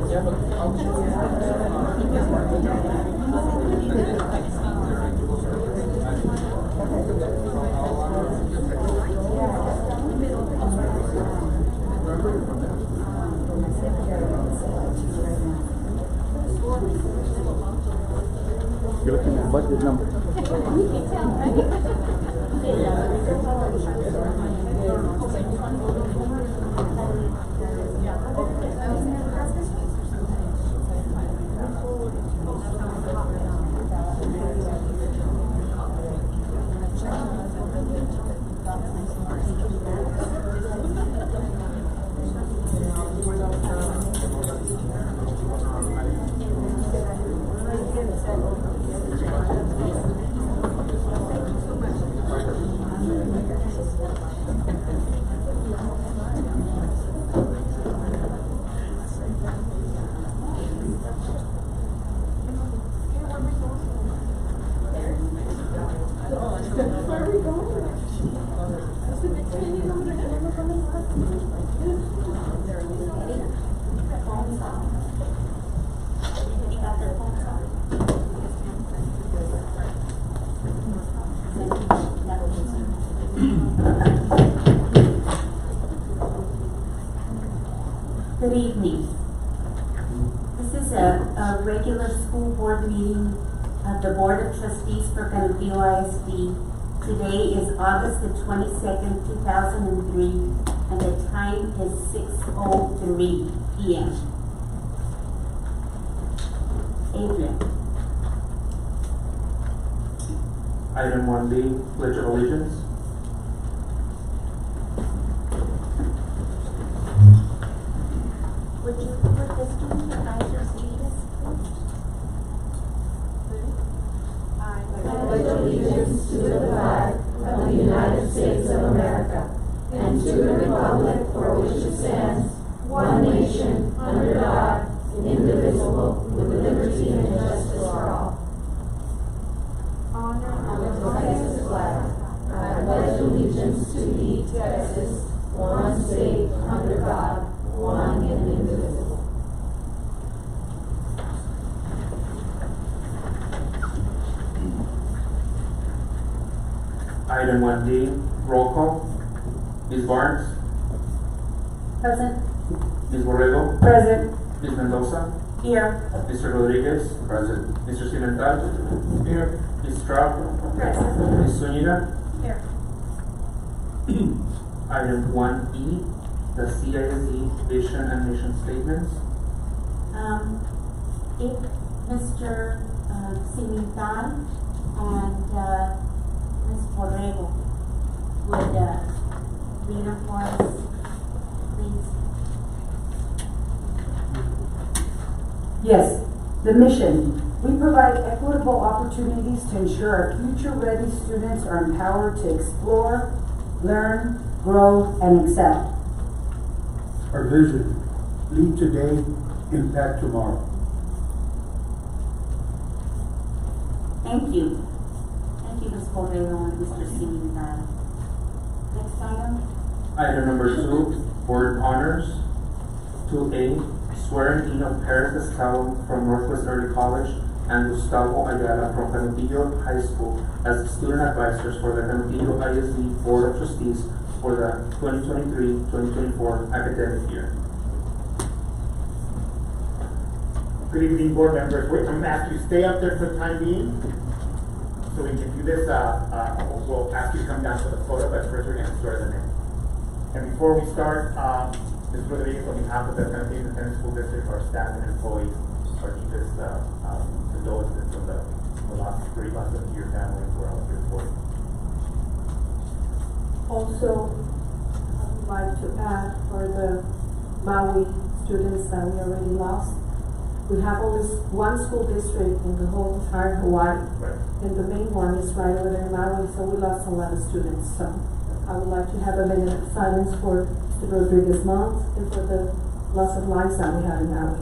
You're looking at budget number. Good evening. This is a regular school board meeting of the Board of Trustees for Canapillo ISD. Today is August the 22nd, 2003, and the time is 6:03 p.m. Adrian. Item 1B, Pledge of Allegiance. Would you put the student advisors lead us, please? I pledge allegiance to the flag of the United States of America and to the republic for which it stands, one nation, under God, indivisible, with liberty and justice for all. Honor the Texas flag. I pledge allegiance to thee, Texas, one state, under God, one and indivisible. Item 1D, roll call. Ms. Barnes, Present. Ms. Borrego, Present. Ms. Mendoza, Here. Mr. Rodriguez, present. Mr. Cimental, Here. Ms. Straub, Present. Ms. Zuniga. Here. Item 1E, the CISD vision and mission statements. If Mr. Cimental and Ms. Borrego would read it for us, please. Yes, the mission. We provide equitable opportunities to ensure our future-ready students are empowered to explore, learn, grow, and excel. Our vision, lead today, impact tomorrow. Thank you. Thank you, Ms. Borrego and Mr. Cimental. Next item. Item number 2, board honors. 2A, swearing in of Paris Escalon from Northwest Early College and Gustavo Ayala from Canapillo High School as student advisors for the Canapillo ISD Board of Trustees for the 2023-2024 academic year. Good evening, board members. I'm going to ask you to stay up there for the time being. So we can do this, we'll ask you to come down for the photo, but first we're going to swear them in. And before we start, Ms. Rodriguez, on behalf of the Canapillo Independent School District, our staff and employees, our deepest condolences of the loss of your family as well as your employees. Also, I would like to add for the Maui students that we already lost. We have only one school district in the whole entire Hawaii, Right. and the main one is right over there in Maui, so we lost a lot of students. So I would like to have a minute of silence for Mr. Rodriguez's mom and for the loss of lives that we had in Maui.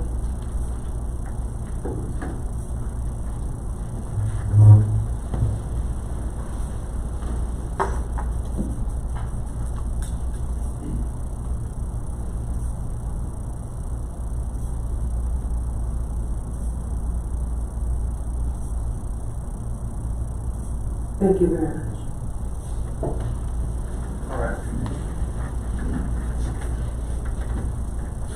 Thank you very much. All right.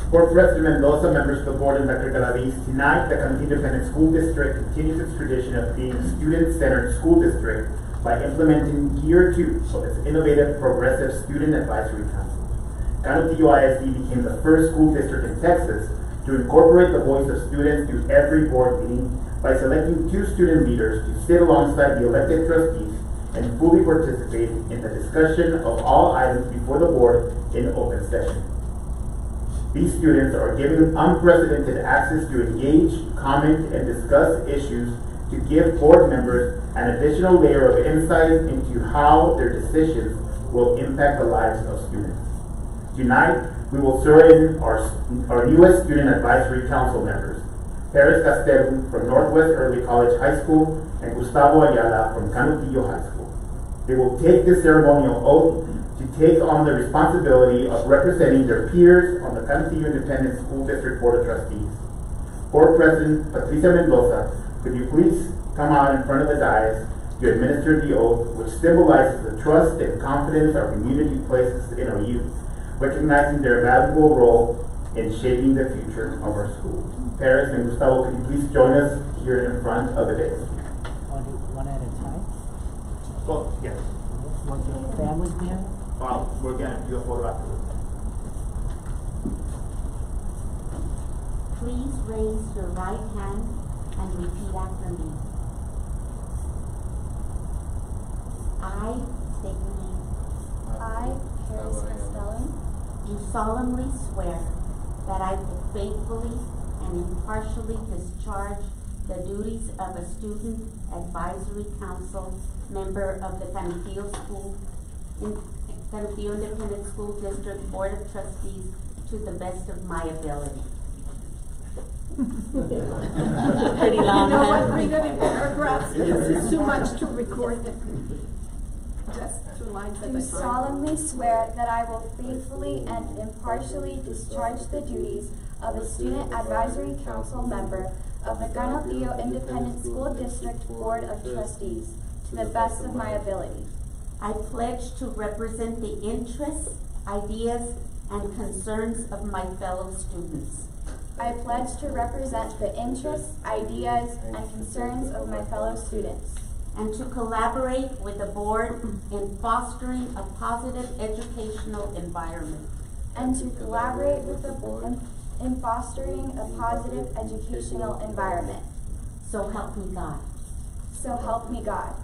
Board President Mendoza, members of the board, and Dr. Galaviz, tonight the Canopy Independent School District continues its tradition of being a student-centered school district by implementing Year 2 of its innovative Progressive Student Advisory Council. Canopy ISD became the first school district in Texas to incorporate the voice of students through every board meeting by selecting 2 student leaders to sit alongside the elected trustees and fully participate in the discussion of all items before the board in open session. These students are given unprecedented access to engage, comment, and discuss issues to give board members an additional layer of insight into how their decisions will impact the lives of students. Tonight, we will swear in our newest Student Advisory Council members, Paris Castel from Northwest Early College High School and Gustavo Ayala from Canutillo High School. They will take the ceremonial oath to take on the responsibility of representing their peers on the Canutillo Independent School District Board of Trustees. Board President Patricia Mendoza, could you please come out in front of the dais to administer the oath, which symbolizes the trust and confidence our community places in our youth, recognizing their valuable role in shaping the future of our school. Paris and Gustavo, could you please join us here in front of the dais? One at a time? Oh, yes. Want your families behind? We're gonna do a photo afterwards. Please raise your right hand and repeat after me. I state your name. I, Paris Castellan, Do solemnly swear that I will faithfully and impartially discharge the duties of a Student Advisory Council member of the Canutillo Independent School District Board of Trustees to the best of my ability. Pretty long, You know huh? what, read it in paragraphs, because it's too much to record. Just 2 lines at a do time. solemnly swear that I will faithfully and impartially discharge the duties of a Student Advisory Council member of the Canutillo Independent School District Board of Trustees to the best of my ability. I pledge to represent the interests, ideas, and concerns of my fellow students. I pledge to represent the interests, ideas, and concerns of my fellow students, And to collaborate with the board in fostering a positive educational environment. and to collaborate with the board in fostering a positive educational environment. So help me God. So help me God.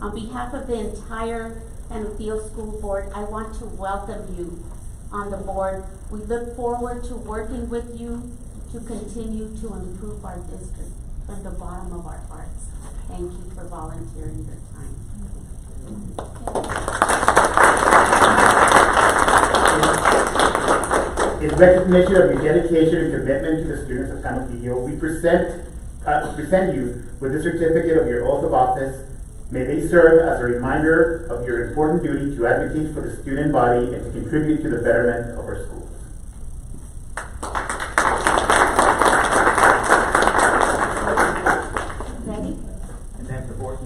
On behalf of the entire Canutillo School Board, I want to welcome you on the board. We look forward to working with you to continue to improve our district from the bottom of our hearts. Thank you for volunteering your time. In recognition of your dedication and commitment to the students of Canutillo, we present you with the certificate of your oath of office. May they serve as a reminder of your important duty to advocate for the student body and to contribute to the betterment of our schools. Ready? And then the board.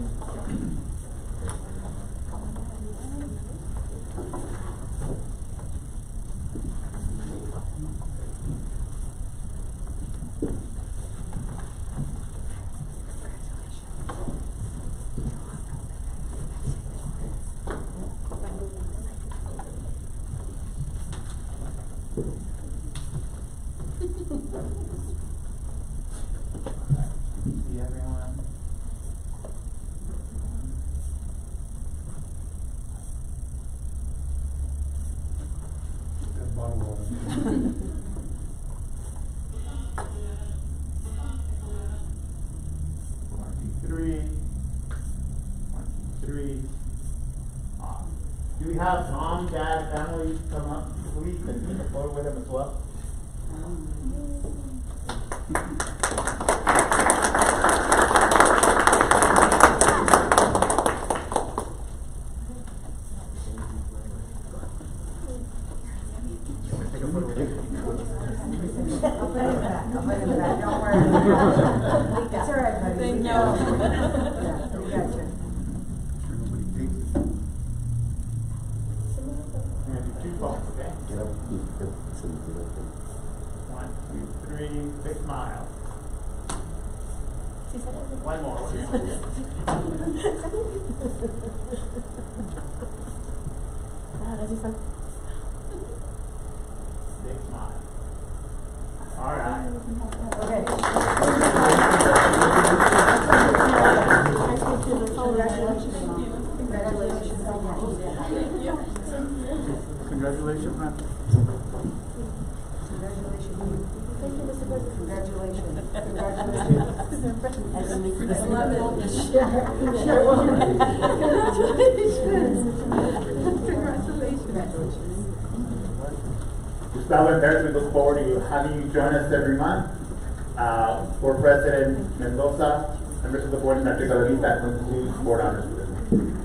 See everyone. That bottle of water. 1, 2, 3. 1, 2, 3. Do we have mom, dad, family come up, please, and take a photo with them as well? Take a photo with them. I'll put it in back, I'll put it in back, don't worry. It's all right, buddy. Thank you. Yeah, we got you. please. Big smile. One more. Big smile. All right. Congratulations, man. Gustavo and Paris, we look forward to having you join us every month. Board President Mendoza, members of the board, and Dr. Galavita, that concludes board honors for this month.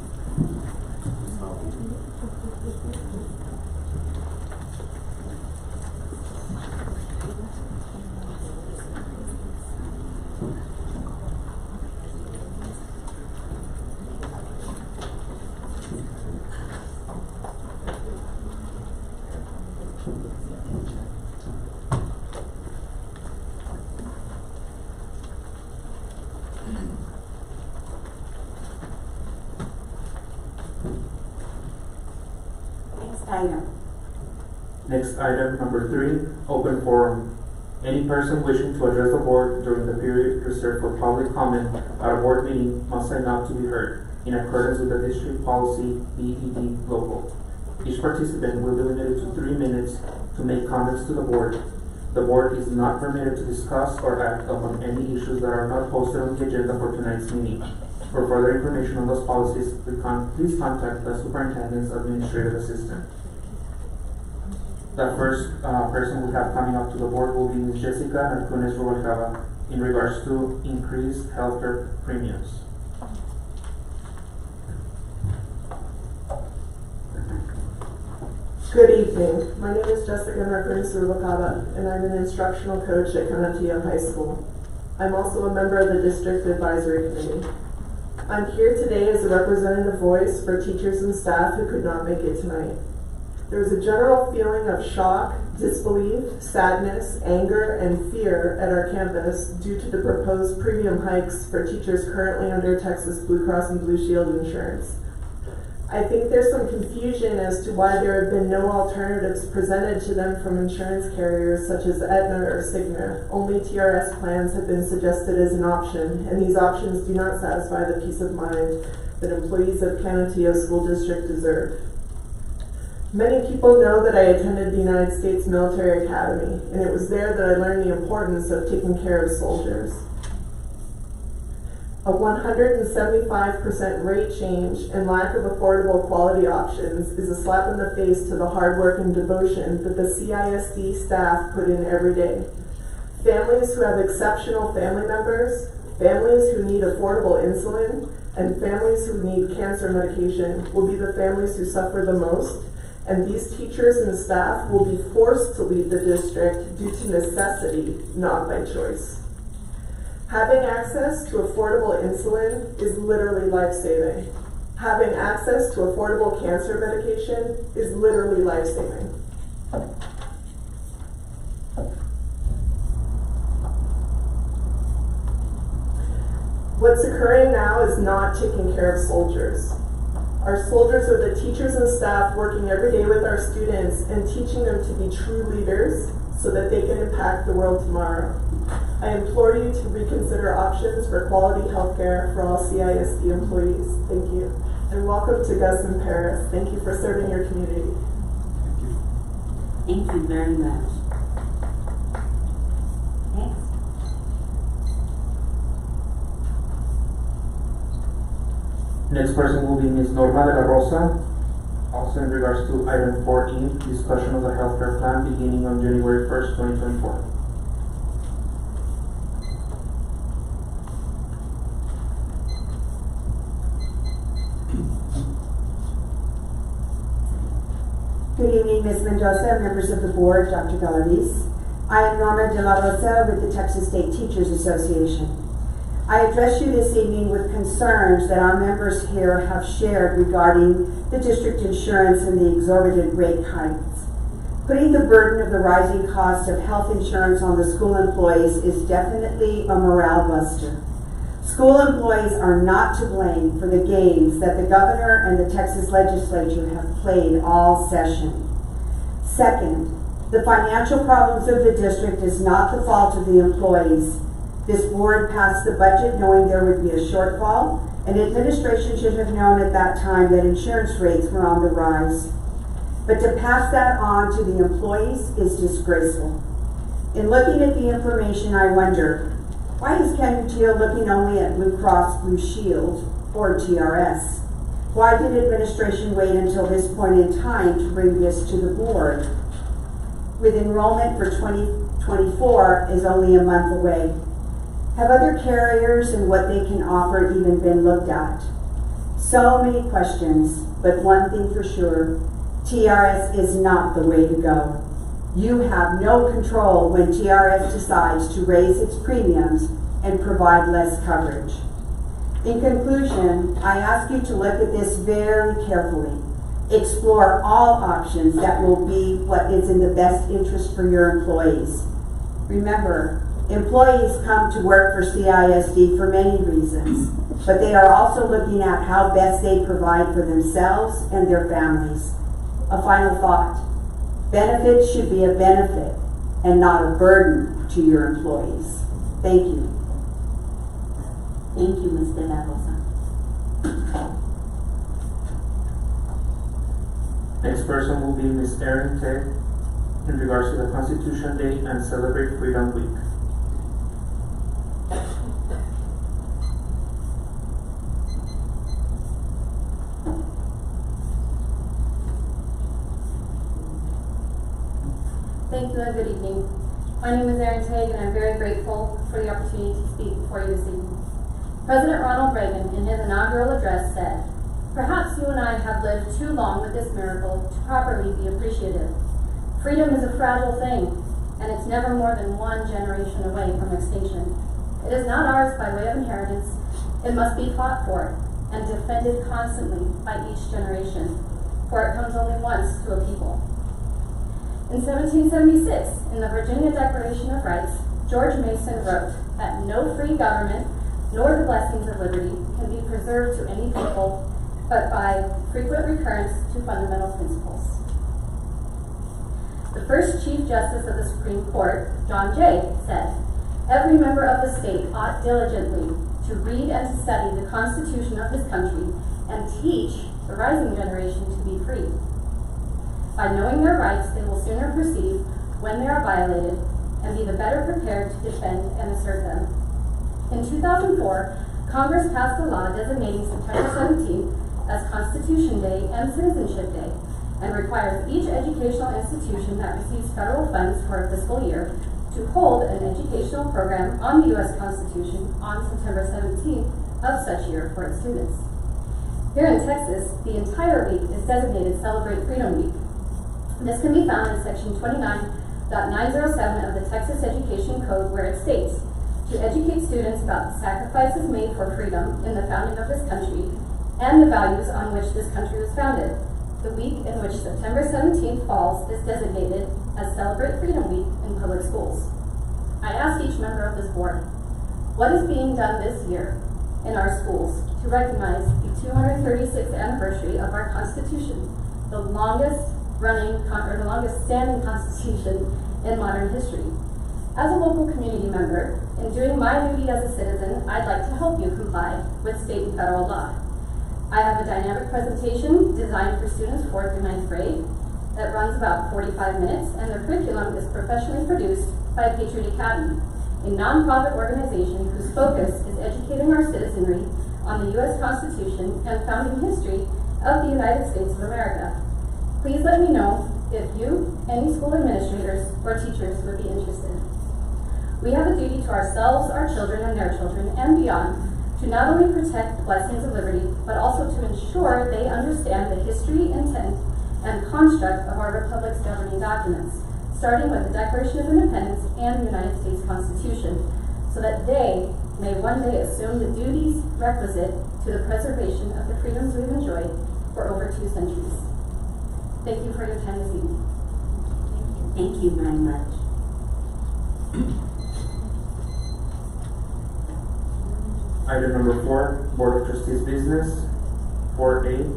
Next item, number 3, open forum. Any person wishing to address the board during the period reserved for public comment at a board meeting must sign up to be heard in accordance with the district policy BED local. Each participant will be limited to 3 minutes to make comments to the board. The board is not permitted to discuss or act upon any issues that are not posted on the agenda for tonight's meeting. For further information on those policies, please contact the superintendent's administrative assistant. The first person we have coming up to the board will be Ms. Jessica Narcunes Rubalcaba in regards to increased healthcare premiums. Good evening. My name is Jessica Narcunes Rubalcaba, and I'm an instructional coach at Canutillo High School. I'm also a member of the District Advisory Committee. I'm here today as a representative voice for teachers and staff who could not make it tonight. There was a general feeling of shock, disbelief, sadness, anger, and fear at our campus due to the proposed premium hikes for teachers currently under Texas Blue Cross and Blue Shield insurance. I think there's some confusion as to why there have been no alternatives presented to them from insurance carriers such as Aetna or Cigna. Only TRS plans have been suggested as an option, and these options do not satisfy the peace of mind that employees of Canutillo School District deserve. Many people know that I attended the United States Military Academy, and it was there that I learned the importance of taking care of soldiers. A 175% rate change and lack of affordable quality options is a slap in the face to the hard work and devotion that the CISD staff put in every day. Families who have exceptional family members, families who need affordable insulin, and families who need cancer medication will be the families who suffer the most, and these teachers and staff will be forced to leave the district due to necessity, not by choice. Having access to affordable insulin is literally life-saving. Having access to affordable cancer medication is literally life-saving. What's occurring now is not taking care of soldiers. Our soldiers are the teachers and staff working every day with our students and teaching them to be true leaders so that they can impact the world tomorrow. I implore you to reconsider options for quality health care for all CISD employees. Thank you. And welcome to Gus and Paris. Thank you for serving your community. Thank you very much. Next. Next person will be Ms. Norma de la Rosa, also in regards to item 14, discussion of the healthcare plan beginning on January 1st, 2024. Good evening, Ms. Mendoza, members of the board, Dr. Galavis. I am Norma de la Rosa with the Texas State Teachers Association. I address you this evening with concerns that our members here have shared regarding the district insurance and the exorbitant rate hikes. Putting the burden of the rising cost of health insurance on the school employees is definitely a morale buster. School employees are not to blame for the games that the governor and the Texas legislature have played all session. Second, the financial problems of the district is not the fault of the employees. This board passed the budget knowing there would be a shortfall, and administration should have known at that time that insurance rates were on the rise. But to pass that on to the employees is disgraceful. In looking at the information, I wonder, why is Ken Teal looking only at Blue Cross Blue Shield, or TRS? Why did administration wait until this point in time to bring this to the board? With enrollment for 2024 is only a month away. Have other carriers and what they can offer even been looked at? So many questions, but one thing for sure, TRS is not the way to go. You have no control when TRS decides to raise its premiums and provide less coverage. In conclusion, I ask you to look at this very carefully. Explore all options that will be what is in the best interest for your employees. Remember, employees come to work for CISD for many reasons, but they are also looking at how best they provide for themselves and their families. A final thought. Benefits should be a benefit and not a burden to your employees. Thank you. Thank you, Ms. De La Rosa. Next person will be Ms. Erin Ted in regards to the Constitution Day and Celebrate Freedom Week. Thank you and good evening. My name is Erin Teague and I'm very grateful for the opportunity to speak before you this evening. President Ronald Reagan in his inaugural address said, "Perhaps you and I have lived too long with this miracle to properly be appreciative. Freedom is a fragile thing and it's never more than one generation away from extinction. It is not ours by way of inheritance. It must be fought for and defended constantly by each generation, for it comes only once to a people." In 1776, in the Virginia Declaration of Rights, George Mason wrote that no free government nor the blessings of liberty can be preserved to any people but by frequent recurrence to fundamental principles. The first Chief Justice of the Supreme Court, John Jay, said, "Every member of the state ought diligently to read and to study the Constitution of this country and teach the rising generation to be free. By knowing their rights, they will sooner perceive when they are violated and be the better prepared to defend and assert them." In 2004, Congress passed a law designating September 17th as Constitution Day and Citizenship Day, and requires each educational institution that receives federal funds for a fiscal year to hold an educational program on the U.S. Constitution on September 17th of such year for its students. Here in Texas, the entire week is designated Celebrate Freedom Week. This can be found in section 29.907 of the Texas Education Code, where it states, "To educate students about the sacrifices made for freedom in the founding of this country and the values on which this country was founded. The week in which September 17th falls is designated as Celebrate Freedom Week in public schools." I ask each member of this board, what is being done this year in our schools to recognize the 236th anniversary of our Constitution, the longest standing Constitution in modern history? As a local community member, in doing my duty as a citizen, I'd like to help you comply with state and federal law. I have a dynamic presentation designed for students 4th through 9th grade that runs about 45 minutes, and the curriculum is professionally produced by Patriot Academy, a nonprofit organization whose focus is educating our citizenry on the U.S. Constitution and founding history of the United States of America. Please let me know if you, any school administrators, or teachers would be interested. We have a duty to ourselves, our children, and their children, and beyond, to not only protect the blessings of liberty, but also to ensure they understand the history, intent, and construct of our Republic's governing documents, starting with the Declaration of Independence and the United States Constitution, so that they may one day assume the duties requisite to the preservation of the freedoms we've enjoyed for over 2 centuries. Thank you for your time this evening. Thank you very much. Item number 4, Board of Trustees business. 4A,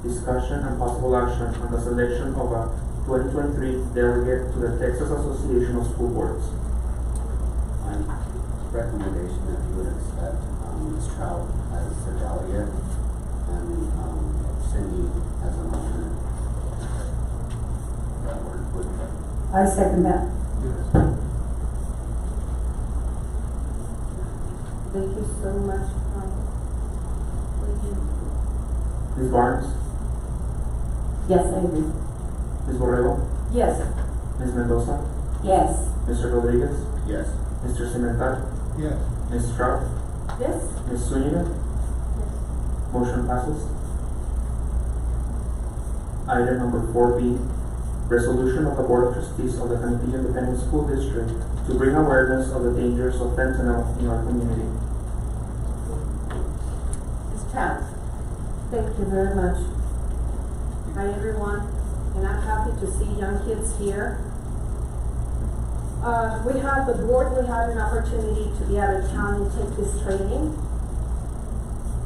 discussion and possible action on the selection of a 2023 delegate to the Texas Association of School Boards. Recommendation that you would accept Ms. Trout as the delegate and Cindy as an alternate. That would I second that. Thank you so much. Ms. Barnes, Yes, I agree. Ms. Borrego, Yes. Ms. Mendoza, Yes. Mr. Rodriguez, yes. Mr. Cimental, Yes. Ms. Stroud, Yes? Ms. Zuniga. Motion passes. Item number 4B, resolution of the Board of Trustees of the Cantillo Independent School District to bring awareness of the dangers of fentanyl in our community. Ms. Trout. Thank you very much. Hi, everyone, and I'm happy to see young kids here. We had the board, we had an opportunity to be out of town and take this training.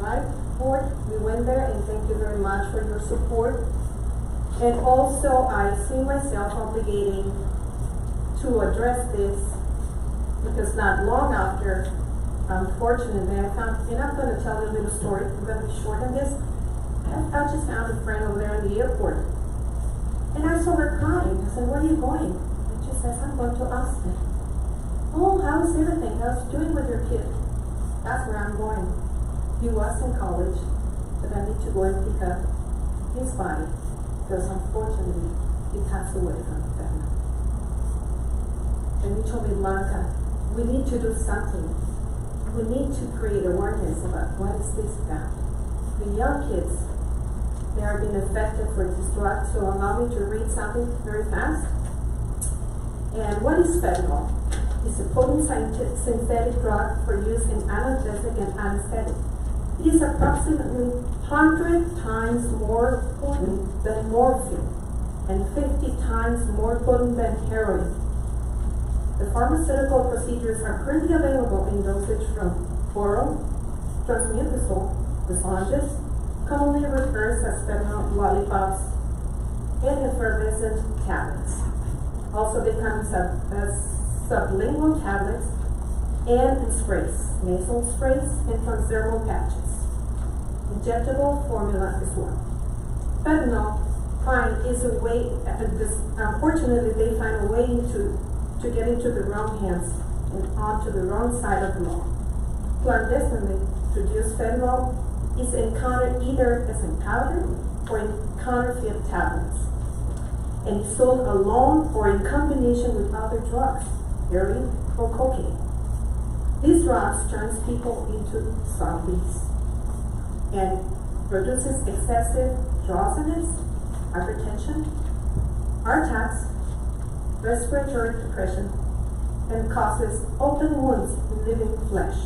Right, board? We went there, and thank you very much for your support. And also, I see myself obligating to address this because not long after, unfortunately, I found, and I'm going to tell you a little story, I'm going to be short on this. I just found a friend over there in the airport. And I saw her crying. I said, where are you going? And she says, I'm going to Austin. Oh, how's everything? How's it doing with your kid? That's where I'm going. He was in college, but I need to go and pick up his body because unfortunately he passed away from that. And he told me, Blanca, we need to do something. We need to create awareness about what is this about. The young kids, they are being affected for this drug, so allow me to read something very fast. And what is fentanyl? It's a potent synthetic drug for use in analgesic and anesthetic. It is approximately 100 times more potent than morphine and 50 times more potent than heroin. The pharmaceutical procedures are currently available in dosage from oral, transmucosal, lozenges, commonly referred as fentanyl lollipops, and effervescent tablets. Also become sublingual tablets and sprays, nasal sprays, and transdermal patches. Injectable formula as well. Fentanyl is a way, unfortunately they find a way to get into the wrong hands and onto the wrong side of the law. Clandestinely produced fentanyl is encountered either as in powder or in counterfeit tablets, and is sold alone or in combination with other drugs, heroin or cocaine. These drugs turns people into zombies and produces excessive drowsiness, hypertension, heart attacks, respiratory depression, and causes open wounds in living flesh.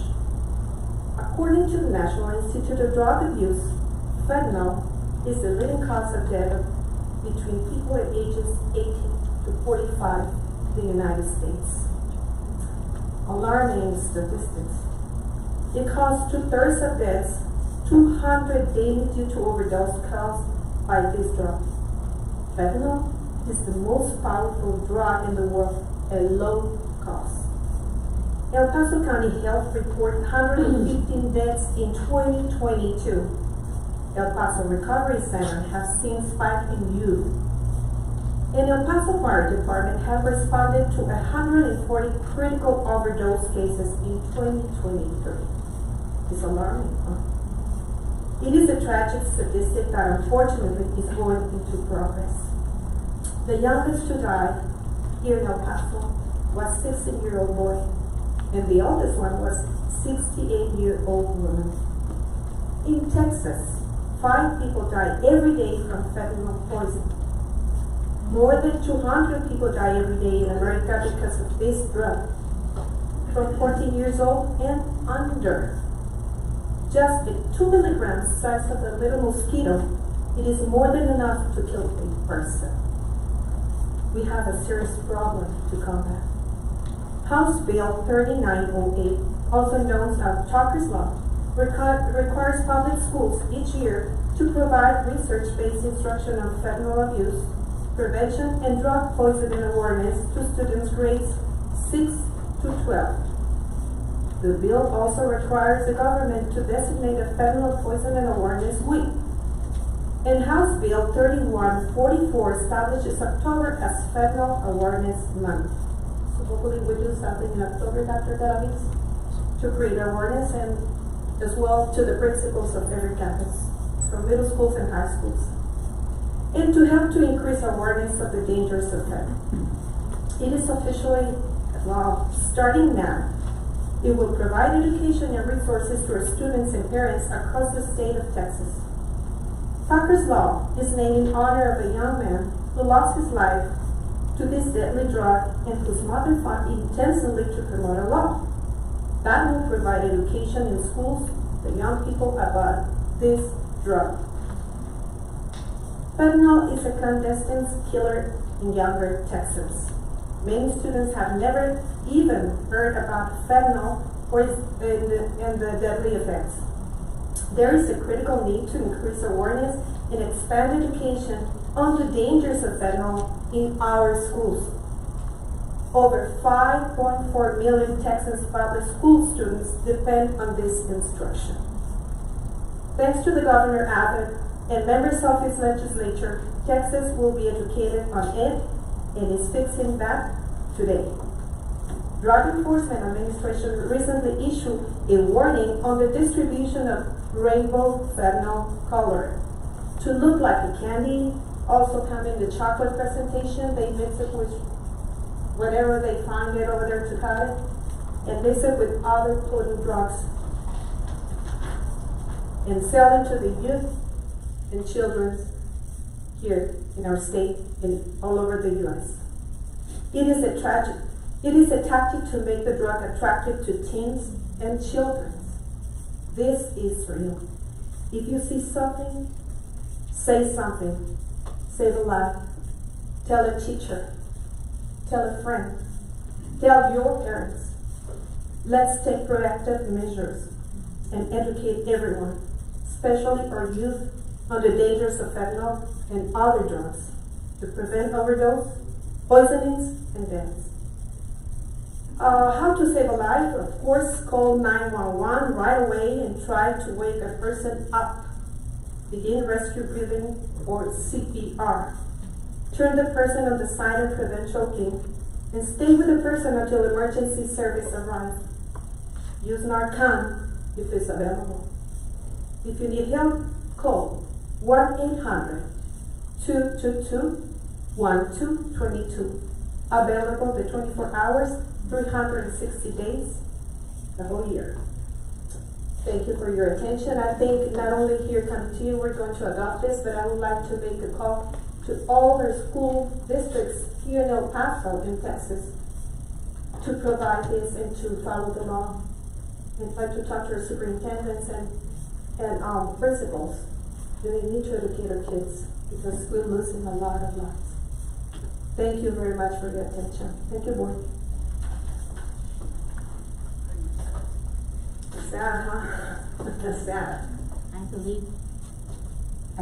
According to the National Institute of Drug Abuse, fentanyl is the leading cause of death between people at ages 18 to 45 in the United States. Alarming statistics. It causes 2/3 of deaths, 200 daily due to overdose caused by this drug. Fentanyl is the most powerful drug in the world at low cost. El Paso County Health reported 115 deaths in 2022. El Paso Recovery Center has seen spike in youth. And El Paso Fire Department have responded to 140 critical overdose cases in 2023. It's alarming, huh? It is a tragic statistic that unfortunately is going into progress. The youngest to die here in El Paso was 16-year-old boy, and the oldest one was 68-year-old woman. In Texas, 5 people die every day from fentanyl poisoning. More than 200 people die every day in America because of this drug, from 14 years old and under. Just a 2 milligrams size of a little mosquito, it is more than enough to kill a person. we have a serious problem to combat. House Bill 3908, also known as Tucker's Law, requires public schools each year to provide research-based instruction on fentanyl abuse, prevention, and drug poisoning awareness to students grades 6 to 12. The bill also requires the government to designate a fentanyl poisoning awareness week. And House Bill 3144 establishes October as Fentanyl Awareness Month. So hopefully we do something in October, Dr. Davis, to create awareness and as well to the principals of every campus, from middle schools and high schools. And to help to increase awareness of the dangers of fentanyl. It is officially law starting now. It will provide education and resources to our students and parents across the state of Texas. Tucker's Law is named in honor of a young man who lost his life to this deadly drug and whose mother fought intensely to promote a law that will provide education in schools to young people about this drug. Fentanyl is a clandestine killer in younger Texans. Many students have never even heard about fentanyl or and the deadly effects. There is a critical need to increase awareness and expand education on the dangers of fentanyl in our schools. Over 5.4 million Texas public school students depend on this instruction. Thanks to the Governor Abbott and members of his legislature, Texas will be educated on it and is fixing that today. Drug Enforcement Administration recently issued a warning on the distribution of rainbow fentanyl color to look like a candy, also come in the chocolate presentation. They mix it with whatever they find it over there to cut it, and mix it with other potent drugs and sell it to the youth and children here in our state and all over the U.S. It is a tactic to make the drug attractive to teens and children. This is real. If you see something, say something. Save a life. Tell a teacher. Tell a friend. Tell your parents. Let's take proactive measures and educate everyone, especially our youth, on the dangers of fentanyl and other drugs to prevent overdose, poisonings, and deaths. How to save a life? Of course, call 911 right away and try to wake a person up. Begin rescue breathing or CPR. Turn the person on the side and prevent choking, and stay with the person until emergency service arrives. Use Narcan if it's available. If you need help, call 1-800-222-1222. Available the 24 hours, 360 days, the whole year. Thank you for your attention. I think not only here come to you, we're going to adopt this, but I would like to make a call to all the school districts here in El Paso in Texas to provide this and to follow the law. And try to talk to our superintendents and principals. They need to educate our kids because we're losing a lot of lives. Thank you very much for your attention. Thank you, board. Sad, huh? Sad. I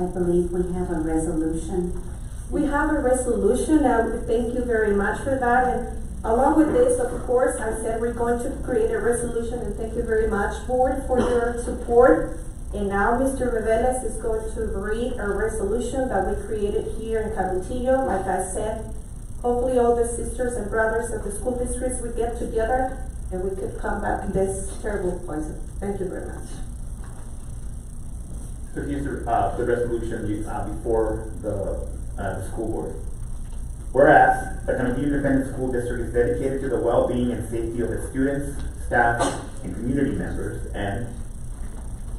believe we have a resolution. We have a resolution. Thank you very much for that. And along with this, of course, I said we're going to create a resolution, and thank you very much, board, for your support. And now Mr. Reveles is going to read a resolution that we created here in Canutillo. Like I said, hopefully all the sisters and brothers of the school districts would get together and we could combat this terrible poison. Thank you very much. So here's the resolution before the school board. Whereas the Canutillo Independent School District is dedicated to the well-being and safety of its students, staff, and community members, and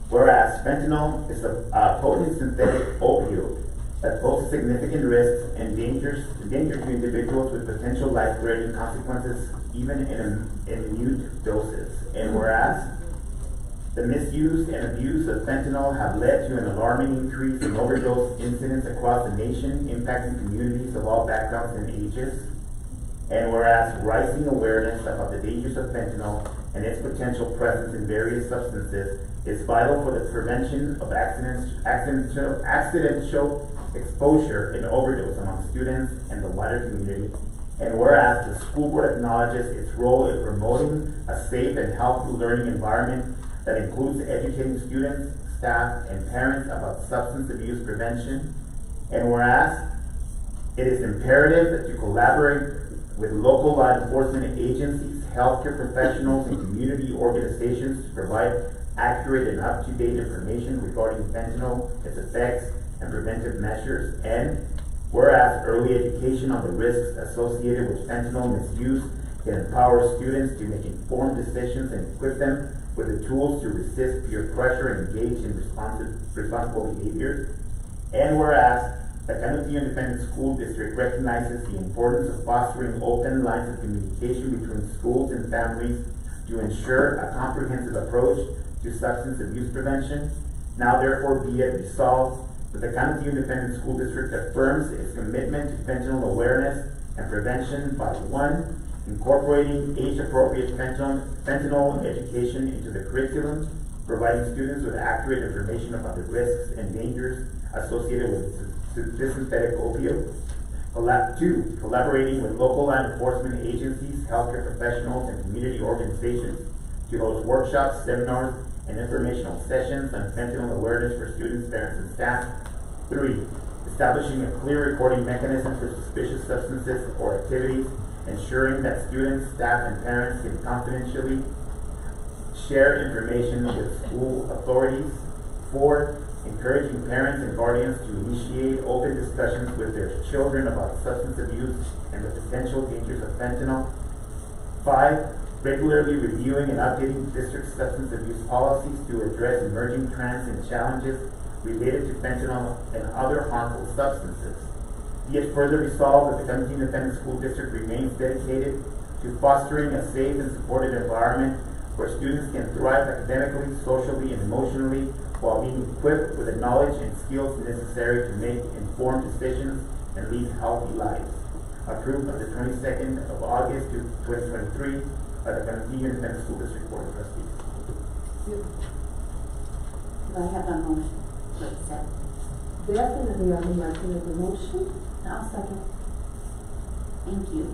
whereas fentanyl is a potent synthetic opioid that poses significant risks and danger to individuals with potential life-threatening consequences even in minute doses. And whereas The misuse and abuse of fentanyl have led to an alarming increase in overdose incidents across the nation, impacting communities of all backgrounds and ages. And whereas rising awareness about the dangers of fentanyl and its potential presence in various substances is vital for the prevention of accidental exposure and overdose among students and the wider community. And whereas the school board acknowledges its role in promoting a safe and healthy learning environment that includes educating students, staff, and parents about substance abuse prevention. And whereas it is imperative to collaborate with local law enforcement agencies, healthcare professionals, and community organizations to provide accurate and up-to-date information regarding fentanyl, its effects, and preventive measures. And whereas early education on the risks associated with fentanyl misuse can empower students to make informed decisions and equip them with the tools to resist peer pressure and engage in responsible behaviors. And whereas the Canuteo Independent School District recognizes the importance of fostering open lines of communication between schools and families to ensure a comprehensive approach to substance abuse prevention. Now therefore be it resolved that the Canuteo Independent School District affirms its commitment to fentanyl awareness and prevention by 1. Incorporating age-appropriate fentanyl education into the curriculum, providing students with accurate information about the risks and dangers associated with this synthetic opioid. 2. Collaborating with local law enforcement agencies, healthcare professionals, and community organizations to host workshops, seminars, and informational sessions on fentanyl awareness for students, parents, and staff. 3. Establishing a clear reporting mechanism for suspicious substances or activities, ensuring that students, staff, and parents can confidentially share information with school authorities. 4. Encouraging parents and guardians to initiate open discussions with their children about substance abuse and the potential dangers of fentanyl. 5. Regularly reviewing and updating district substance abuse policies to address emerging trends and challenges related to fentanyl and other harmful substances. Be it further resolved that the Canuteo Independent School District remains dedicated to fostering a safe and supportive environment where students can thrive academically, socially, and emotionally while being equipped with the knowledge and skills necessary to make informed decisions and lead healthy lives. Approved on the 22nd of August 2023 by the Canuteo Independent School District Board of Trustees. Do I have a motion to accept? Definitely, I'll be making the motion. I'll second. Thank you.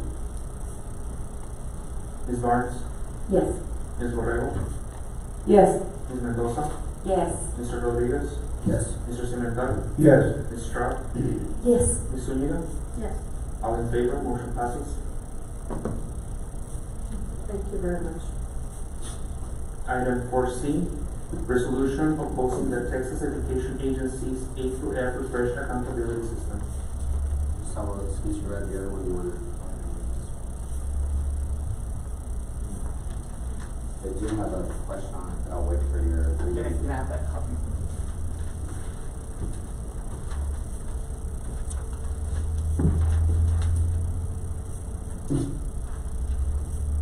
Ms. Barnes? Yes. Ms. Borrego? Yes. Ms. Mendoza? Yes. Mr. Rodriguez? Yes. Mr. Cimental? Yes. Ms. Stroud? Yes. Ms. Zuniga? Yes. All in favor, motion passes. Thank you very much. Item 4C, resolution proposing the Texas Education Agency's A through F refreshed accountability system. So, since you read the other one, you want to? I do have a question on it, but I'll wait for your. Can I have that copy?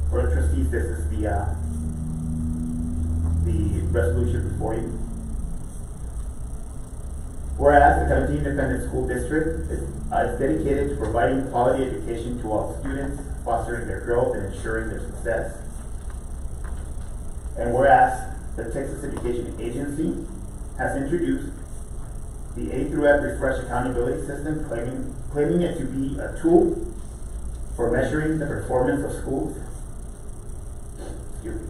For the trustees, this is the resolution before you. Whereas the Canuteo Independent School District is dedicated to providing quality education to all students, fostering their growth and ensuring their success. And whereas the Texas Education Agency has introduced the A through F Refresh Accountability System, claiming it to be a tool for measuring the performance of schools. Excuse me.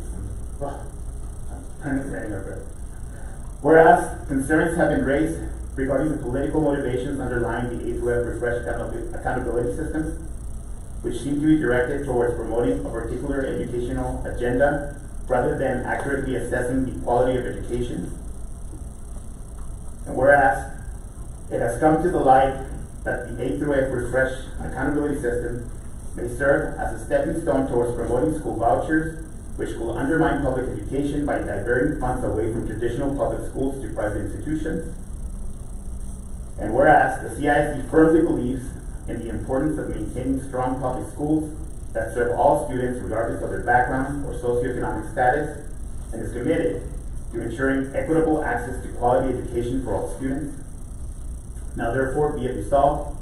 Whereas concerns have been raised regarding the political motivations underlying the A through F Refresh Accountability System, which seem to be directed towards promoting a particular educational agenda rather than accurately assessing the quality of education. And whereas it has come to the light that the A through F Refresh Accountability System may serve as a stepping stone towards promoting school vouchers, which will undermine public education by diverting funds away from traditional public schools to private institutions. And whereas the CISD firmly believes in the importance of maintaining strong public schools that serve all students regardless of their background or socioeconomic status, and is committed to ensuring equitable access to quality education for all students. Now therefore be it resolved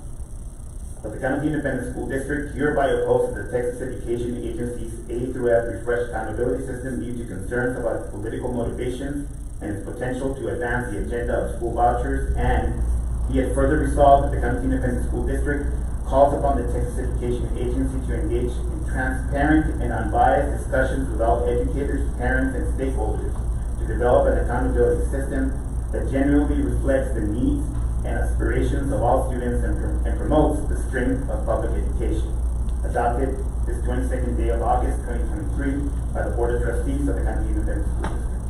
that the County Independent School District hereby opposes the Texas Education Agency's A through F refreshed accountability system due to concerns about its political motivations and its potential to advance the agenda of school vouchers, and be it further resolved that the County Independent School District calls upon the Texas Education Agency to engage in transparent and unbiased discussions with all educators, parents, and stakeholders to develop an accountability system that genuinely reflects the needs and aspirations of all students and promotes the strength of public education. Adopted this 22nd day of August 2023 by the Board of Trustees of the County Independent School District.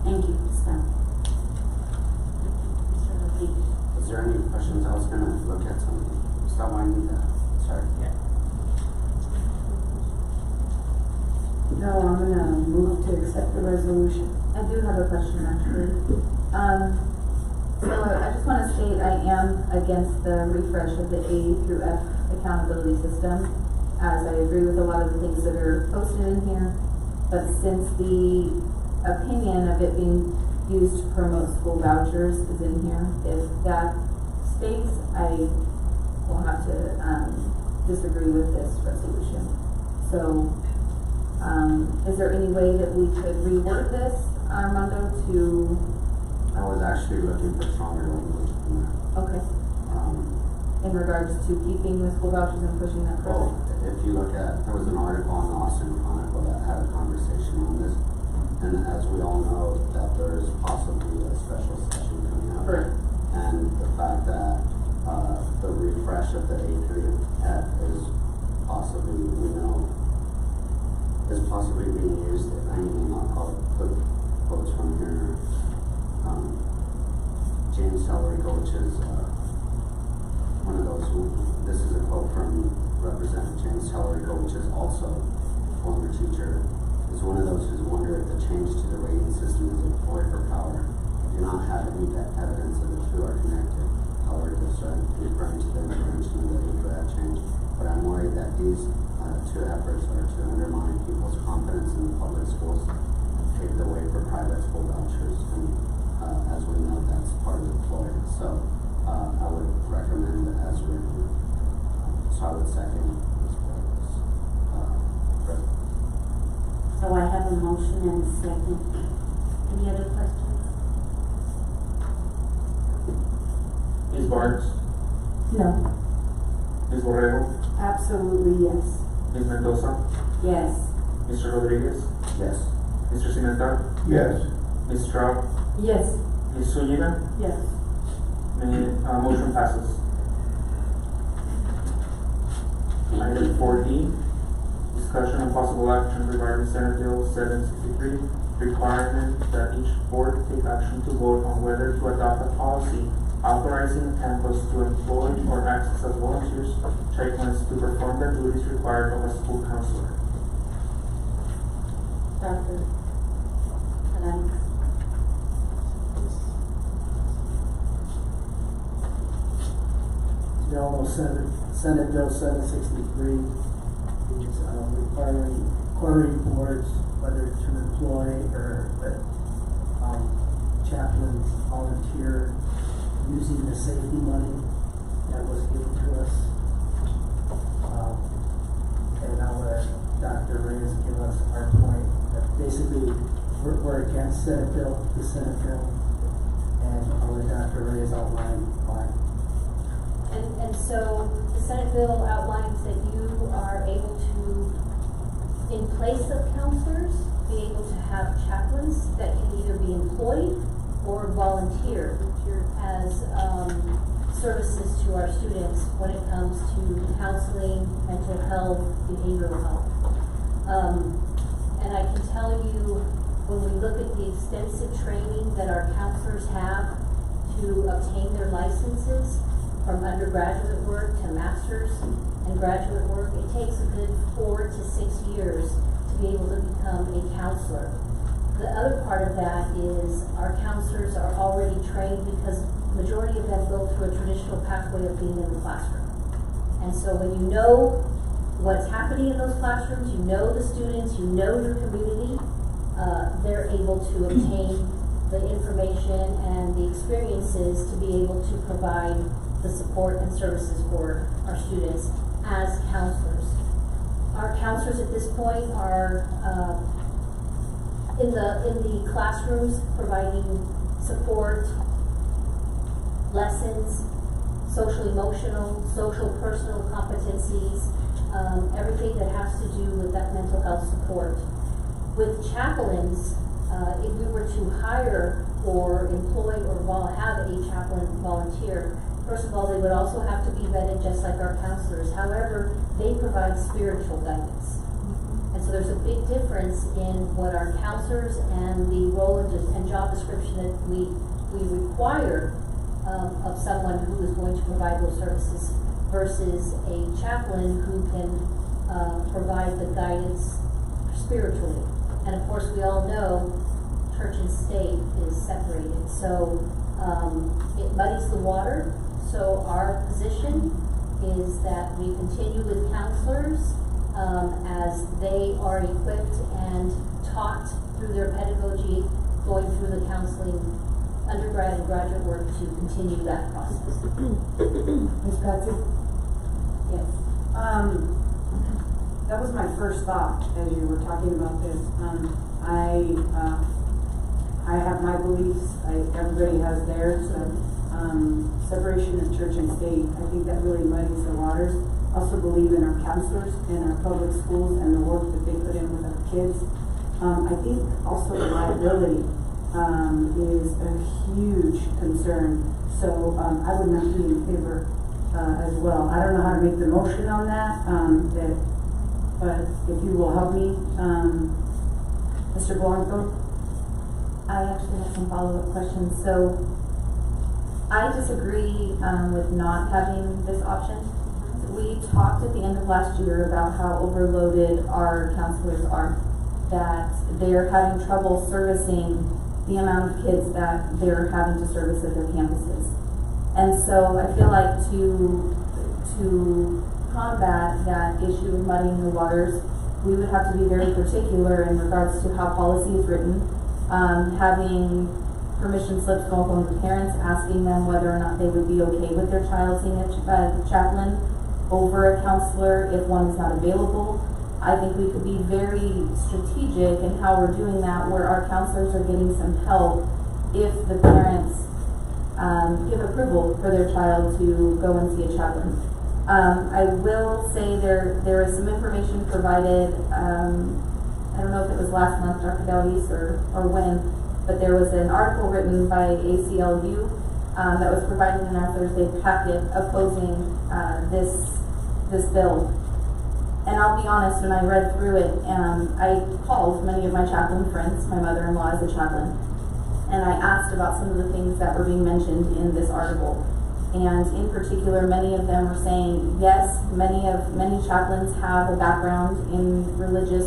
Thank you, Ms. Bell. Mr. Rodriguez. Is there any questions? I was gonna look at something. Stop winding that. Sorry. Yeah. No, I'm gonna move to accept the resolution. I do have a question, actually. So I just want to state I am against the refresh of the A through F accountability system, as I agree with a lot of the things that are posted in here. But since the opinion of it being used to promote school vouchers is in here, if that states, I will have to disagree with this resolution. So, is there any way that we could reword this, Armando, to? I was actually looking for stronger language than that. Okay. In regards to keeping the school vouchers and pushing that Well, further? if you look at, there was an article in the Austin Chronicle that had a conversation on this, and as we all know, that there's possibly a special session coming up. Correct. And the fact that the refresh of the A through F is possibly, we know, is possibly being used. I mean, I'll put quotes from here. James Tellerico, which is one of those who, this is a quote from Representative James Tellerico, which is also a former teacher, is one of those who's wondered if the change to the rating system is a ploy for power. Do not have any evidence that the two are connected. However, referring to the intervention of the A through F change, but I'm worried that these two efforts are to undermine people's confidence in the public schools, pave the way for private school vouchers, and as we know, that's part of the ploy. So I would recommend it as written. So I would second this resolution. So I have a motion and a second. Any other questions? Ms. Barnes, No. Ms. Borrego, Absolutely, yes. Ms. Mendoza, Yes. Mr. Rodriguez, Yes. Mr. Cimental, Yes. Ms. Stroud, Yes. Ms. Zúñiga, Yes. motion passes. Item 4D, discussion and possible action regarding Senate Bill 763, requirement that each board take action to vote on whether to adopt a policy authorizing campus to employ or access as volunteers chaplains to perform the duties required of a school counselor. Dr. Alanis. Senate Bill 763 is requiring boards whether to employ or chaplains volunteer using the safety money that was given to us. And I'll let Dr. Reyes give us our point. That basically, we're against the Senate bill, and I'll let Dr. Reyes outline why. And so the Senate bill outlines that you are able to, in place of counselors, be able to have chaplains that can either be employed or volunteer as services to our students when it comes to counseling, mental health, behavioral health. And I can tell you, when we look at the extensive training that our counselors have to obtain their licenses, from undergraduate work to master's and graduate work, it takes a good 4 to 6 years to be able to become a counselor. The other part of that is our counselors are already trained because the majority of them go through a traditional pathway of being in the classroom. And so when you know what's happening in those classrooms, you know the students, you know your community, they're able to obtain the information and the experiences to be able to provide the support and services for our students as counselors. Our counselors at this point are in the classrooms providing support, lessons, social emotional, social personal competencies, everything that has to do with that mental health support. With chaplains, if we were to hire or employ or have a chaplain volunteer, first of all, they would also have to be vetted just like our counselors. However, they provide spiritual guidance. And so there's a big difference in what our counselors and the role and job description that we require of someone who is going to provide those services versus a chaplain who can provide the guidance spiritually. And of course, we all know church and state is separated, so it muddies the water. So our position is that we continue with counselors as they are equipped and taught through their pedagogy, going through the counseling undergrad and graduate work to continue that process. Ms. Patsy? Yes. That was my first thought as you were talking about this. I have my beliefs. Everybody has theirs. Separation of church and state, I think that really muddies the waters. Also believe in our counselors and our public schools and the work that they put in with our kids. I think also liability is a huge concern. So I would not be in favor as well. I don't know how to make the motion on that, but if you will help me, Mr. Blanco. I actually have some follow-up questions. So I disagree with not having this option. We talked at the end of last year about how overloaded our counselors are, that they're having trouble servicing the amount of kids that they're having to service at their campuses. And so I feel like to combat that issue of muddying the waters, we would have to be very particular in regards to how policy is written, having permission slips go home to parents, asking them whether or not they would be okay with their child seeing a chaplain over a counselor if one is not available. I think we could be very strategic in how we're doing that, where our counselors are getting some help if the parents give approval for their child to go and see a chaplain. I will say there is some information provided, I don't know if it was last month, Dr. Galvis, or when, but there was an article written by ACLU that was provided in our Thursday packet opposing this bill. And I'll be honest, when I read through it, I called many of my chaplain friends. My mother-in-law is a chaplain. And I asked about some of the things that were being mentioned in this article. And in particular, many of them were saying, yes, many chaplains have a background in religious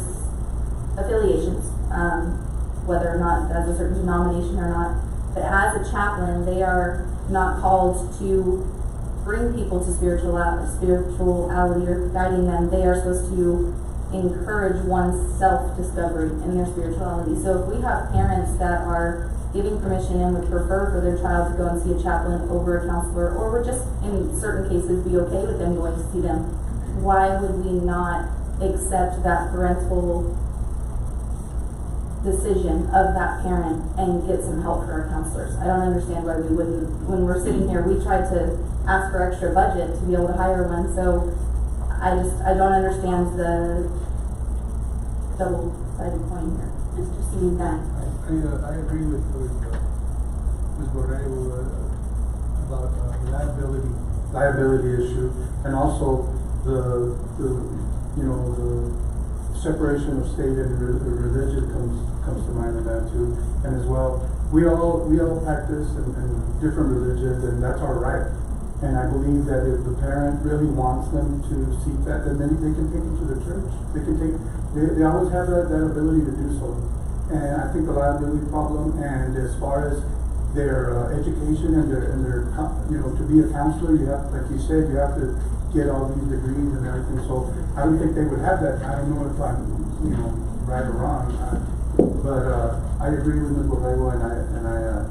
affiliations, whether or not that's a certain denomination or not. But as a chaplain, they are not called to bring people to spirituality or guiding them. They are supposed to encourage one's self-discovery in their spirituality. So if we have parents that are giving permission and would prefer for their child to go and see a chaplain over a counselor, or would just in certain cases be okay with them going to see them, why would we not accept that parental decision of that parent and get some help for our counselors? I don't understand why we wouldn't. When we're sitting here, we tried to ask for extra budget to be able to hire one, so I don't understand the double-sided coin here. It's just seeing that. I agree with Ms. Borrego about the liability issue, and also the separation of state and religion comes to mind in that too. And as well, we all practice in different religions, and that's our right. And I believe that if the parent really wants them to seek that, then they can take them to the church. They always have that ability to do so. And I think the liability problem, and as far as their education and their to be a counselor, you have, like you said, you have to get all these degrees and everything. So I don't think they would have that. I don't know if I'm right or wrong. But, I agree with Ms. Borrego, and I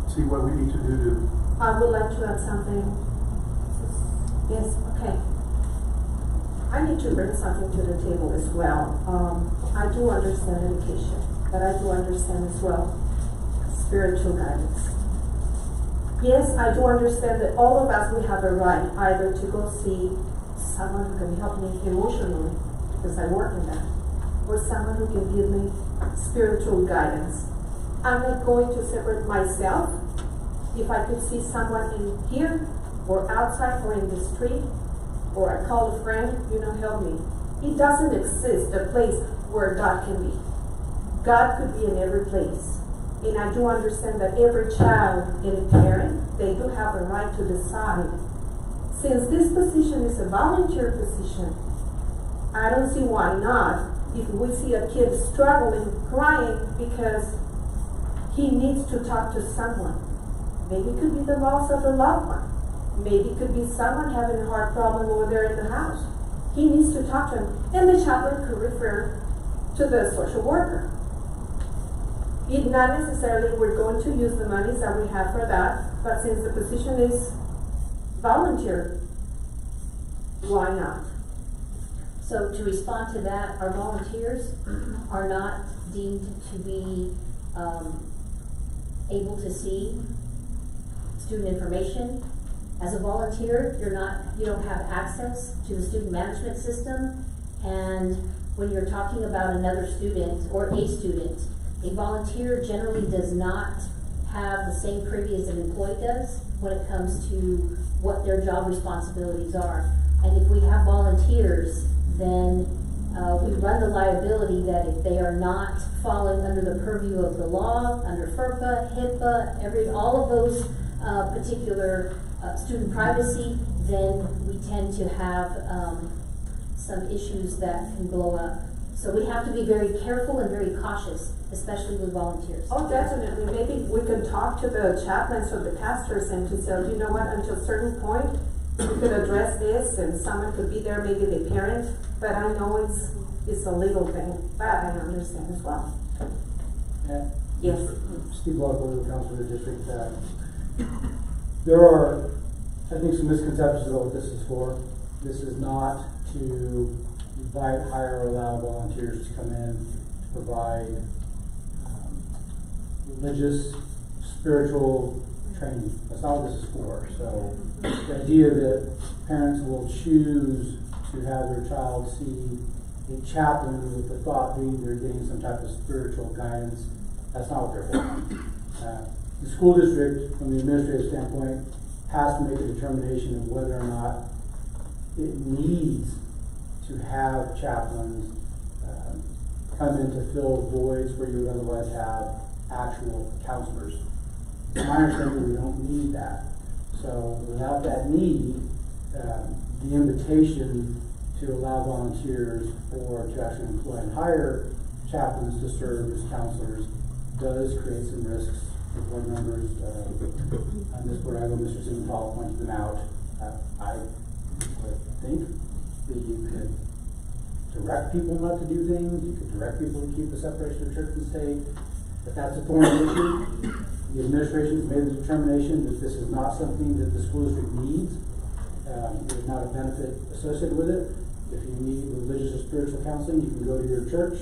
see what we need to do to. I would like to add something. Yes, okay. I need to bring something to the table as well. I do understand education, but I do understand as well spiritual guidance. Yes, I do understand that all of us, we have a right either to go see someone who can help me emotionally, because I work in that, or someone who can give me spiritual guidance. I'm not going to separate myself. If I could see someone in here, or outside, or in the street, or I call a friend, help me. It doesn't exist a place where God can be. God could be in every place. And I do understand that every child and a parent, they do have a right to decide. Since this position is a volunteer position, I don't see why not. If we see a kid struggling, crying because he needs to talk to someone, maybe it could be the loss of a loved one. Maybe it could be someone having a heart problem over there in the house. He needs to talk to him. And the chaplain could refer to the social worker. It not necessarily we're going to use the monies that we have for that, but since the position is volunteer, why not? So to respond to that, our volunteers are not deemed to be able to see student information. As a volunteer, you don't have access to the student management system, and when you're talking about another student or a student, a volunteer generally does not have the same privy as an employee does when it comes to what their job responsibilities are. And if we have volunteers, then we run the liability that if they are not falling under the purview of the law, under FERPA, HIPAA, all of those particular student privacy, then we tend to have some issues that can blow up. So we have to be very careful and very cautious, especially with volunteers. Oh, definitely. Maybe we can talk to the chaplains or the pastors and to say, you know what, until a certain point, we could address this and someone could be there, maybe the parent, but I know it's a legal thing, but I understand as well. Yeah. Yes. Steve Local, legal counsel of the district. There are, I think, some misconceptions about what this is for. This is not to invite, hire, or allow volunteers to come in to provide religious, spiritual training. That's not what this is for. So the idea that parents will choose to have their child see a chaplain with the thought being they're getting some type of spiritual guidance, that's not what they're for. The school district, from the administrative standpoint, has to make a determination of whether or not it needs to have chaplains come in to fill voids where you would otherwise have actual counselors. It's my understanding we don't need that. So without that need, the invitation to allow volunteers or to actually employ and hire chaplains to serve as counselors does create some risks. The board members, Ms. Borrego, Mr. Simental pointed them out. I would think that you could direct people not to do things, you could direct people to keep the separation of church and state. If that's a thorny issue, the administration has made the determination that this is not something that the school district needs. There's not a benefit associated with it. If you need religious or spiritual counseling, you can go to your church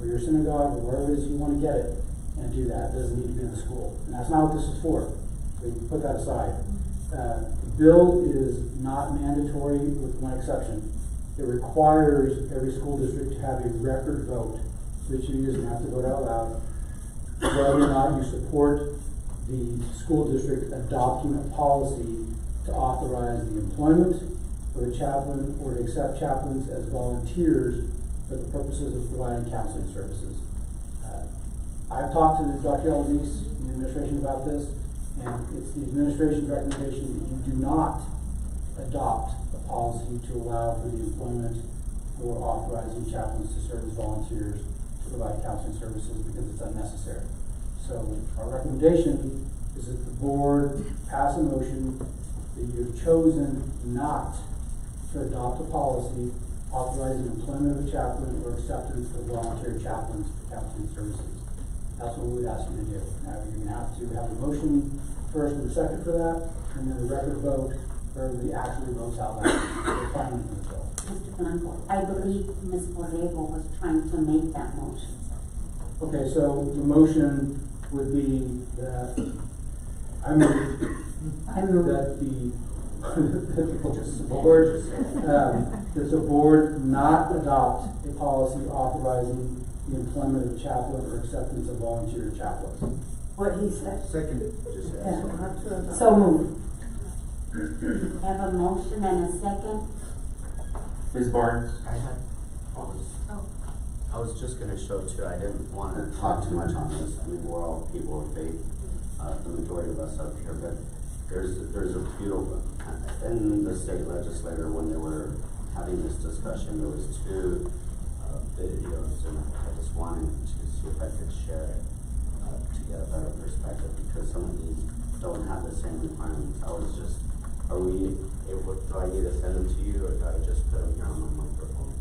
or your synagogue or wherever it is you want to get it and do that. It doesn't need to be in the school. And that's not what this is for. We can put that aside. The bill is not mandatory with one exception. It requires every school district to have a record vote, which you doesn't have to vote out loud, whether or not you support the school district adopting a policy to authorize the employment of a chaplain or to accept chaplains as volunteers for the purposes of providing counseling services. I've talked to Dr. Eloise in the administration about this, and it's the administration's recommendation that you do not adopt a policy to allow for the employment or authorizing chaplains to serve as volunteers to provide counseling services because it's unnecessary. So our recommendation is that the board pass a motion that you have chosen not to adopt a policy authorizing employment of a chaplain or acceptance of volunteer chaplains for counseling services. That's what we would ask you to do. Now, you're gonna have to have a motion first and a second for that, and then a record vote where everybody actually votes out loud. We're planning for the bill. Mr. Blanco, I believe Ms. Borrego was trying to make that motion. Okay, so the motion would be that I move that the board not adopt a policy authorizing the employment of a chaplain or acceptance of volunteer chaplains. What he said. Second. Just Yeah. So moved. Have a motion and a second. Ms. Barnes? I was just gonna show too, I didn't wanna talk too much on this. I mean, we're all people of faith, the majority of us up here, but there's a few, in the state legislature, when they were having this discussion, there was two videos, and I just wanted to see if I could share it, to get a better perspective, because some of these don't have the same requirements. I was just, do I need to send them to you, or do I just put them here on my microphone?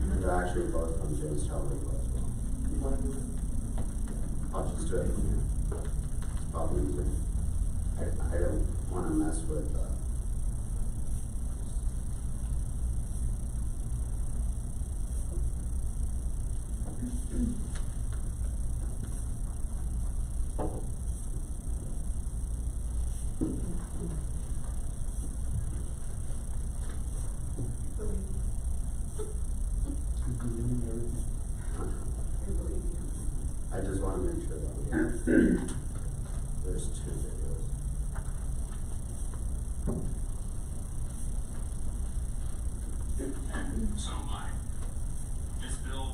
And they're actually both from James Challery as well. I'll just do it from here. It's probably easier. I don't want to mess with, I just want to make sure that we have, there's two videos. So this bill,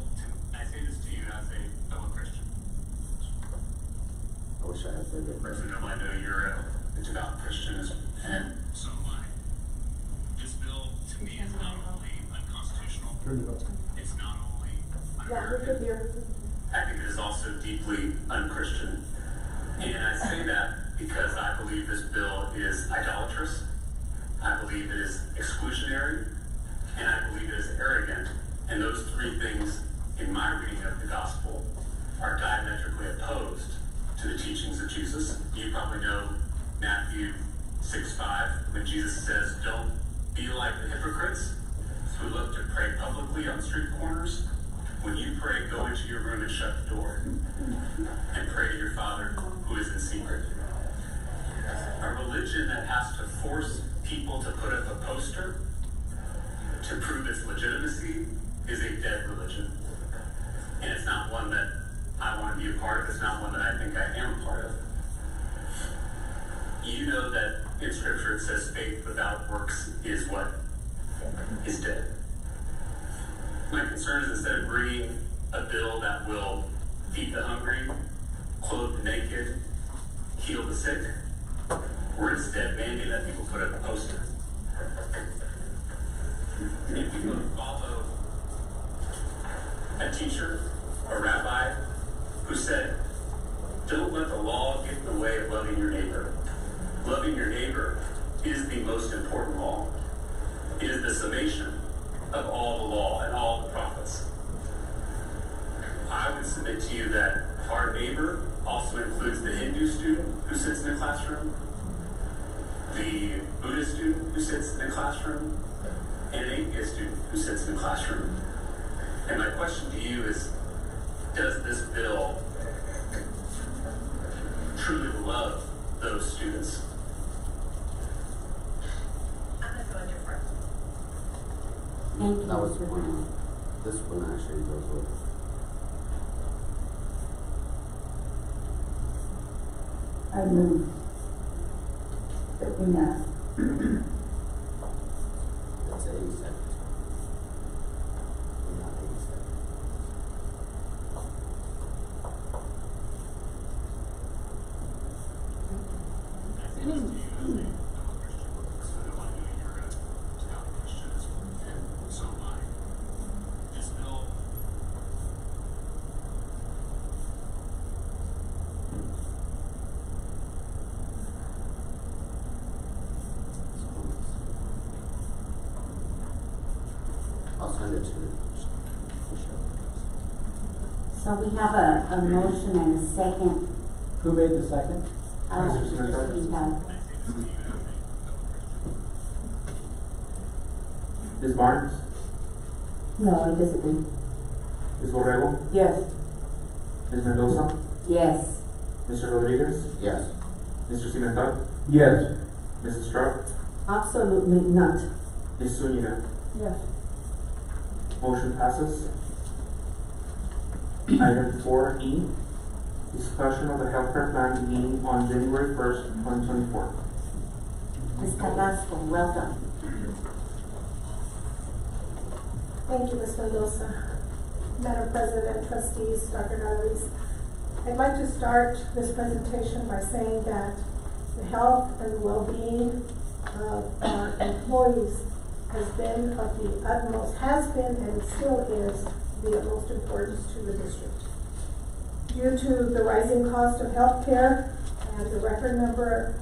I say this to you as a fellow Christian. I wish I had video. President, I know you're a devout Christian, and so am I. This bill, to me, is not only unconstitutional, it's not only un-American, I think it is also deeply unchristian. And I say that because I believe this bill is idolatrous, I believe it is exclusionary, and I believe it is arrogant. And those three things, in my reading of the gospel, are diametrically opposed to the teachings of Jesus. You probably know Matthew 6:5, when Jesus says, "Don't be like the hypocrites who look to pray publicly on street corners. When you pray, go into your room and shut the door and pray to your Father who is in secret." A religion that has to force people to put up a poster to prove its legitimacy is a dead religion. And it's not one that I want to be a part of. It's not one that I think I am a part of. You know that in Scripture it says faith without works is what? Is dead. My concern is, instead of bringing a bill that will feed the hungry, clothe the naked, heal the sick, we're instead mandating that people put up a poster. If we would follow a teacher, a rabbi, who said, don't let the law get in the way of loving your neighbor. Loving your neighbor is the most important law. It is the summation of all the law and all the prophets. I would submit to you that our neighbor also includes the Hindu student who sits in the classroom, the Buddhist student who sits in the classroom, and an atheist student who sits in the classroom. And my question to you is, does this bill truly love those students? Thank you, That was Mr. one. This one actually goes with. I move that we not. It's 80 seconds. Not 80 seconds. order to. So we have a motion and a second. Who made the second? Mr. Smith. Ms. Barnes? No, I disagree. Ms. Borrego? Yes. Ms. Mendoza? Yes. Mr. Rodriguez? Yes. Mr. Cimental? Yes. Mrs. Strub? Absolutely not. Ms. Zuniga? Yes. Motion passes. Item 4E, discussion of the healthcare plan meeting on January 1st, 2024. Ms. Carrasco, welcome. Thank you, Ms. Mendoza. Madam President, trustees, Dr. Galaviz. I'd like to start this presentation by saying that the health and well-being of our employees has been and still is the utmost importance to the district. Due to the rising cost of healthcare and the record number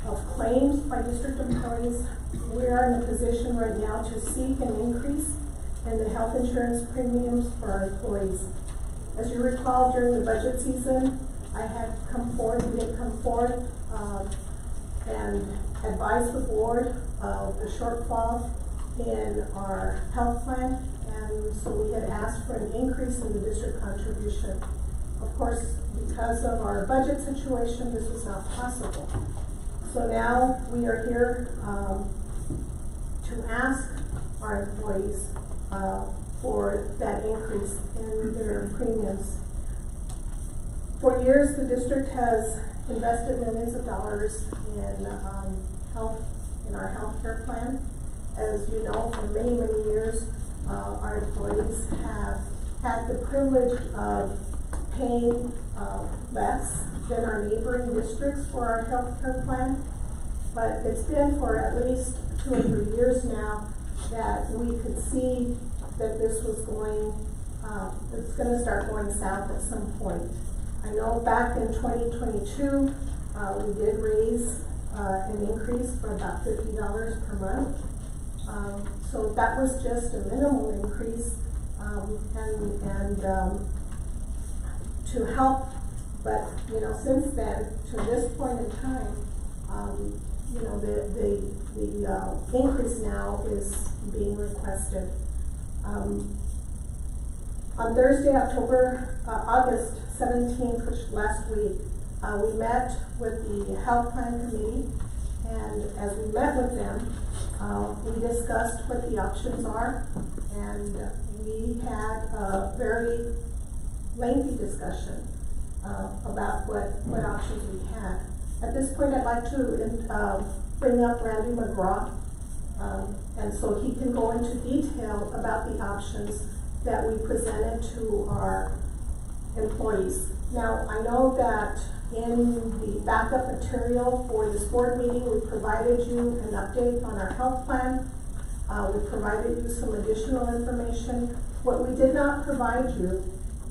of claims by district employees, we are in a position right now to seek an increase in the health insurance premiums for our employees. As you recall, during the budget season, we did come forward and advise the board of the shortfall in our health plan, and so we had asked for an increase in the district contribution. Of course, because of our budget situation, this was not possible. So now we are here to ask our employees for that increase in their premiums. For years, the district has invested millions of dollars in our health care plan. As you know, for many, many years, our employees have had the privilege of paying less than our neighboring districts for our health care plan. But it's been for at least 2 or 3 years now that we could see that this was it's going to start going south at some point. I know back in 2022, we did raise an increase for about $50 per month. So that was just a minimal increase, to help. But since then, to this point in time, the increase now is being requested. On Thursday, August 17th, which last week, we met with the health plan committee, and as we met with them, we discussed what the options are, and we had a very lengthy discussion about what options we had. At this point, I'd like to bring up Randy McGraw, and so he can go into detail about the options that we presented to our employees. Now, I know that in the backup material for this board meeting, we provided you an update on our health plan. We provided you some additional information. What we did not provide you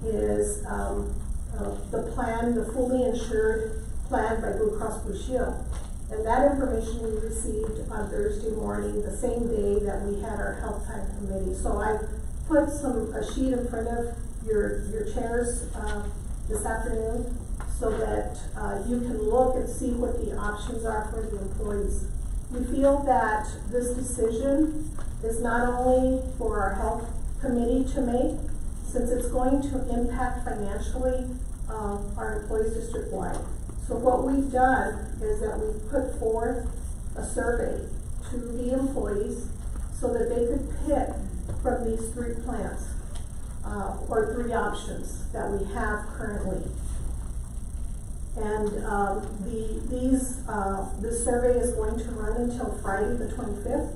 is the plan, the fully insured plan by Blue Cross Blue Shield. And that information we received on Thursday morning, the same day that we had our health plan committee. So I put a sheet in front of your chairs this afternoon so that you can look and see what the options are for the employees. We feel that this decision is not only for our health committee to make, since it's going to impact financially our employees district-wide. So what we've done is that we've put forth a survey to the employees so that they could pick from these 3 plans, or 3 options that we have currently. And this survey is going to run until Friday the 25th.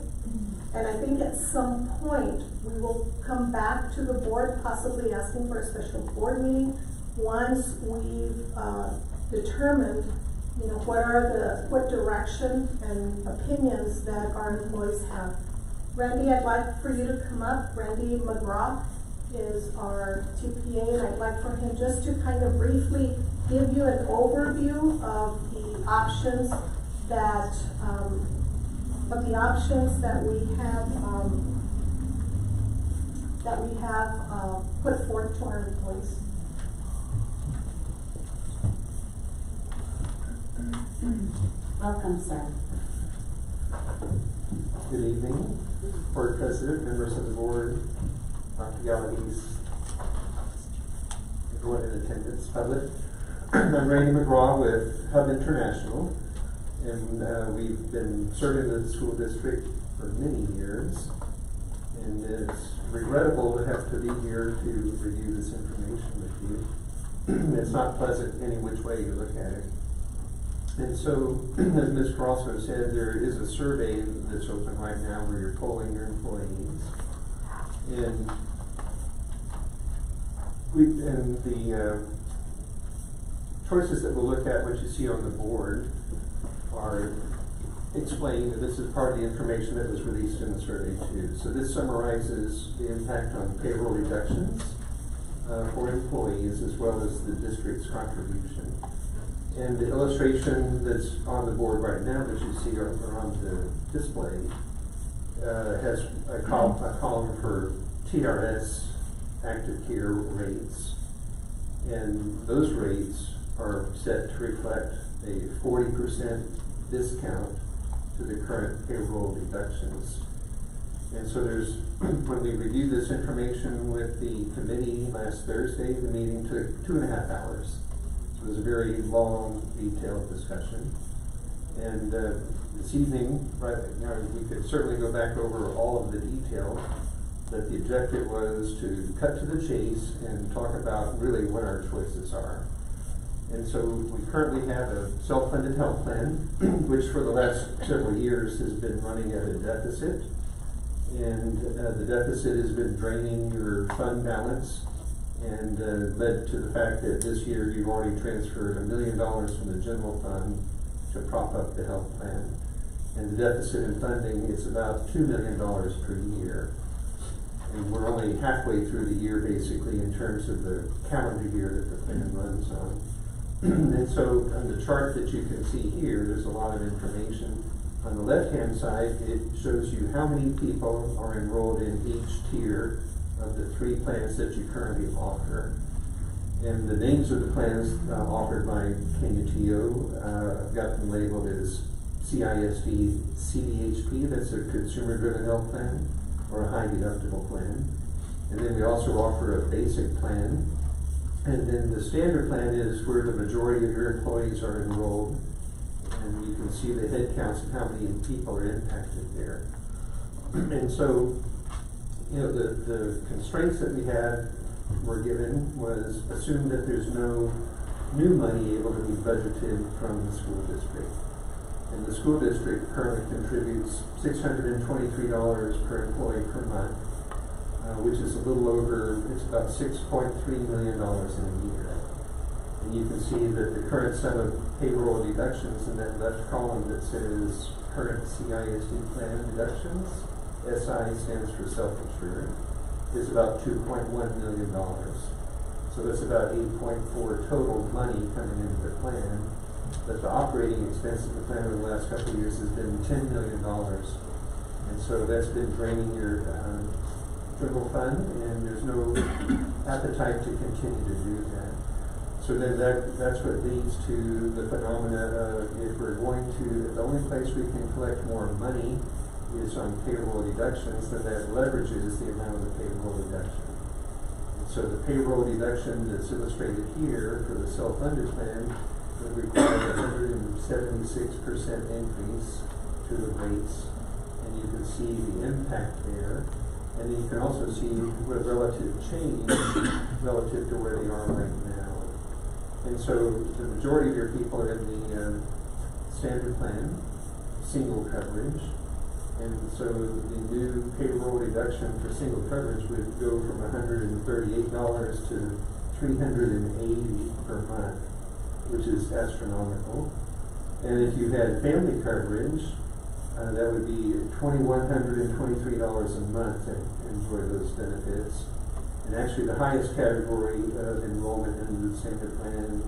And I think at some point we will come back to the board, possibly asking for a special board meeting once we've determined, what direction and opinions that our employees have. Randy, I'd like for you to come up. Randy McGraw is our TPA, and I'd like for him just to kind of briefly give you an overview of the options that we have that we have put forth to our employees. Welcome, sir. Good evening, Board President, members of the board, Dr. Galavis, everyone in attendance, public. I'm Randy McGraw with Hub International, and we've been serving the school district for many years, and it's regrettable to have to be here to review this information with you. It's not pleasant any which way you look at it. And so, as Ms. Crosso said, there is a survey that's open right now where you're polling your employees. And the choices that we'll look at, what you see on the board, are explained, and this is part of the information that was released in the survey too. So this summarizes the impact on payroll reductions for employees as well as the district's contribution. And the illustration that's on the board right now that you see or on the display has a column for TRS active care rates. And those rates are set to reflect a 40% discount to the current payroll deductions. And so there's, when we reviewed this information with the committee last Thursday, the meeting took 2.5 hours. So it was a very long, detailed discussion. And this evening, we could certainly go back over all of the detail, but the objective was to cut to the chase and talk about really what our choices are. And so we currently have a self-funded health plan, which for the last several years has been running at a deficit. And the deficit has been draining your fund balance and led to the fact that this year you've already transferred $1 million from the general fund to prop up the health plan. And the deficit in funding is about $2 million per year. And we're only halfway through the year basically in terms of the calendar year that the plan runs on. And so on the chart that you can see here, there's a lot of information. On the left-hand side, it shows you how many people are enrolled in each tier of the 3 plans that you currently offer. And the names of the plans offered by KUTO, I've got them labeled as CISD, CDHP, that's a consumer-driven health plan, or a high deductible plan. And then we also offer a basic plan. And then the standard plan is where the majority of your employees are enrolled. And you can see the head counts of how many people are impacted there. And so, you know, the constraints that we had were given was assume that there's no new money able to be budgeted from the school district. And the school district currently contributes $623 per employee per month, which is a little over, it's about $6.3 million in a year. And you can see that the current sum of payroll deductions in that left column that says current CISD plan deductions, SI stands for self-insured, is about $2.1 million. So that's about 8.4 total money coming into the plan. But the operating expense of the plan over the last couple of years has been $10 million. And so that's been draining your general fund, and there's no appetite to continue to do that. So then that's what leads to the phenomena of if we're going to, the only place we can collect more money is on payroll deductions, then that leverages the amount of the payroll deduction. So the payroll deduction that's illustrated here for the self-funded plan would require a 176% increase to the rates, and you can see the impact there. And you can also see what relative change relative to where they are right now. And so the majority of your people are in the standard plan, single coverage. And so the new payroll deduction for single coverage would go from $138 to $380 per month, which is astronomical. And if you had family coverage, that would be $2,123 a month to enjoy those benefits. And actually the highest category of enrollment in the standard plan,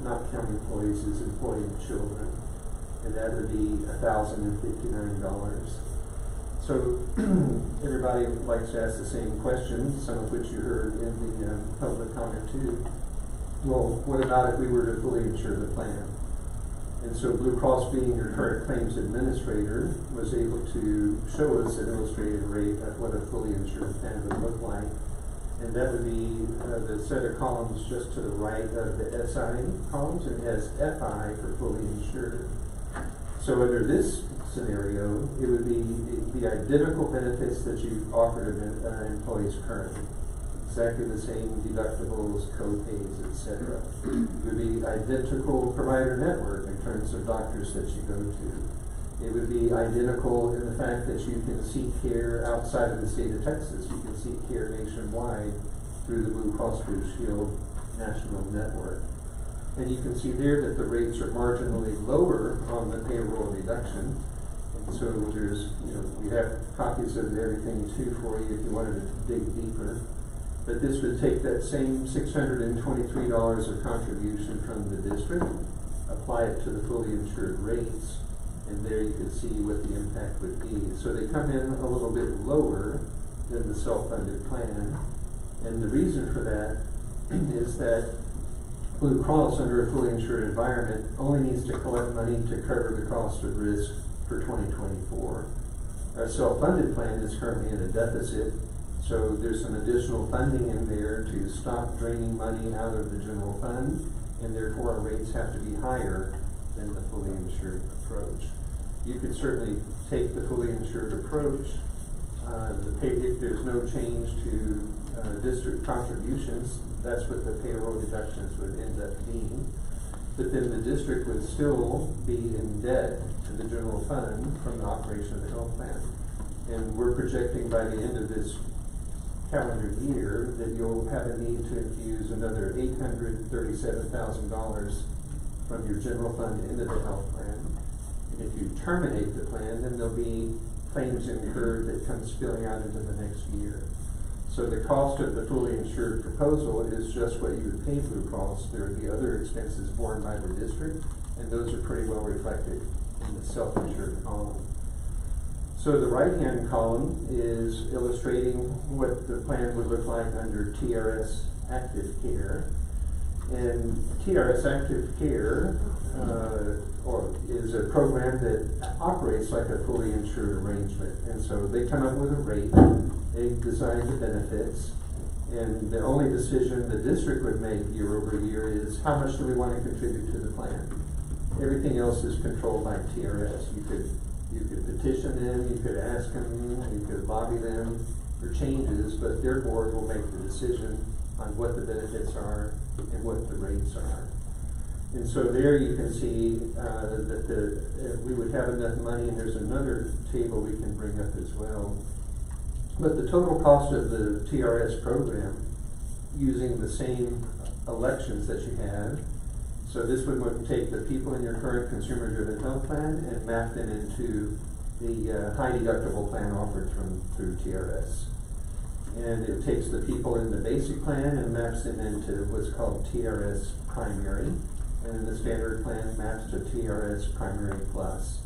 not counting employees, is employee and children. And that would be $1,059. So everybody likes to ask the same question, some of which you heard in the public comment too. Well, what about if we were to fully insure the plan? And so Blue Cross, being your current claims administrator, was able to show us an illustrated rate of what a fully insured plan would look like. And that would be the set of columns just to the right of the SI columns. It has FI for fully insured. So under this scenario, it would be the identical benefits that you offer to employees currently. Exactly the same deductibles, co-pays, etc. It would be identical provider network in terms of doctors that you go to. It would be identical in the fact that you can seek care outside of the state of Texas. You can seek care nationwide through the Blue Cross Blue Shield national network. And you can see there that the rates are marginally lower on the payroll deduction. And so there's, we have copies of everything too for you if you wanted to dig deeper. But this would take that same $623 of contribution from the district, apply it to the fully insured rates, and there you can see what the impact would be. So they come in a little bit lower than the self-funded plan. And the reason for that is that Blue Cross, under a fully insured environment, only needs to collect money to cover the cost of risk for 2024. Our self-funded plan is currently in a deficit, so there's some additional funding in there to stop draining money out of the general fund, and therefore our rates have to be higher than the fully insured approach. You could certainly take the fully insured approach. If there's no change to district contributions, that's what the payroll deductions would end up being. But then the district would still be in debt to the general fund from the operation of the health plan. And we're projecting by the end of this calendar year that you'll have a need to infuse another $837,000 from your general fund into the health plan. And if you terminate the plan, then there'll be claims incurred that come spilling out into the next year. So the cost of the fully insured proposal is just what you would pay Blue Cross. There would be other expenses borne by the district, and those are pretty well reflected in the self-insured column. So the right-hand column is illustrating what the plan would look like under TRS Active Care. And TRS Active Care is a program that operates like a fully insured arrangement. And so they come up with a rate, they design the benefits, and the only decision the district would make year over year is how much do we want to contribute to the plan. Everything else is controlled by TRS. You could petition them, you could ask them, you could lobby them for changes, but their board will make the decision on what the benefits are and what the rates are. And so there you can see that we would have enough money, and there's another table we can bring up as well. But the total cost of the TRS program, using the same elections that you have, so this would take the people in your current consumer-driven health plan and map them into the high deductible plan offered through TRS. And it takes the people in the basic plan and maps them into what's called TRS Primary, and the standard plan maps to TRS Primary Plus.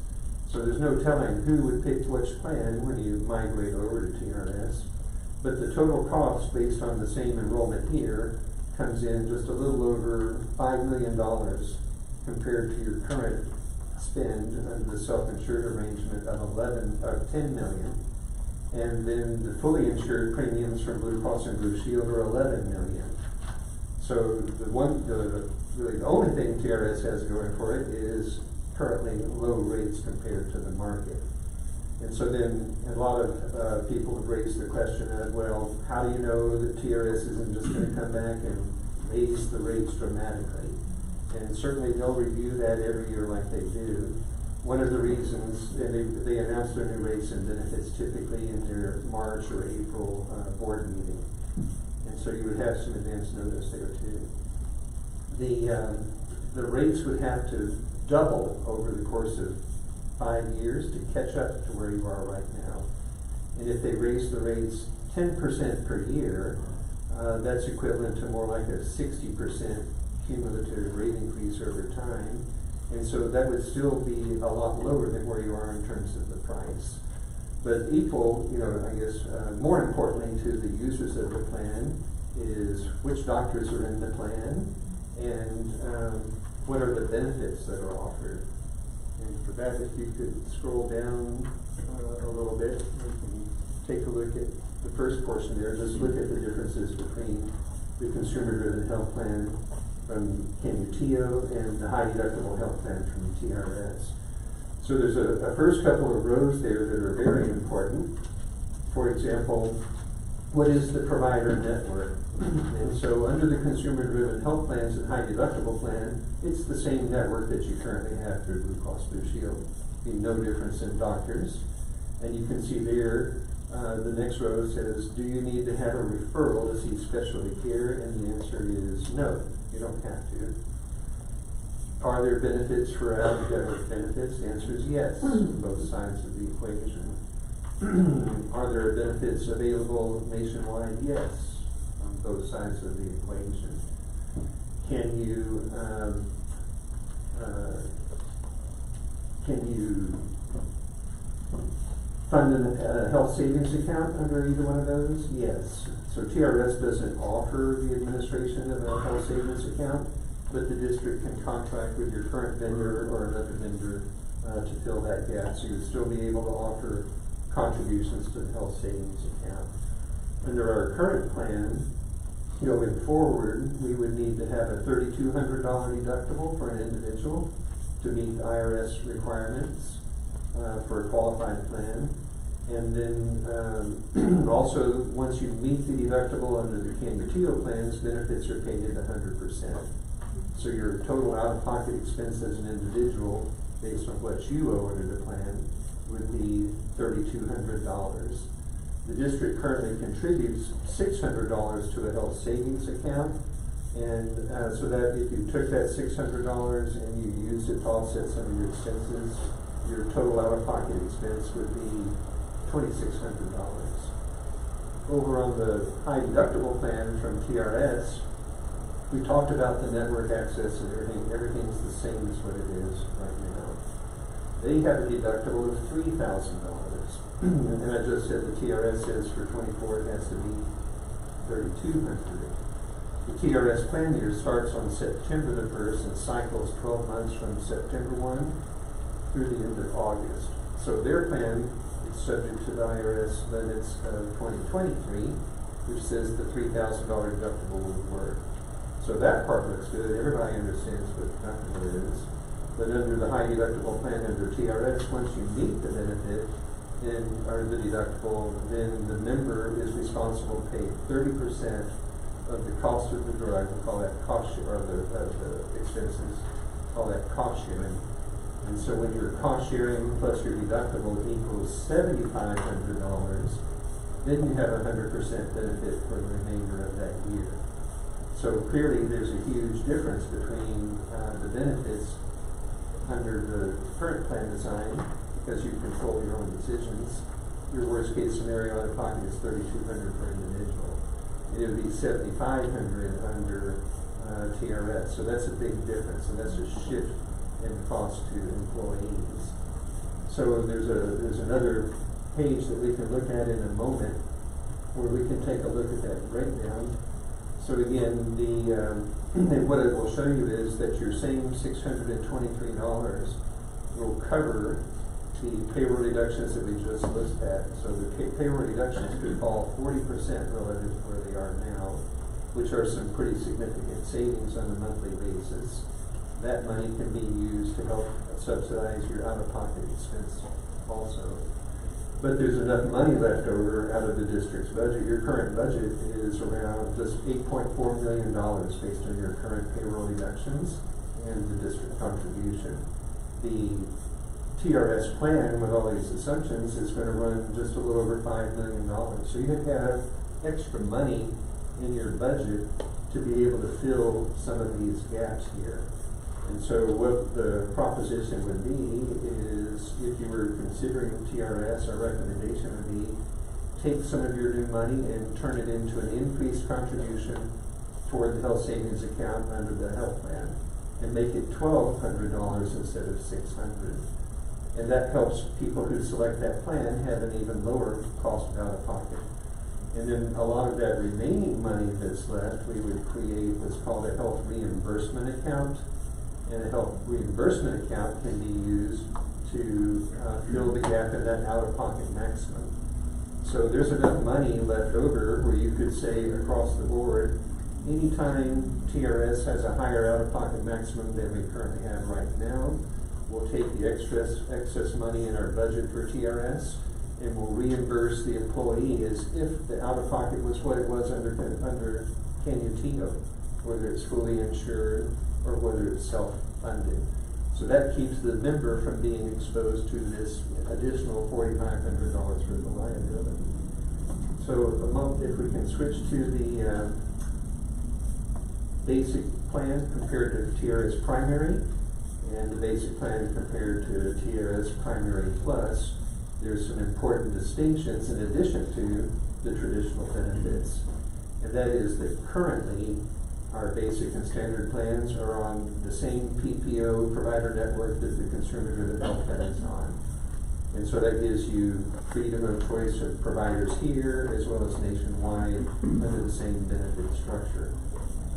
So there's no telling who would pick which plan when you migrate over to TRS, but the total cost based on the same enrollment here comes in just a little over $5 million compared to your current spend under the self-insured arrangement of $10 million. And then the fully insured premiums from Blue Cross and Blue Shield are $11 million. So the only thing TRS has going for it is currently low rates compared to the market. And so then a lot of people have raised the question of, well, how do you know that TRS isn't just going to come back and raise the rates dramatically? And certainly they'll review that every year like they do. One of the reasons, and they announce their new rates and benefits typically in their March or April board meeting. And so you would have some advance notice there too. The rates would have to double over the course of 5 years to catch up to where you are right now. And if they raise the rates 10% per year, that's equivalent to more like a 60% cumulative rate increase over time. And so that would still be a lot lower than where you are in terms of the price. But equal, I guess, more importantly to the users of the plan is which doctors are in the plan and what are the benefits that are offered. And for that, if you could scroll down a little bit, we can take a look at the first portion there. Just look at the differences between the consumer-driven health plan from CANUTIO and the high deductible health plan from TRS. So there's a first couple of rows there that are very important. For example, what is the provider network? And so under the consumer-driven health plans and high deductible plan, it's the same network that you currently have through Blue Cross Blue Shield. No difference in doctors. And you can see there, the next row says, do you need to have a referral to see specialty care? And the answer is no, you don't have to. Are there benefits for out-of-network benefits? The answer is yes, both sides of the equation. Are there benefits available nationwide? Yes, on both sides of the equation. Can you fund a health savings account under either one of those? Yes. So TRS doesn't offer the administration of a health savings account, but the district can contract with your current vendor or another vendor to fill that gap. So you'd still be able to offer contributions to the health savings account. Under our current plan, going forward, we would need to have a $3,200 deductible for an individual to meet IRS requirements for a qualified plan. And then also, once you meet the deductible under the CANUTIO plans, benefits are paid at 100%. So your total out-of-pocket expense as an individual, based on what you owe under the plan, would be $3,200. The district currently contributes $600 to a health savings account, and so that if you took that $600 and you used it to offset some of your expenses, your total out-of-pocket expense would be $2,600. Over on the high deductible plan from TRS, we talked about the network access and everything. Everything's the same as what it is right now. They have a deductible of $3,000. And I just said the TRS says for 24 it has to be $3,200. The TRS plan year starts on September the 1st and cycles 12 months from September 1 through the end of August. So their plan is subject to the IRS limits of 2023, which says the $3,000 deductible will work. So that part looks good. Everybody understands what deductible is. But under the high deductible plan under TRS, once you meet the benefit, or the deductible, then the member is responsible to pay 30% of the cost of the drug. We call that cost share, or the expenses, call that cost sharing. And so when your cost sharing plus your deductible equals $7,500, then you have 100% benefit for the remainder of that year. So clearly there's a huge difference between the benefits under the current plan design, because you control your own decisions. Your worst case scenario out of pocket is $3,200 per individual. It would be $7,500 under TRS. So that's a big difference, and that's a shift in cost to employees. So there's another page that we can look at in a moment where we can take a look at that breakdown. So again, and what it will show you is that your same $623 will cover the payroll deductions that we just looked at. So the payroll deductions could fall 40% relative to where they are now, which are some pretty significant savings on a monthly basis. That money can be used to help subsidize your out-of-pocket expense also. But there's enough money left over out of the district's budget. Your current budget is around just $8.4 million based on your current payroll deductions and the district contribution. The TRS plan, with all these assumptions, is going to run just a little over $5 million. So you have extra money in your budget to be able to fill some of these gaps here. And so what the proposition would be is, if you were considering TRS, our recommendation would be take some of your new money and turn it into an increased contribution toward the health savings account under the health plan, and make it $1,200 instead of $600. And that helps people who select that plan have an even lower cost out of pocket. And then a lot of that remaining money that's left, we would create what's called a health reimbursement account. And a health reimbursement account can be used to fill the gap in that out-of-pocket maximum. So there's enough money left over where you could say across the board, anytime TRS has a higher out-of-pocket maximum than we currently have right now, we'll take the excess money in our budget for TRS and we'll reimburse the employee as if the out-of-pocket was what it was under KUTO, whether it's fully insured or whether it's self-funded. So that keeps the member from being exposed to this additional $4,500 worth of liability. So if we can switch to the basic plan compared to TRS primary, and the basic plan compared to TRS primary plus, there's some important distinctions in addition to the traditional benefits. And that is that currently our basic and standard plans are on the same PPO provider network that the consumer-driven health plan is on. And so that gives you freedom of choice of providers here as well as nationwide under the same benefit structure.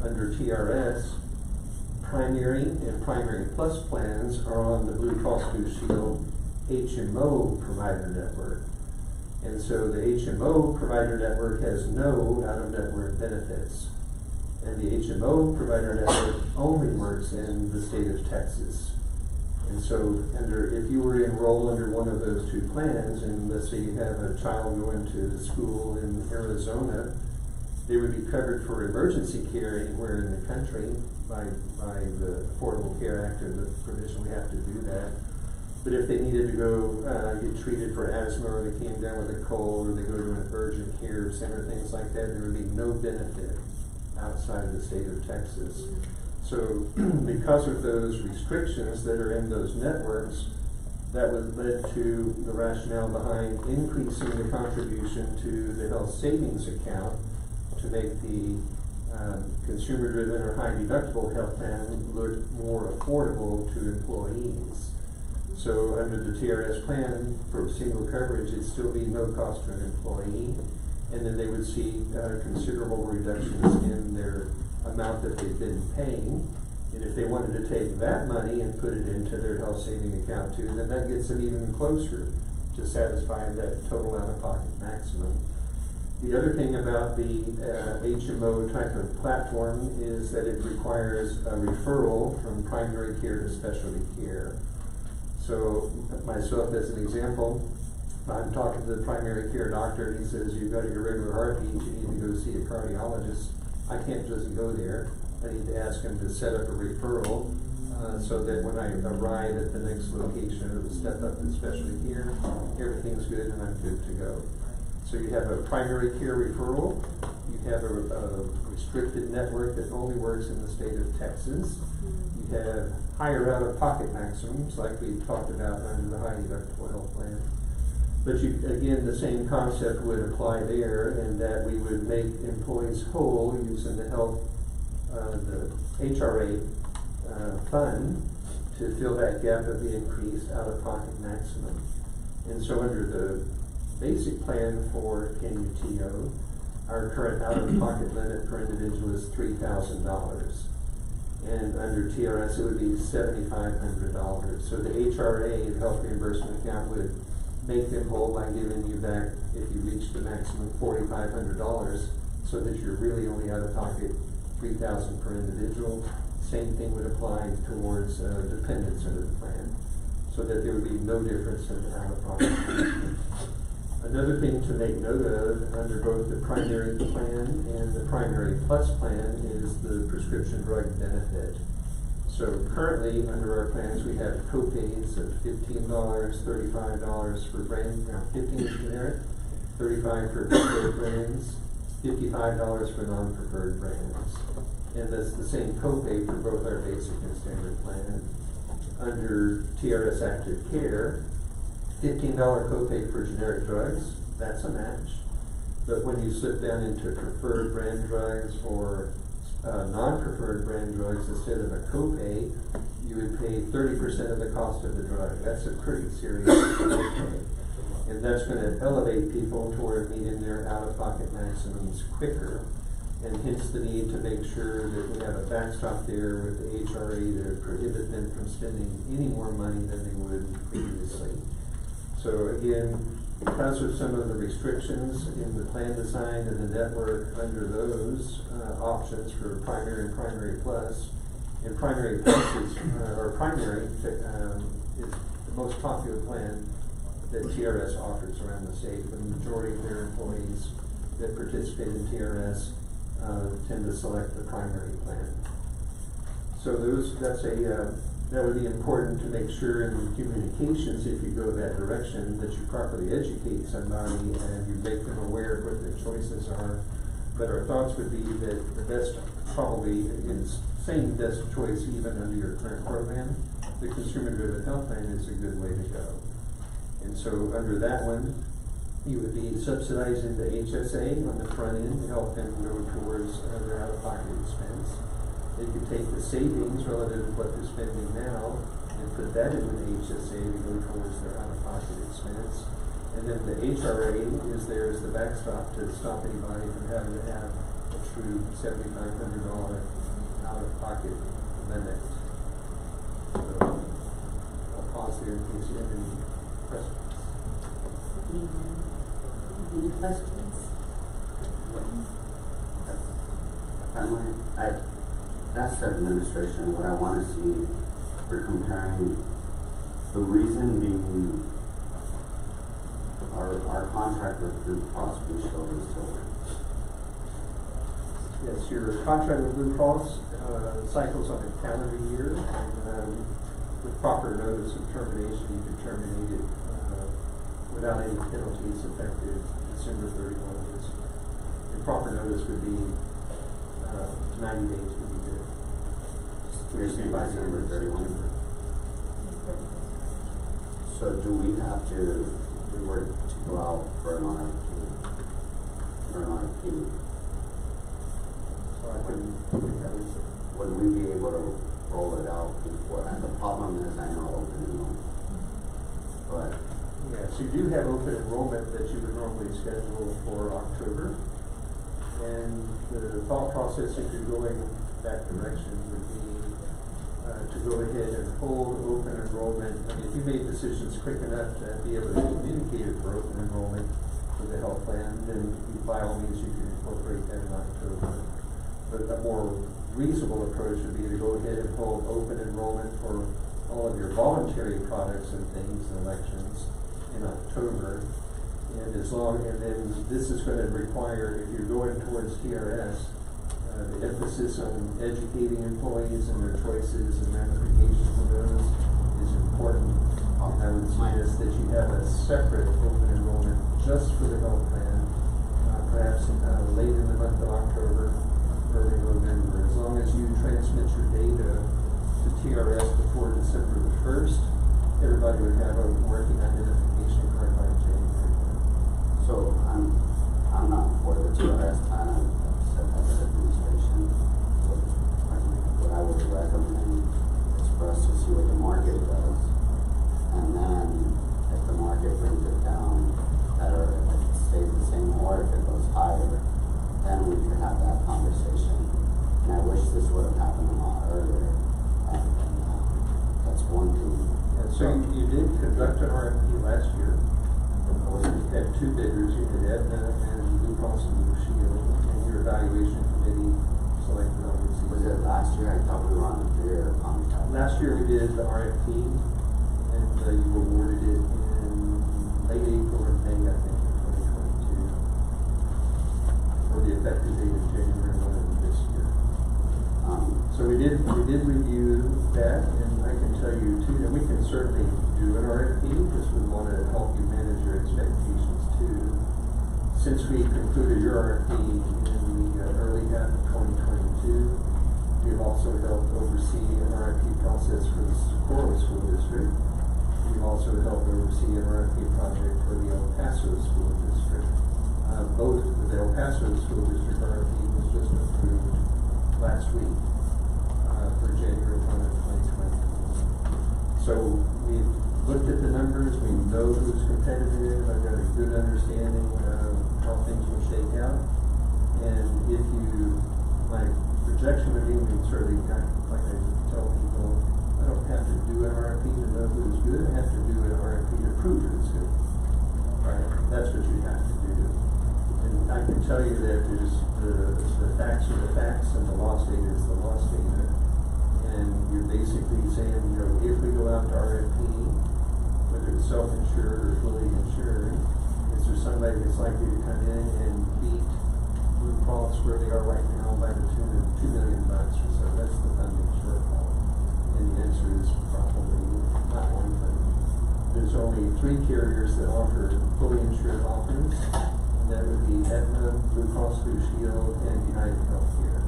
Under TRS, primary and primary plus plans are on the Blue Cross Blue Shield HMO provider network. And so the HMO provider network has no out-of-network benefits. And the HMO provider network only works in the state of Texas. And so if you were to enroll under one of those two plans, and let's say you have a child going to school in Arizona, they would be covered for emergency care anywhere in the country by the Affordable Care Act and the provision we have to do that. But if they needed to go get treated for asthma, or they came down with a cold, or they go to an urgent care center, things like that, there would be no benefit outside of the state of Texas. So because of those restrictions that are in those networks, that was led to the rationale behind increasing the contribution to the health savings account to make the consumer-driven or high-deductible health plan look more affordable to employees. So under the TRS plan for single coverage, it'd still be no cost to an employee, and then they would see considerable reductions in their amount that they've been paying. And if they wanted to take that money and put it into their health saving account too, then that gets them even closer to satisfying that total out-of-pocket maximum. The other thing about the HMO type of platform is that it requires a referral from primary care to specialty care. So myself as an example, I'm talking to the primary care doctor and he says, you've got irregular heartbeat, you need to go see a cardiologist. I can't just go there. I need to ask him to set up a referral so that when I arrive at the next location or the step up to specialty care, everything's good and I'm good to go. So you have a primary care referral, you have a restricted network that only works in the state of Texas, you have higher out-of-pocket maximums like we talked about under the high deductible health plan. But again, the same concept would apply there in that we would make employees whole using the the HRA fund to fill that gap of the increased out-of-pocket maximum. And so under the basic plan for KUTO, our current out-of-pocket limit per individual is $3,000. And under TRS, it would be $7,500. So the HRA, the health reimbursement account, would make them whole by giving you back, if you reach the maximum, $4,500, so that you're really only out of pocket $3,000 per individual. Same thing would apply towards dependents under the plan, so that there would be no difference in out of pocket. Another thing to make note of under both the primary plan and the primary plus plan is the prescription drug benefit. So currently, under our plans, we have co-pays of $15, $35 for brand, 15 is generic, $35 for preferred brands, $55 for non-preferred brands. And that's the same co-pay for both our basic and standard plan. Under TRS Active Care, $15 copay for generic drugs, that's a match. But when you slip down into preferred brand drugs or non-preferred brand drugs, instead of a copay, you would pay 30% of the cost of the drug. That's a pretty serious copay. And that's going to elevate people toward meeting their out-of-pocket maximums quicker, and hence the need to make sure that we have a backstop there with the HRA to prohibit them from spending any more money than they would previously. So again, because of some of the restrictions in the plan design and the network under those options for primary and primary plus, and primary plus is, or primary is the most popular plan that TRS offers around the state. The majority of their employees that participate in TRS tend to select the primary plan. So that would be important to make sure in communications, if you go that direction, that you properly educate somebody and you make them aware of what their choices are. But our thoughts would be that the best, probably, is saying best choice even under your current program, the consumer-driven health plan is a good way to go. And so under that one, you would be subsidizing the HSA on the front end to help them go towards their out-of-pocket expense. They could take the savings relative to what they're spending now and put that into the HSA to go towards their out-of-pocket expense. And then the HRA is there as the backstop to stop anybody from having to have a true $7,500 out-of-pocket limit. So I'll pause there in case you have any questions. Any questions? That's the administration. What I want to see, we're comparing the reason being our contract with Blue Cross Blue Shield is still there. Yes, your contract with Blue Cross cycles on a calendar year, and with proper notice of termination, you can terminate it without any penalties effective December 31. The proper notice would be 90 days would be good. You're saying by December 31? So do we have to, if we were to go out for an RFP, So I couldn't think that was would we be able to roll it out before? And the problem is, I know open enrollment, but yes, you do have open enrollment that you would normally schedule for October. And the thought process, if you're going that direction, would be to go ahead and hold open enrollment. I mean, if you made decisions quick enough to be able to communicate it for open enrollment for the health plan, then by all means you can incorporate that in October. But a more reasonable approach would be to go ahead and hold open enrollment for all of your voluntary products and things and elections in October. And then this is going to require, if you're going towards TRS, the emphasis on educating employees and their choices and ramifications of those is important. And I would suggest that you have a separate open enrollment just for the health plan, perhaps late in the month of October, early November. As long as you transmit your data to TRS before December the 1st, everybody would have a working identification card by January. so I'm not for the TRS plan. I said that the administration. What I would recommend is for us to see what the market does, and then if the market brings it down, better if it stays the same, or if it goes higher, then we could have that conversation. And I wish this would have happened a lot earlier. And that's one thing. And so you did conduct an RFP last year. You had two bidders. You had Aetna and Blue Cross and Blue Shield, and your evaluation committee selected obviously. Was it last year? I thought we were on a 3-year contract. Last year we did the RFP, and you awarded it in late April or May, I think, of 2022, for the effective date of January 1 of this year. So we did review that, and I can tell you too, and we can certainly do an RFP because we want to help you manage your expectations too. Since we concluded your RFP in the early half of 2022, we've also helped oversee an RFP process for the Socorro School District. We've also helped oversee an RFP project for the El Paso School District. Both the El Paso School District RFP was just approved last week for January 1 of 2020. So we've looked at the numbers, we know who's competitive, I've got a good understanding of how things will shake out. And if you, my projection would be, sort of like I tell people, I don't have to do an RFP to know who's good, I have to do an RFP to prove who's good. Right? That's what you have to do. And I can tell you that there's the facts are the facts and the loss data is the loss data. And you're basically saying, you know, if we go out to RFP, whether it's self-insured or fully insured, is there somebody that's likely to come in and beat Blue Cross where they are right now by the tune of $2 million or so? That's the funding shortfall. And the answer is probably not one thing. There's only 3 carriers that offer fully insured offers, and that would be Aetna, Blue Cross Blue Shield, and United Healthcare.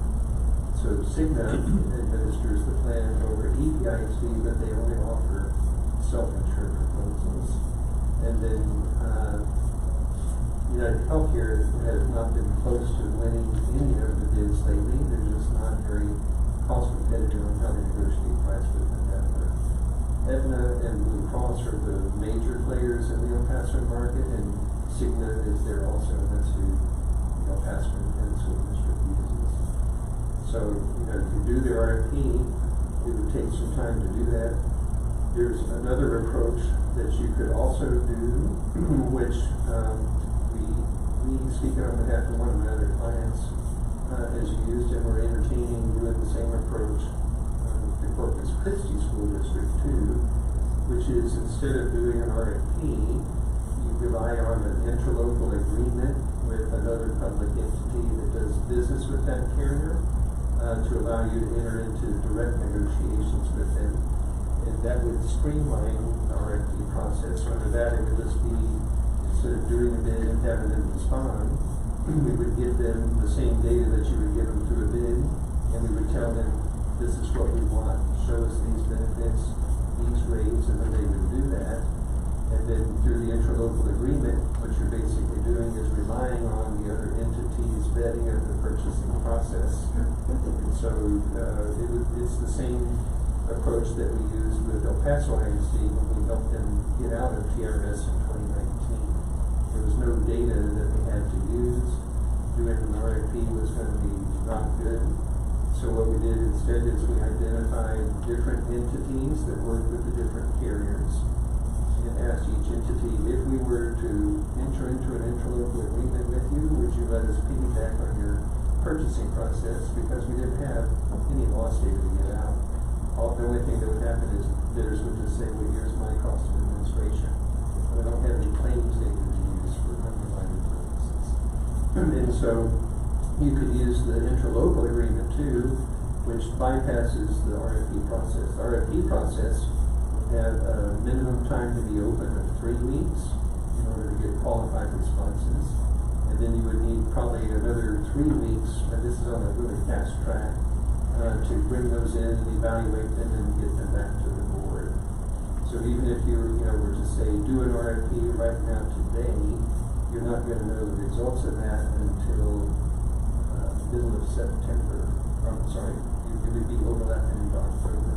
So Cigna administers the plan over CISD, but they only offer self-insured proposals. And then United Healthcare has not been close to winning any of the bids lately. They're just not very cost competitive on how to negotiate price with the network. Aetna and Blue Cross are the major players in the El Paso market, and Cigna is there also, and that's who El Paso and School District uses. So, you know, if you do the RFP, it would take some time to do that. There's another approach that you could also do, which we speaking on behalf of one of my other clients, has used, and we're entertaining doing the same approach the Corpus Christi School District too, which is instead of doing an RFP, you rely on an interlocal agreement with another public entity that does business with that carrier to allow you to enter into direct negotiations with them. And that would streamline the RFP process. Under that, it would just be, instead of doing a bid and having them respond, we would give them the same data that you would give them through a bid, and we would tell them, this is what we want, show us these benefits, these rates, and then they would do that. And then through the interlocal agreement, what you're basically doing is relying on the other entity's vetting of the purchasing process. And so it's the same approach that we used with El Paso IMC when we helped them get out of TRS in 2019. There was no data that they had to use. Doing an RFP was going to be not good. So what we did instead is we identified different entities that worked with the different carriers and asked each entity, if we were to enter into an interlocal agreement with you, would you let us piggyback on your purchasing process, because we didn't have any loss data to get out. The only thing that would happen is bidders would just say, well, here's my cost of administration. We don't have any claims data to use for underwriting purposes. And so you could use the interlocal agreement too, which bypasses the RFP process. The RFP process would have a minimum time to be open of 3 weeks in order to get qualified responses. And then you would need probably another 3 weeks, and this is on a really fast track, to bring those in and evaluate them and get them back to the board. So even if you were to say, do an RFP right now today, you're not going to know the results of that until middle of September. It would be overlapping into October.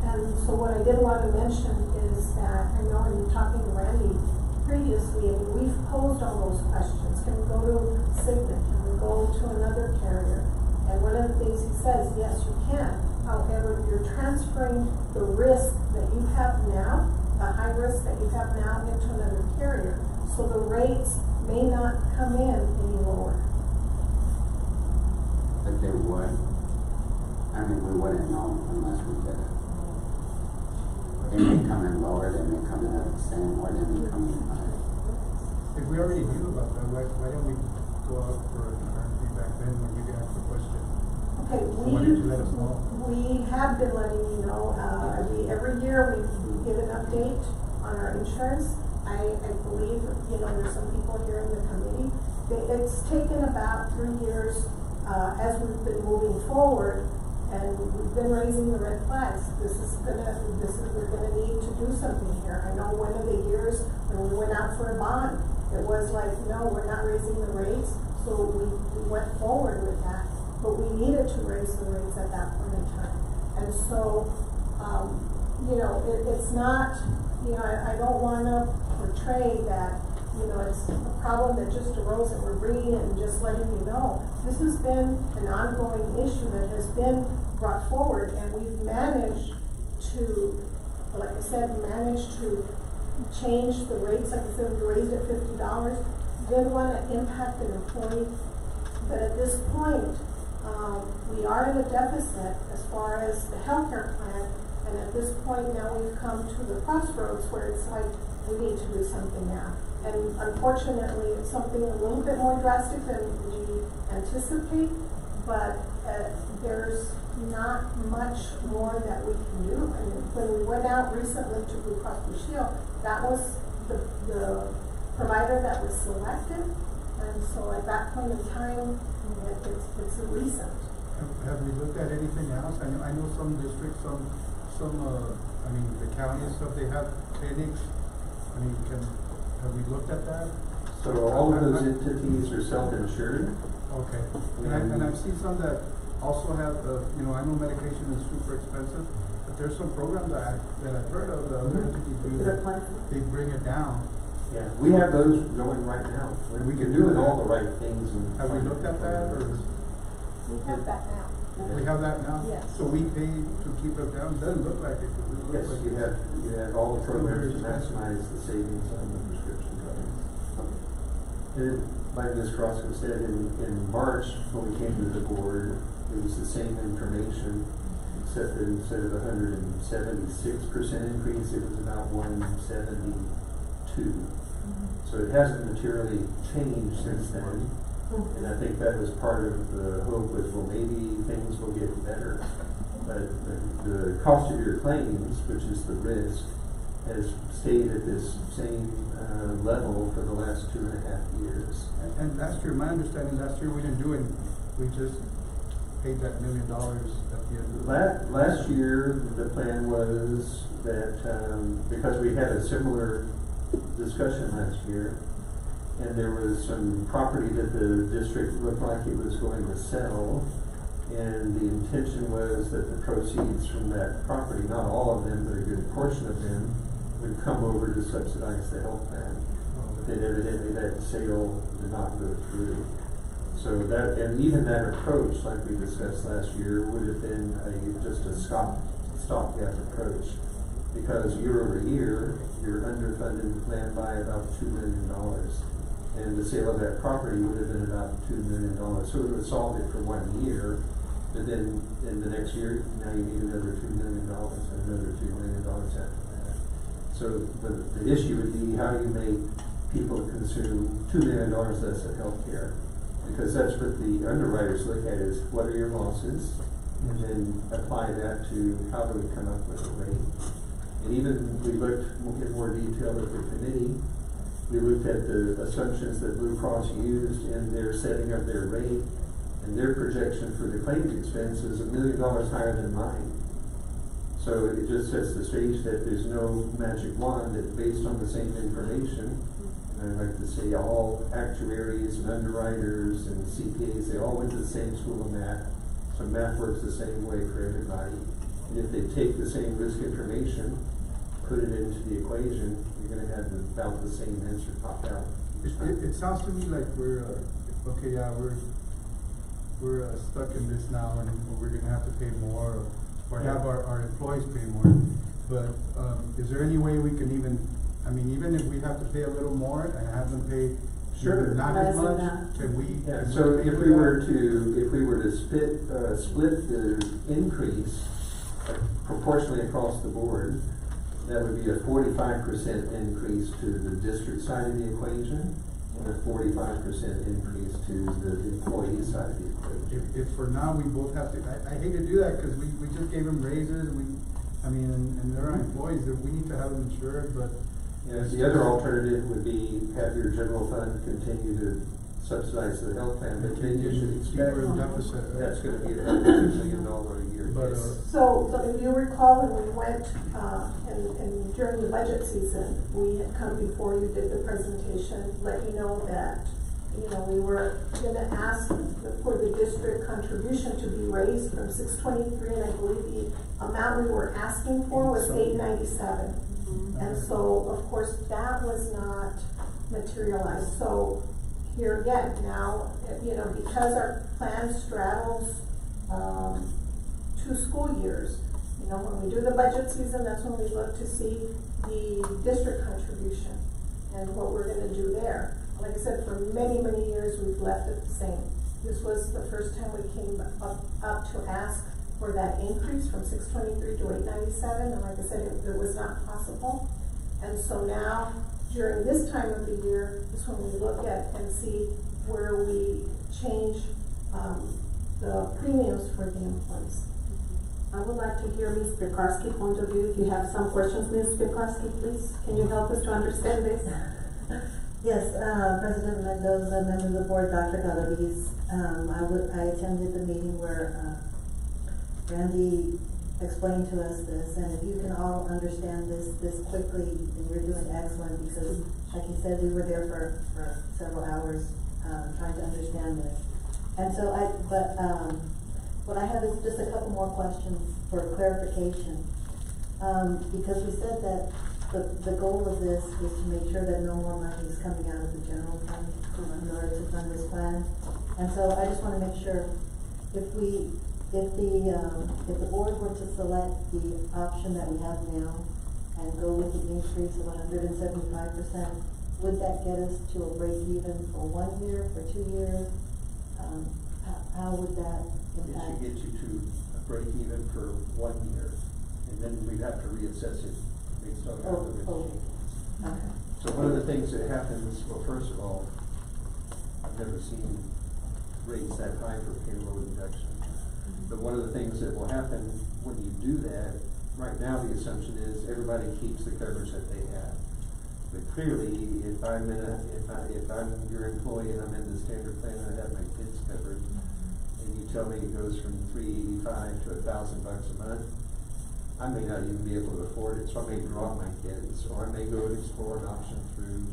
And so what I did want to mention is that I know in talking to Randy previously, we've posed all those questions. Can we go to Cigna? Can we go to another carrier? And one of the things he says, yes, you can. However, you're transferring the risk that you have now, the high risk that you have now, into another carrier. So the rates may not come in any lower. But they would. I mean, we wouldn't know unless we did it. They may come in lower, they may come in at the same, or they may come in higher. If we already knew about that, why don't we go out for an RFP back then when you asked the question? Okay, Why didn't you let us know? we have been letting you know, every year we give an update on our insurance. I believe, there's some people here in the committee. It's taken about 3 years as we've been moving forward, and we've been raising the red flags. We're gonna need to do something here. I know one of the years when we went out for a bond, it was like, no, we're not raising the rates, so we went forward with that. But we needed to raise the rates at that point in time. And so, it's not, I don't wanna portray that, it's a problem that just arose and we're bringing it and just letting you know. This has been an ongoing issue that has been brought forward, and we've managed to, like I said, change the rates. Like I said, we raised it $50. Didn't want to impact an employee, but at this point, we are in a deficit as far as the healthcare plan, and at this point now we've come to the crossroads where it's like we need to do something now. And unfortunately, it's something a little bit more drastic than we anticipate, but there's not much more that we can do. I mean, when we went out recently to Blue Cross Blue Shield, that was the provider that was selected, and so at that point in time, it's a recent. Have we looked at anything else? I know some districts, the county and stuff, they have clinics. Have we looked at that? So all of those entities are self-insured. Okay. And I've seen some that also have, I know medication is super expensive, but there's some programs that I've heard of, the other entities do, they bring it down. Yeah, we have those going right now. We can do all the right things. Have we looked at that, or? We have that now. We have that now? Yes. So we pay to keep it down? Doesn't look like it. Yes, you have all the programs to maximize the savings on the prescription drugs. And like Ms. Crosco said, in March, when we came to the board, it was the same information, except that instead of 176% increase, it was about 172. So it hasn't materially changed since then. And I think that was part of the hope was, well, maybe things will get better. But the cost of your claims, which is the risk, has stayed at this same level for the last 2.5 years. And last year, my understanding, we didn't do anything. We just paid that $1 million at the end of the year. Last year, the plan was that, because we had a similar discussion last year, and there was some property that the district looked like it was going to sell, and the intention was that the proceeds from that property, not all of them, but a good portion of them, would come over to subsidize the health plan. But then evidently that sale did not go through. So that, and even that approach, like we discussed last year, would have been just a stopgap approach. Because year over year, you're underfunded the plan by about $2 million. And the sale of that property would have been about $2 million. So it would have solved it for 1 year. But then in the next year, now you need another $2 million and another $2 million after that. So the issue would be how you make people consume $2 million less of health care. Because that's what the underwriters look at is what are your losses, and then apply that to how do we come up with a rate. And even we looked in more detail at the committee. We looked at the assumptions that Blue Cross used in their setting of their rate, and their projection for the claims expense is $1 million higher than mine. So it just sets the stage that there's no magic wand, that based on the same information, and I'd like to say all actuaries and underwriters and CPAs, they all went to the same school of math, so math works the same way for everybody. And if they take the same risk information, put it into the equation, you're going to have about the same answer pop out. It sounds to me like we're stuck in this now, and we're going to have to pay more, or have our employees pay more. But is there any way we can even if we have to pay a little more and have them pay not as much, can we? Yeah, so if we were to split the increase proportionally across the board, that would be a 45% increase to the district side of the equation, and a 45% increase to the employee side of the equation. If for now we both have to, I hate to do that because we just gave them raises, and they're our employees, that we need to have them insured, but. Yes, the other alternative would be have your general fund continue to subsidize the health plan, but then you should expect that's going to be about $2 million a year. So if you recall, when we went and during the budget season, we had come before you, did the presentation, let you know that we were gonna ask for the district contribution to be raised from 623, and I believe the amount we were asking for was 897. And so, of course, that was not materialized. So here again, now, because our plan straddles 2 school years, when we do the budget season, that's when we look to see the district contribution and what we're gonna do there. Like I said, for many, many years, we've left it the same. This was the first time we came up to ask for that increase from 623 to 897, and like I said, it was not possible. And so now, during this time of the year, is when we look at and see where we change the premiums for the employees. I would like to hear Ms. Piekarski's point of view. If you have some questions, Ms. Piekarski, please, can you help us to understand this? Yes, President Mendoza, members of the board, Dr. Galaviz. I attended the meeting where Randy explained to us this, and if you can all understand this quickly, then you're doing excellent, because like you said, we were there for several hours trying to understand this. And so what I have is just a couple more questions for clarification. Because we said that the goal of this is to make sure that no more money is coming out of the general fund in order to fund this plan. And so I just want to make sure if the board were to select the option that we have now and go with the increase of 175%, would that get us to a break even for 1 year, for 2 years? How would that impact? It should get you to a break even for 1 year, and then we'd have to reassess it based on how the Okay. So one of the things that happens, well, first of all, I've never seen rates that high for payroll deduction. But one of the things that will happen when you do that, right now the assumption is everybody keeps the coverage that they have. But clearly, if I'm your employee and I'm in the standard plan and I have my kids covered, and you tell me it goes from $385 to $1,000 a month, I may not even be able to afford it, so I may drop my kids, or I may go and explore an option through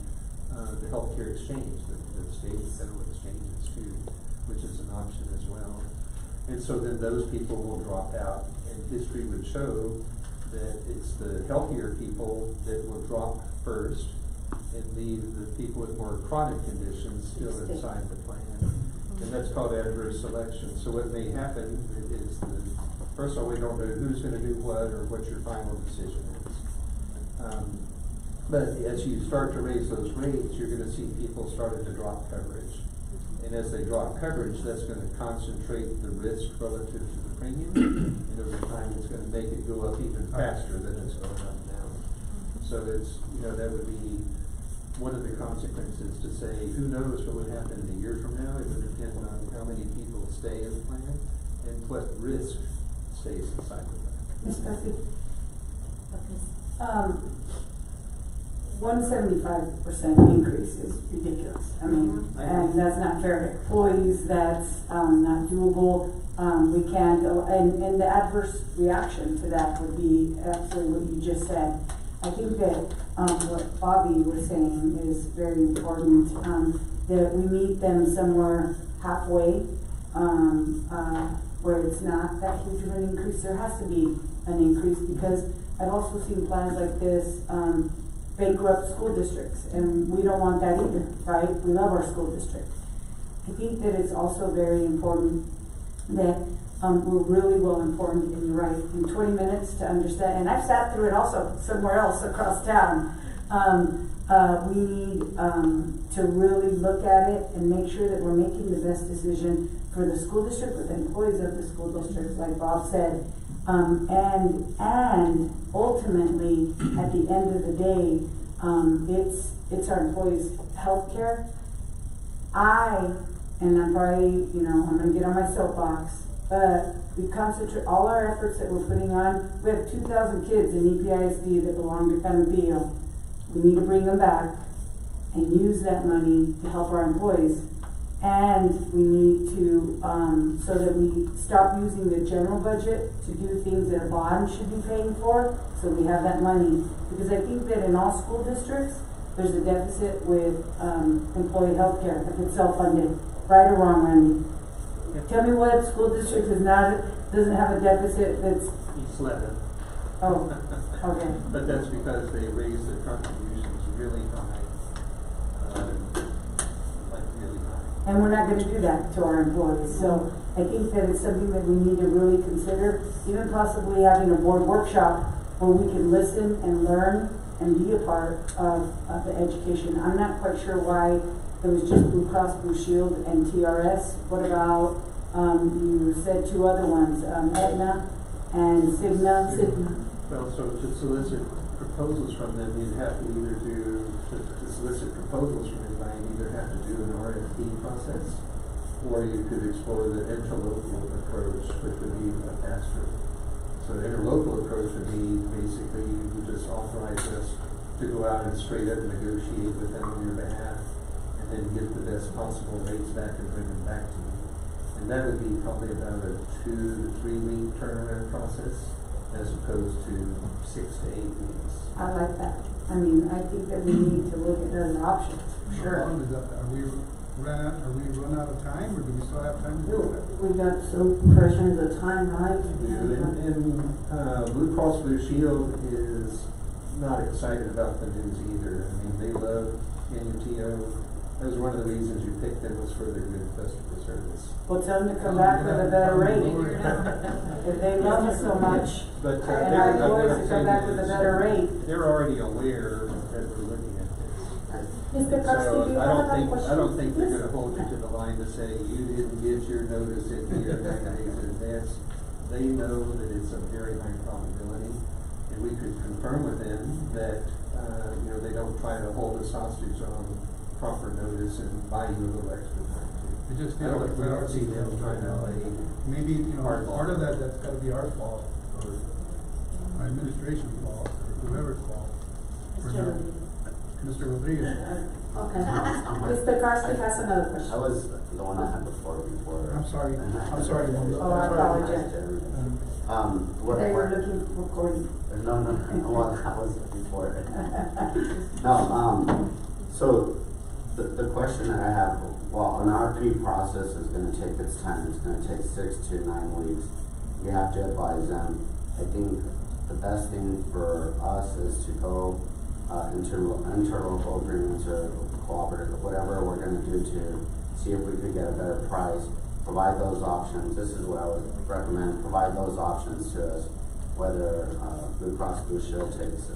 the healthcare exchange, the state and federal exchanges too, which is an option as well. And so then those people will drop out, and history would show that it's the healthier people that will drop first and leave the people with more chronic conditions still inside the plan. And that's called adverse selection. So what may happen is first of all, we don't know who's going to do what or what your final decision is. But as you start to raise those rates, you're going to see people starting to drop coverage. And as they drop coverage, that's going to concentrate the risk relative to the premium. And over time, it's going to make it go up even faster than it's going up now. So it's, that would be one of the consequences to say, who knows what would happen in a year from now? It would depend on how many people stay in the plan and what risk stays inside the plan. Ms. Bessie? 175% increase is ridiculous. I mean, and that's not fair to employees, that's not doable. We can't go, and the adverse reaction to that would be absolutely what you just said. I think that what Bobby was saying is very important, that we meet them somewhere halfway, where it's not that huge of an increase. There has to be an increase, because I've also seen plans like this bankrupt school districts, and we don't want that either, right? We love our school districts. I think that it's also very important that we're really well informed, and you're right, in 20 minutes to understand, and I've sat through it also somewhere else across town. We need to really look at it and make sure that we're making the best decision for the school district, with the employees of the school district, like Bob said. And ultimately, at the end of the day, it's our employees' health care. And I'm probably, I'm gonna get on my soapbox, but we concentrate all our efforts that we're putting on. We have 2,000 kids in EPISD that belong to Canapillo. We need to bring them back and use that money to help our employees. And we need to, so that we stop using the general budget to do things that a bond should be paying for, so we have that money. Because I think that in all school districts, there's a deficit with, employee health care, if it's self-funded, right or wrong, Randy? Tell me what school district doesn't have a deficit that's, East Lebanon. oh, okay. But that's because they raised their contributions really high. Like really high. And we're not gonna do that to our employees, so I think that it's something that we need to really consider, even possibly having a board workshop where we can listen and learn and be a part of the education. I'm not quite sure why it was just Blue Cross Blue Shield and TRS. What about, you said two other ones, Aetna and Cigna? Well, so to solicit proposals from them, you'd have to either to solicit proposals from anybody, you either have to do an RFP process, or you could explore the interlocal approach, which would be a faster. So the interlocal approach would be basically you would just authorize us to go out and straight up negotiate with them on your behalf, and then get the best possible rates back and bring them back to you. And that would be probably about a 2 to 3 week turnaround process, as opposed to 6 to 8 weeks. I like that. I mean, I think that we need to look at it as an option, for sure. How long is that? Are we run out of time, or do we still have time to do it? We got some pressure the time, right? And Blue Cross Blue Shield is not excited about the news either. I mean, they love NUTO. That was one of the reasons you picked them, was for their good customer service. Well, tell them to come back with a better rate. If they love us so much, But and our employees to come back with a better rate. They're already aware that we're looking at this. Mr. Costa, do you So have a question? I don't think they're gonna hold you to the line to say, you didn't get your notice in here 90 days in advance. They know that it's a very high probability, and we could confirm with them that, they don't try to hold us hostage on proper notice and buy you a little extra time too. It just I feels don't, like we don't see them trying to play. maybe, Hard part of that's gotta be our fault, or our administration's fault, or whoever's fault. For not- Mr. Rodriguez. Okay. Mr. Karski has another question. I was the one that had the floor before. I'm sorry, Wanda. Oh, I apologize. What, They were looking for recording. No, well, that was before. No, so the question that I have, well, an RFP process is gonna take its time. It's gonna take 6 to 9 weeks. You have to advise them. I think the best thing for us is to go interlocal agreements or cooperative, whatever we're gonna do to see if we could get a better price. Provide those options. This is what I would recommend. Provide those options to us, whether Blue Cross Blue Shield takes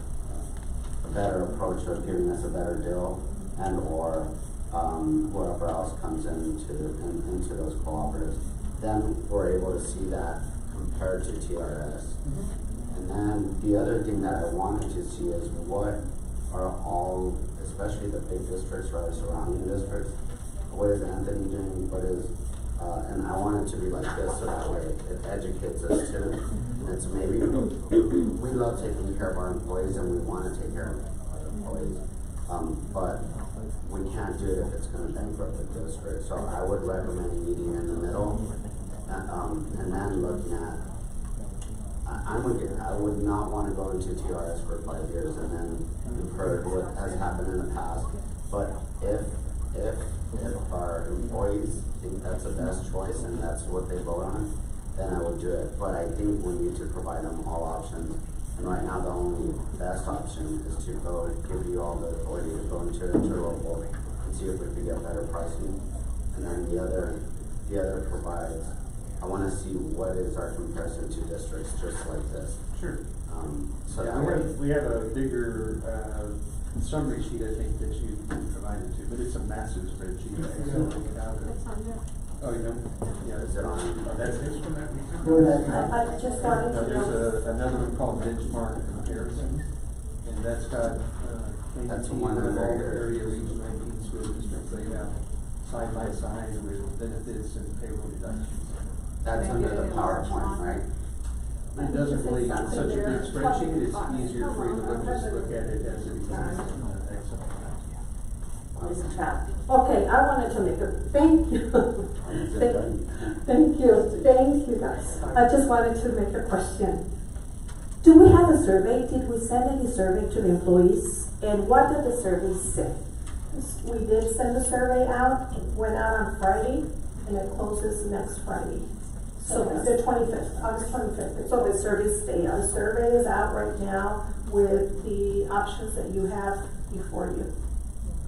a better approach of giving us a better deal, and or whoever else comes into those cooperatives. Then we're able to see that compared to TRS. And then the other thing that I wanted to see is what are all, especially the big districts or surrounding districts, what is Anthony doing, what is, and I want it to be like this, so that way it educates us too. And it's maybe, we love taking care of our employees and we want to take care of our employees, but we can't do it if it's going to bankrupt the district. So I would recommend meeting in the middle, and then looking at, I would not want to go into TRS for 5 years, and then you've heard what has happened in the past. But if our employees think that's the best choice and that's what they vote on, then I would do it. But I think we need to provide them all options. And right now, the only best option is to go give you all the authority to go into interlocal and see if we can get better pricing. And then the other provides. I want to see what is our comparison to districts just like this. Sure. So yeah, we have a bigger summary sheet, I think, that you provided to, but it's a massive spreadsheet. Oh, you know? Yeah, is it on? That's it from that week. I just wanted to There's another one called benchmark comparison, and that's got that's maybe one of the all the area regional rankings with districts laid out side by side with benefits and payroll deductions. That's under the PowerPoint, right? It doesn't really, it's such a big spreadsheet, it's easier for you to just look at it as it exists in Excel. Okay, I wanted to make a, thank you. Thank you guys. I just wanted to make a question. Do we have a survey? Did we send any survey to the employees? And what did the survey say? We did send a survey out, it went out on Friday, and it closes next Friday. So Okay. the 25th, August 25th. So the survey stay The out. survey is out right now with the options that you have before you.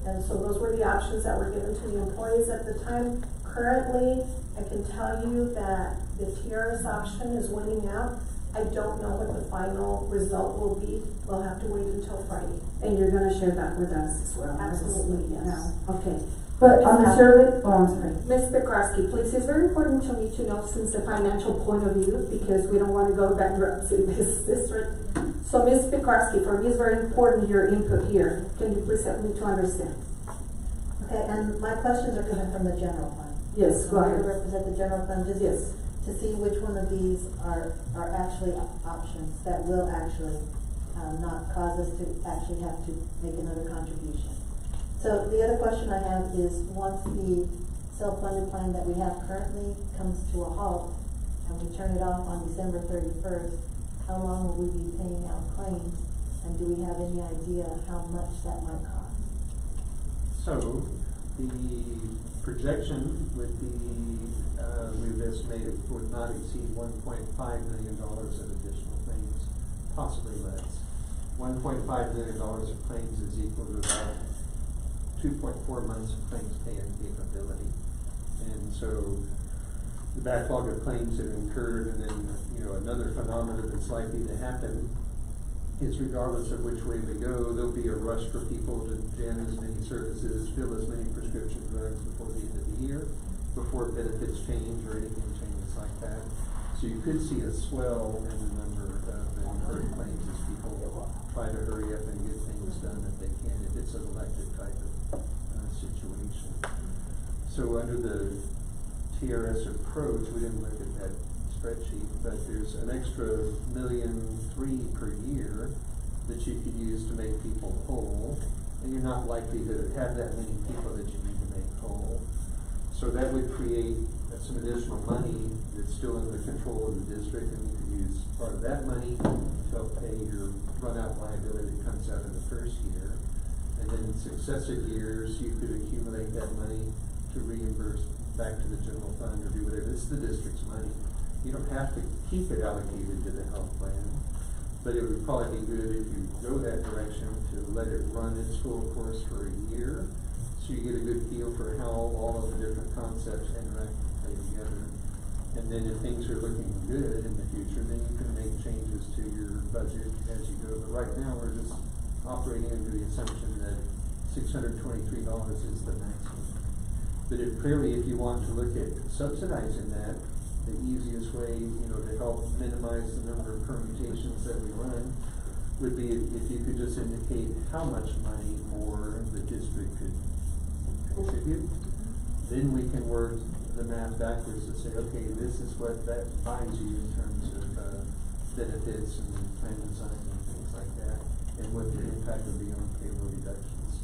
And so those were the options that were given to the employees at the time. Currently, I can tell you that the TRS option is winning out. I don't know what the final result will be. We'll have to wait until Friday. And you're gonna share that with us as well? Absolutely, yes. No. Okay. But on the survey, oh, I'm sorry. Ms. Pekrosky, please, it's very important to me to know since the financial point of view, because we don't want to go bankruptcy this district. So Ms. Pekrosky, for me it's very important your input here. Can you please help me to understand? Okay, and my questions are coming from the general fund. Yes, go I'm here ahead. to represent the general fund, just Yes. to see which one of these are actually options that will actually not cause us to actually have to make another contribution. So the other question I have is, once the self-funded plan that we have currently comes to a halt and we turn it off on December 31st, how long will we be paying out claims? And do we have any idea how much that might cost? So, the projection would be, we've estimated would not exceed $1.5 million of additional claims, possibly less. $1.5 million of claims is equal to about 2.4 months of claims paying capability. And so the backlog of claims that incurred, and then, another phenomenon that's likely to happen is, regardless of which way we go, there'll be a rush for people to jam as many services, fill as many prescription drugs before the end of the year, before benefits change or anything changes like that. So you could see a swell in the number of incurred claims as people try to hurry up and get things done if they can, if it's an elective type of situation. So under the TRS approach, we didn't look at that spreadsheet, but there's an extra $1.3 million per year that you could use to make people whole, and you're not likely to have that many people that you need to make whole. So that would create some additional money that's still in the control of the district, and you could use part of that money to help pay your run-out liability that comes out in the first year. And then in successive years, you could accumulate that money to reimburse back to the general fund or do whatever. It's the district's money. You don't have to keep it allocated to the health plan, but it would probably be good if you go that direction to let it run its full course for a year, so you get a good feel for how all of the different concepts interact and play together. And then if things are looking good in the future, then you can make changes to your budget as you go. But right now, we're just operating under the assumption that $623 is the maximum. But if you want to look at subsidizing that, the easiest way, to help minimize the number of permutations that we run would be if you could just indicate how much money more the district could contribute. Then we can work the math backwards to say, okay, this is what that buys you in terms of benefits and plan design and things like that, and what the impact would be on payroll reductions.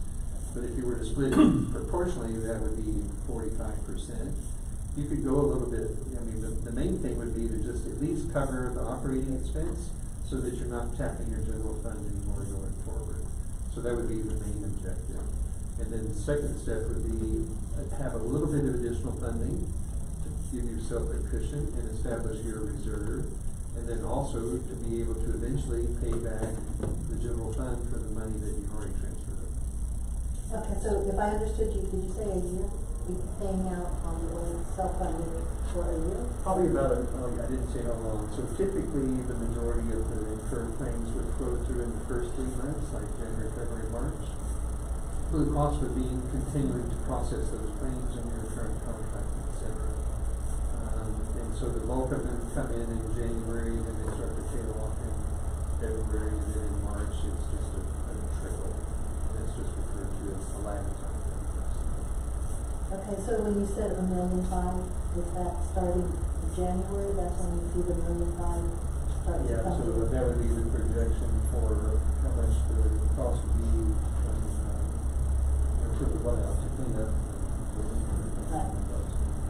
But if you were to split it proportionally, that would be 45%. You could go a little bit, the main thing would be to just at least cover the operating expense so that you're not tapping your general fund anymore going forward. So that would be the main objective. And then the second step would be have a little bit of additional funding to give yourself a cushion and establish your reserve. And then also to be able to eventually pay back the general fund for the money that you've already transferred over. Okay, so if I understood you, did you say a year? Be paying out on the old self-funded for a year? Probably about I didn't say how long. So typically the majority of the incurred claims would flow through in the first 3 months, like January, February, March. Blue Cross would be continuing to process those claims in your current contract, etc. And so the bulk of them come in January, then they start to tail off in February, and then in March it's just a trickle. And it's just referred to as the lag time. Okay, so when you said $1.5 million, is that starting in January? That's when you see the $1.5 million start to come so in? that would be the projection for how much the cost would be for the run-out to clean up. Right.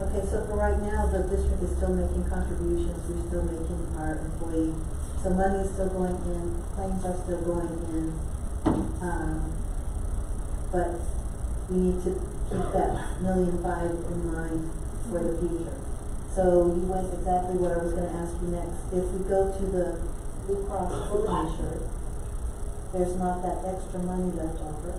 Okay, so for right now, the district is still making contributions. We're still making our employee So money is still going in, claims are still going in, but we need to keep that $1.5 million in mind for the future. So you went exactly what I was gonna ask you next. If we go to the Blue Cross fully insured, there's not that extra money left over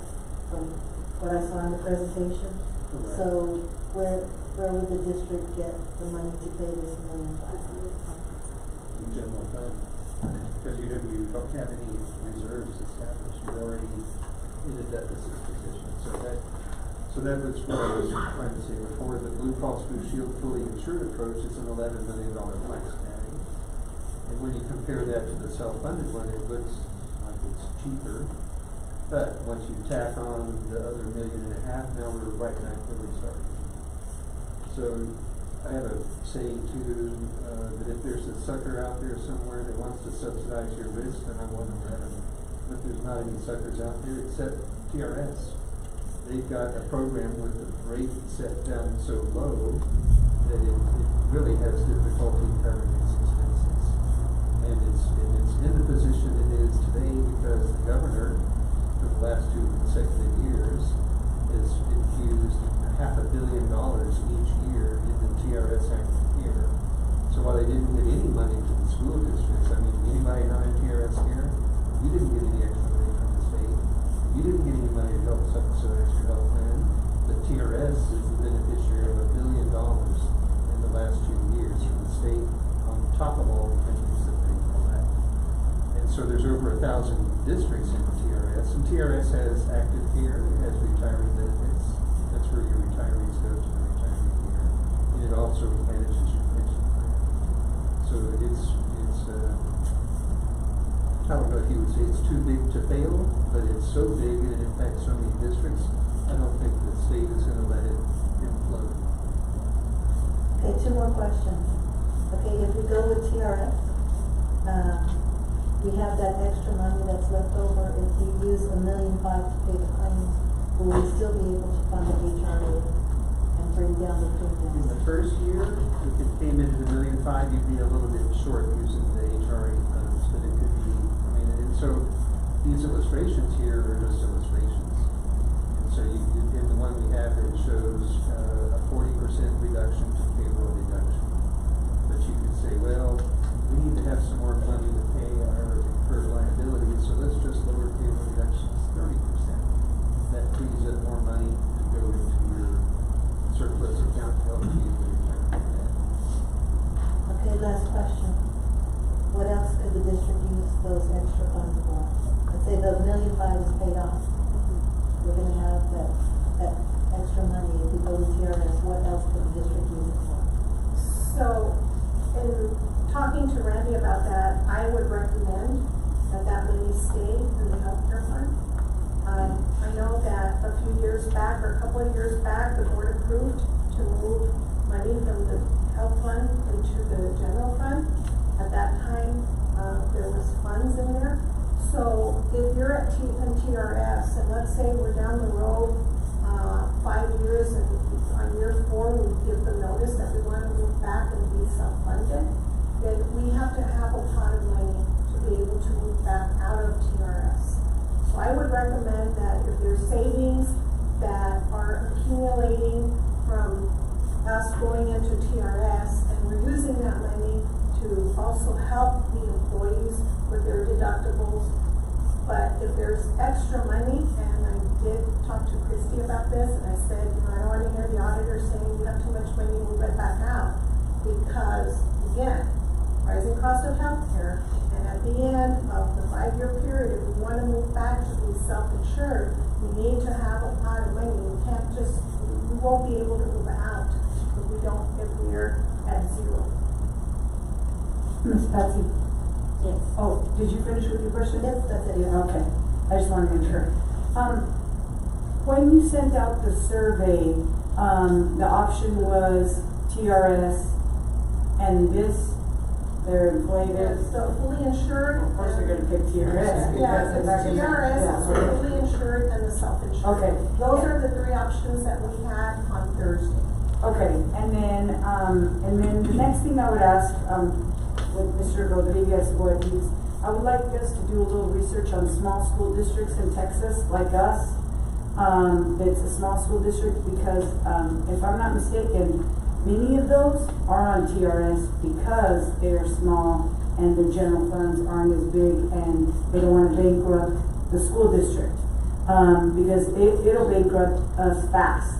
from what I saw in the presentation. Correct. So where would the district get the money to pay this $1.5 million? In general fund, because you don't have any reserves established, you're already in a deficit position. So that was what I was trying to say before. The Blue Cross Blue Shield fully insured approach is an $11 million flex value. And when you compare that to the self-funded one, it looks like it's cheaper. But once you tack on the other $1.5 million, now we're right back where we started. So I have a saying too, that if there's a sucker out there somewhere that wants to subsidize your risk, then I want to let them. But there's not any suckers out there except TRS. They've got a program with the rate set down so low that it really has difficulty covering its expenses. And it's in the position it is today because the governor, for the last 2 consecutive years, has infused $500 million each year into TRS active care. So while they didn't get any money to the school districts, I mean, anybody not in TRS care, you didn't get any extra money from the state. You didn't get any money to help subsidize your health plan. But TRS is the beneficiary of $1 billion in the last 2 years from the state, on top of all the payments that they collect. And so there's over 1,000 districts in TRS, and TRS has active care, it has retiree benefits. That's where your retirees go to the retiree care. And it also manages your pension plan. So it's I don't know if you would say it's too big to fail, but it's so big and it impacts so many districts, I don't think the state is going to let it implode. Okay, 2 more questions. Okay, if we go with TRS, we have that extra money that's left over. If we use $1.5 million to pay the claims, will we still be able to fund the HRA and bring down the premiums? In the first year, if it came in at $1.5 million, you'd be a little bit short using the HRA funds, but it could be, and so these illustrations here are just illustrations. And so in the one we have, it shows a 40% reduction to payroll deduction. But you could say, well, we need to have some more money to pay our incurred liabilities, so let's just lower payroll deductions 30%. That frees up more money to go into your surplus account to help you with your retirement. Okay, last question. What else could the district use those extra funds for? Let's say the $1.5 million is paid off. We're gonna have that extra money. If we go to TRS, what else could the district use it for? So, in talking to Randy about that, I would recommend that money stay in the healthcare fund. I know that a few years back, or a couple of years back, the board approved to move money from the health fund into the general fund. At that time, there was funds in there. So if you're at TRS, and let's say we're down the road 5 years, and on year 4 we give them notice that we want to move back and be self-funded, then we have to have a pot of money to be able to move back out of TRS. So I would recommend that if there's savings that are accumulating from us going into TRS, and we're using that money to also help the employees with their deductibles. But if there's extra money, and I did talk to Christy about this, and I said, I don't want to hear the auditor saying you have too much money, move it back out. Because, again, rising cost of healthcare, and at the end of the 5-year period, if we want to move back to be self-insured, we need to have a pot of money. We can't just, we won't be able to move out if we're at 0. Ms. Patsy? Yes. Oh, did you finish with your question? Yes, that's it. Yeah, okay. I just want to make sure. When you sent out the survey, the option was TRS and this, their employee. So fully insured. Of course they're going to pick TRS. Yeah, it's TRS, fully insured, and the self-insured. Okay. Those are the 3 options that we had on Thursday. Okay, and then the next thing I would ask, with Mr. Rodriguez Ortiz. I would like us to do a little research on small school districts in Texas, like us. It's a small school district because, if I'm not mistaken, many of those are on TRS because they are small and the general funds aren't as big and they don't want to bankrupt the school district. Because it'll bankrupt us fast.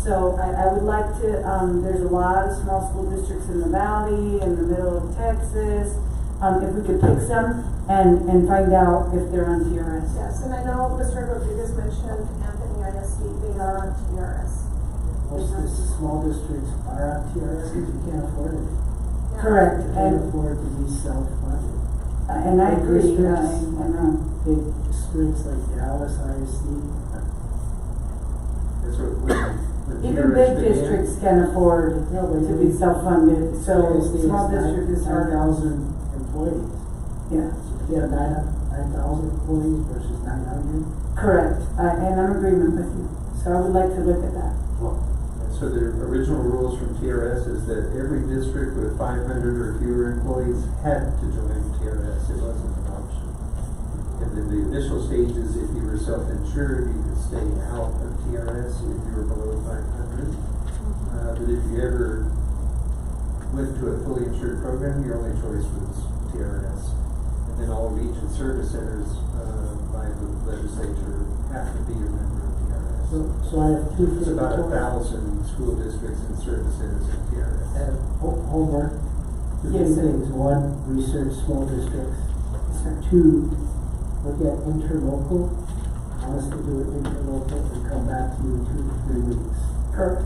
So I would like to, there's a lot of small school districts in the valley, in the middle of Texas. If we could pick some and find out if they're on TRS. Yes, and I know Mr. Rodriguez mentioned Anthony ISD, they are on TRS. Most of the small districts are on TRS because you can't afford it. Correct. You can't afford to be self-funded. And I Big agree, districts, I know. Big districts like Dallas ISD. That's what when Even TRS big began, districts can afford to be self-funded, so TRSD small is district is hard. 9,000 employees. Yeah, So if you have 9,000 employees versus 900. correct, and I'm in agreement with you, so I would like to look at that. So the original rules from TRS is that every district with 500 or fewer employees had to join TRS. It wasn't an option. And then the initial stages, if you were self-insured, you could stay out of TRS if you were below 500. But if you ever went to a fully insured program, your only choice was TRS. And then all region service centers by the legislature have to be a member of TRS. So I have two It's about for 1,000 school districts and service centers in TRS. And homework. Yes, Two sir. things. One, research small districts. Two, look at interlocal. I want us to do it interlocal and come back to you in 2 to 3 weeks. Correct.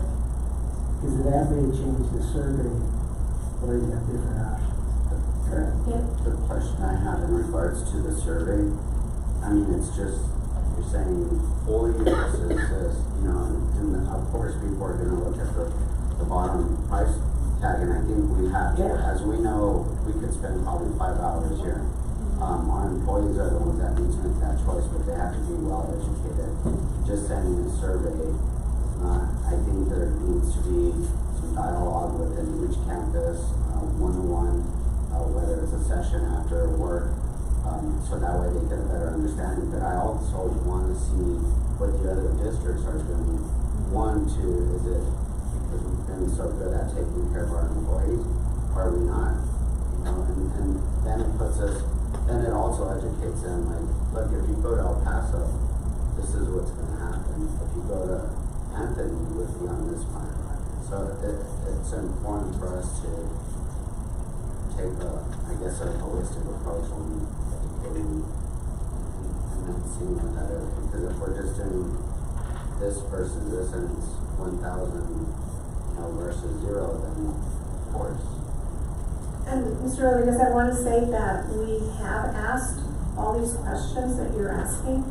Because that may change the survey or you have different options. Correct. The question I have in regards to the survey, I mean, it's just, you're saying fully versus this, you know, and of course people are gonna look at the bottom price tag, and I think we have to, as we know, we could spend probably 5 hours here. Our employees are the ones that need to make that choice, but they have to be well educated. Just sending a survey, I think there needs to be some dialogue within each campus, one-on-one, whether it's a session after work, so that way they get a better understanding. But I also want to see what the other districts are doing. One, two, is it because we've been so good at taking care of our employees? Are we not? You know, and then it puts us, then it also educates them, like, look, if you go to El Paso, this is what's going to happen. If you go to Anthony, you would be on this plan. So it's important for us to take I guess a holistic approach when educating and then seeing what that is. Because if we're just doing this versus this and it's 1,000, versus 0, then of course. And Mr. Rodriguez, I want to say that we have asked all these questions that you're asking.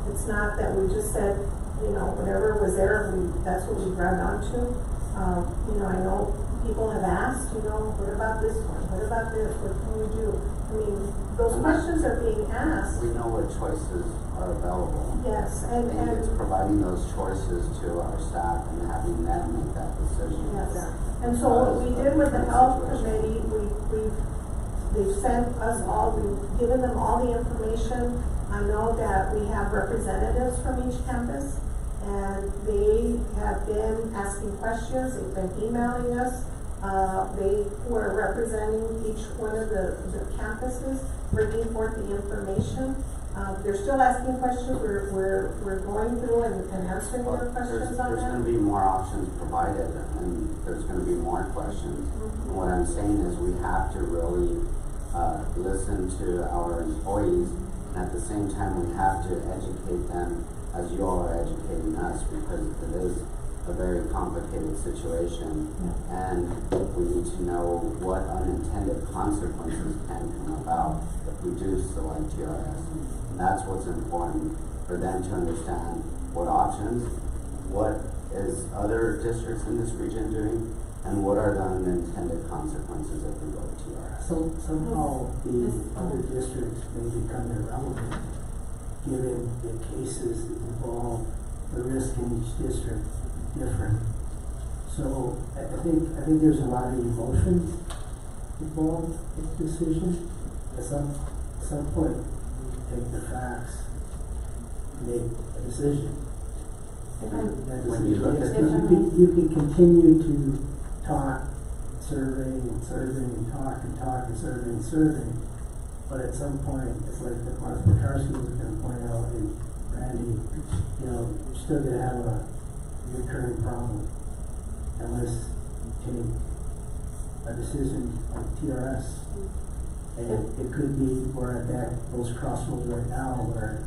It's not that we just said, whatever was there, that's what we grabbed onto. I know people have asked, what about this one? What about this? What can we do? I mean, those questions are being asked. We know what choices are available. Yes, and it's providing those choices to our staff and having them make that decision. Yes. And so what we did with the health committee, they've sent us all, we've given them all the information. I know that we have representatives from each campus, and they have been asking questions, they've been emailing us. They were representing each one of the campuses, bringing forth the information. They're still asking questions. We're going through and answering their questions on that. There's going to be more options provided, and there's going to be more questions. And what I'm saying is we have to really listen to our employees, and at the same time we have to educate them as you all are educating us, because it is a very complicated situation, and we need to know what unintended consequences can come about if we do select TRS. And that's what's important for them to understand what options, what is other districts in this region doing, and what are the unintended consequences if we go to TRS. So somehow the other districts may become irrelevant given the cases that involve the risk in each district different. So I think there's a lot of emotions involved in the decision. At some point, take the facts, make a decision. When you look at You can continue to talk, survey and talk and survey. But at some point, it's like the Martha McCarthy was going to point out, and Randy, you're still going to have a recurring problem unless you take a decision on TRS. And it could be we're at those crossroads right now where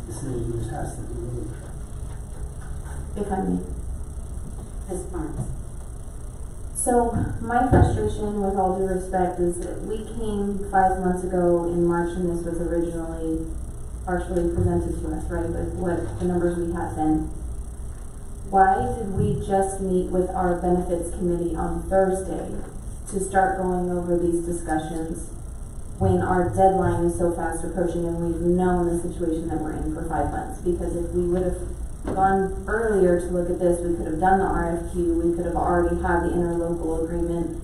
decision just has to be made. If I may. Ms. Barnes. So my frustration, with all due respect, is that we came 5 months ago in March, and this was originally partially presented to us, right, with what the numbers we had then. Why did we just meet with our benefits committee on Thursday to start going over these discussions when our deadline is so fast approaching and we've known the situation that we're in for 5 months? Because if we would have gone earlier to look at this, we could have done the RFQ, we could have already had the interlocal agreement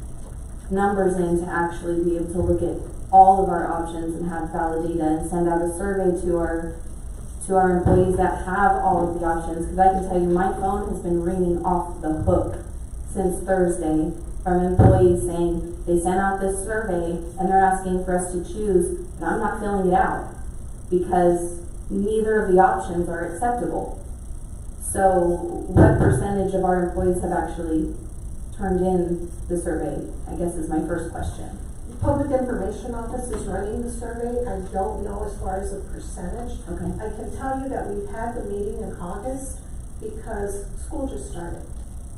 numbers in to actually be able to look at all of our options and have valid data and send out a survey to our employees that have all of the options. Because I can tell you, my phone has been ringing off the hook since Thursday from employees saying they sent out this survey and they're asking for us to choose, and I'm not filling it out because neither of the options are acceptable. So what percentage of our employees have actually turned in the survey, I guess, is my first question. The Public Information Office is running the survey. I don't know as far as the percentage. Okay. I can tell you that we've had the meeting in August because school just started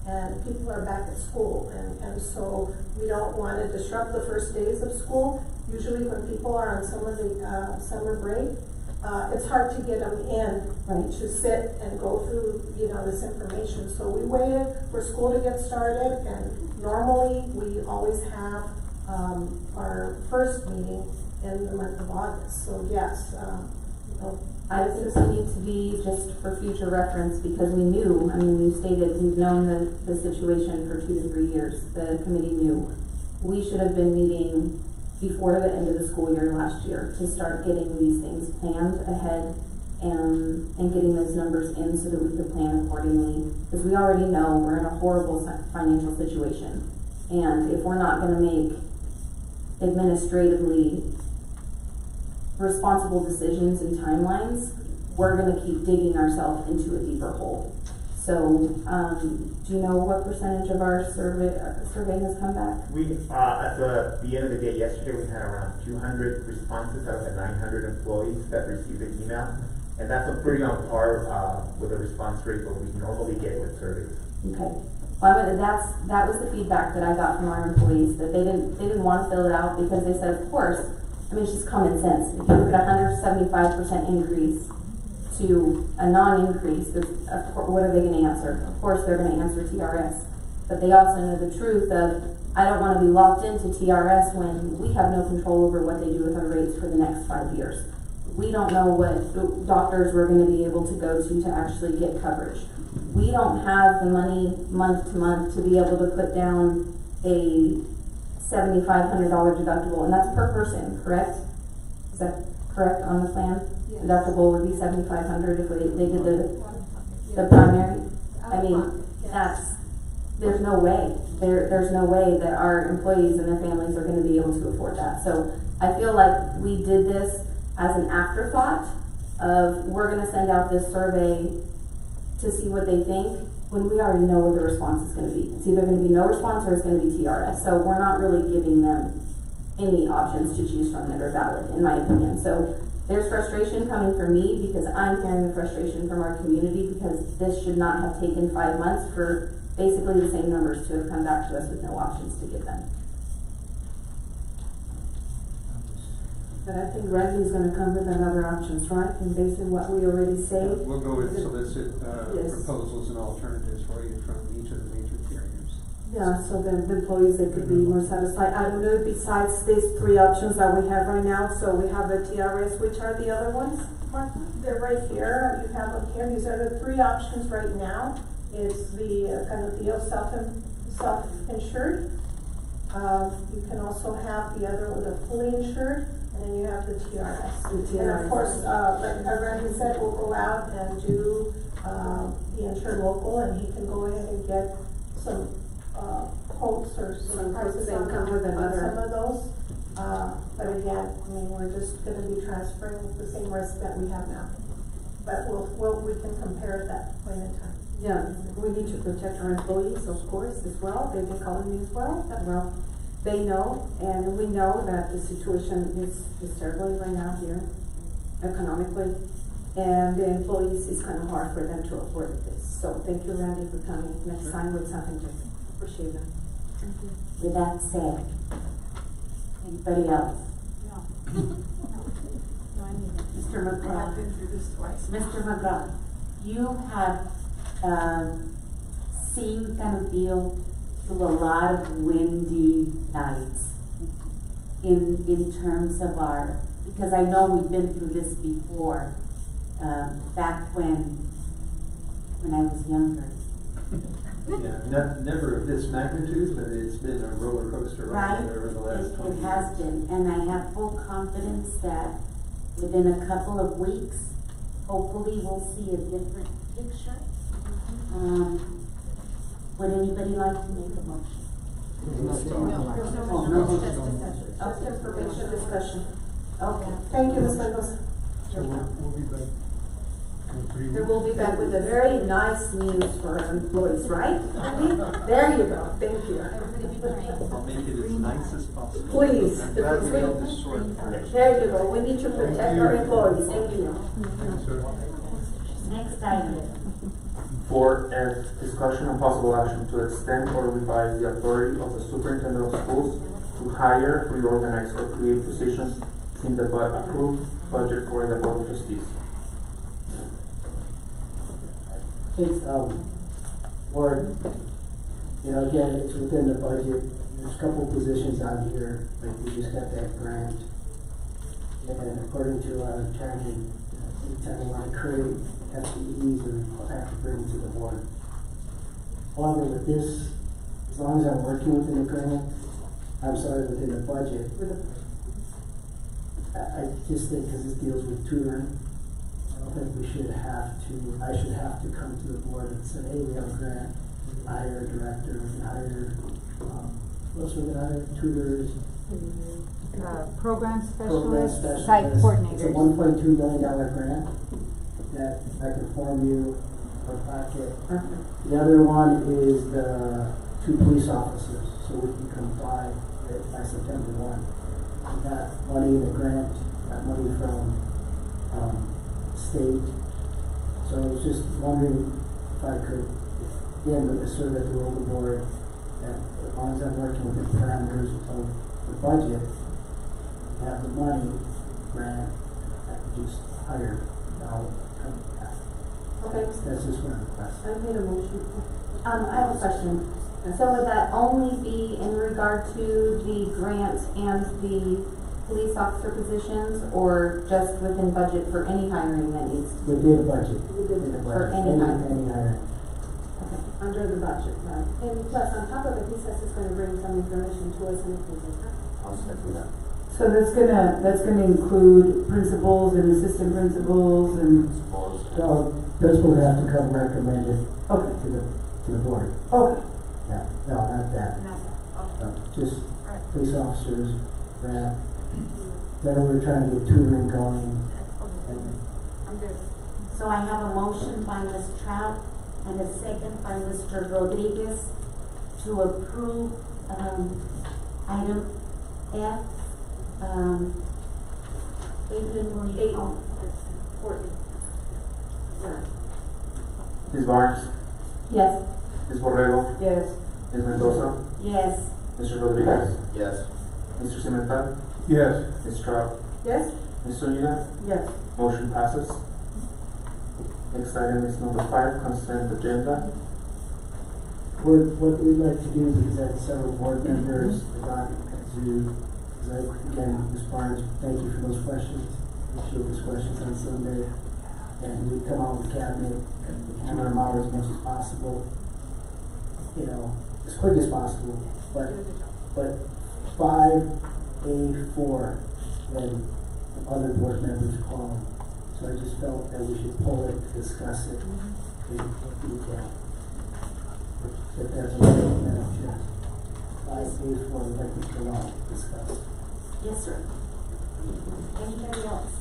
and people are back at school, and so we don't want to disrupt the first days of school. Usually when people are on some of the summer break, it's hard to get them in to sit and go through, this information. So we waited for school to get started, and normally we always have our first meeting in the month of August. So yes, I think we need to be, just for future reference, because we knew, you stated we've known the situation for 2 to 3 years. The committee knew. We should have been meeting before the end of the school year last year to start getting these things planned ahead and getting those numbers in so that we could plan accordingly. Because we already know we're in a horrible financial situation. And if we're not going to make administratively responsible decisions and timelines, we're going to keep digging ourselves into a deeper hole. So, do you know what percentage of our survey has come back? We, at the end of the day yesterday, we had around 200 responses out of the 900 employees that received the email. And that's a pretty on par with the response rate that we normally get with surveys. Okay. Well, that was the feedback that I got from our employees, that they didn't want to fill it out because they said, of course, it's just common sense. If you look at a 175% increase to a non-increase, what are they going to answer? Of course they're going to answer TRS. But they also know the truth of, I don't want to be locked into TRS when we have no control over what they do with our rates for the next 5 years. We don't know what doctors we're going to be able to go to actually get coverage. We don't have the money month to month to be able to put down a $7,500 deductible, and that's per person, correct? Is that correct on the plan? Yes. Deductible would be $7,500 if they did the primary. There's no way. There's no way that our employees and their families are going to be able to afford that. So I feel like we did this as an afterthought of, we're going to send out this survey to see what they think, when we already know what the response is going to be. It's either going to be no response or it's going to be TRS. So we're not really giving them any options to choose from that are valid, in my opinion. So there's frustration coming from me because I'm hearing the frustration from our community, because this should not have taken 5 months for basically the same numbers to have come back to us with no options to give them. But I think Randy's going to come with another options, right? And based on what we already say. We'll go with solicit proposals and alternatives for you from each of the major carriers. Yeah, so the employees, they could be more satisfied. I don't know, besides these 3 options that we have right now, so we have the TRS, which are the other ones, Martha? They're right here. You have them here. These are the 3 options right now. It's the self-insured, You can also have the other with a fully insured, and then you have the TRS. The And of TRS. course, like Randy said, we'll go out and do, the insured local, and he can go ahead and get some, quotes or some prices They on come with another. some of those. But again, I mean, we're just gonna be transferring the same risk that we have now. But we can compare at that point in time. Yeah, we need to protect our employees, of course, as well. They've been calling me as well. Well, they know, and we know that the situation is terrible right now here, economically. And the employees, it's kind of hard for them to afford this. So thank you, Randy, for coming next time with something different. Appreciate it. With that said, anybody else? Mr. McGraw. Mr. McGraw, you have, seen Canopio through a lot of windy nights in terms of our, because I know we've been through this before, back when I was younger. Yeah, never of this magnitude, but it's been a roller coaster ride over the last 20 years. It has been, and I have full confidence that within a couple of weeks, hopefully we'll see a different picture. Would anybody like to make a motion? Just information discussion. Okay. Thank you, Ms. Mendoza. So we'll be back in 3 weeks. And we'll be back with a very nice news for our employees, right? There you go. Thank you. I'll make it as nice as possible. Please. Glad we held this short. There you go. We need to protect our employees. Thank you. Thanks, sir. Next item. 4F, discussion and possible action to extend or revise the authority of the superintendent of schools to hire, reorganize, or create positions in the approved budget for the board of trustees. It's, Board, again, it's within the budget. There's a couple positions on here, like we just got that grant. And according to our attorney, anytime we want to create FTEs, we'll have to bring it to the board. However, with this, as long as I'm working within the grant, within the budget, I just think, because this deals with tutoring, I don't think I should have to come to the board and say, hey, we have a grant, hire a director, hire, what else we got, tutors, program specialists, specialists, site It's a coordinators. $1.2 million grant that I can form you a packet. The other one is the 2 police officers, so we can comply by September 1. We got money in the grant, got money from state. So I was just wondering if I could, again, serve at the role of the board, that as long as I'm working within the parameters of the budget, have the money, grant, I could just hire, Okay. That's just what I'm requesting. I made a motion. I have a question. So would that only be in regard to the grant and the police officer positions, or just within budget for any hiring that needs to be? Within the budget. For any hiring. Any hiring. Okay. Under the budget, right? And plus, on top of it, he says he's gonna bring some information to us and things like that. I'll second that. So that's gonna include principals and assistant principals and, So, principal would have to come recommend it okay, to the board. okay. Yeah, no, not that. Just police officers, that, then we're trying to get tutoring going. So I have a motion by Ms. Trout and a second by Mr. Rodriguez to approve, item F, Adrian, will you call? Ms. Barnes, Yes. Ms. Borrego, Yes. Ms. Mendoza, Yes. Mr. Rodriguez, Yes. Mr. Cimental, Yes. Ms. Trout, Yes? Ms. Zuniga, Yes. motion passes. Next item is number 5, consent agenda. What we'd like to do, because I had several board members, not to, again, Ms. Barnes, thank you for those questions. Appreciate those questions on Sunday. And we come out with cabinet and hammer them out as much as possible, as quick as possible. But but 5A4, then other board members call. So I just felt that we should pull it, discuss it in detail. If that's okay, Madam Chair. 5A4, I'd like to pull out, discuss. Yes, sir. Anybody else?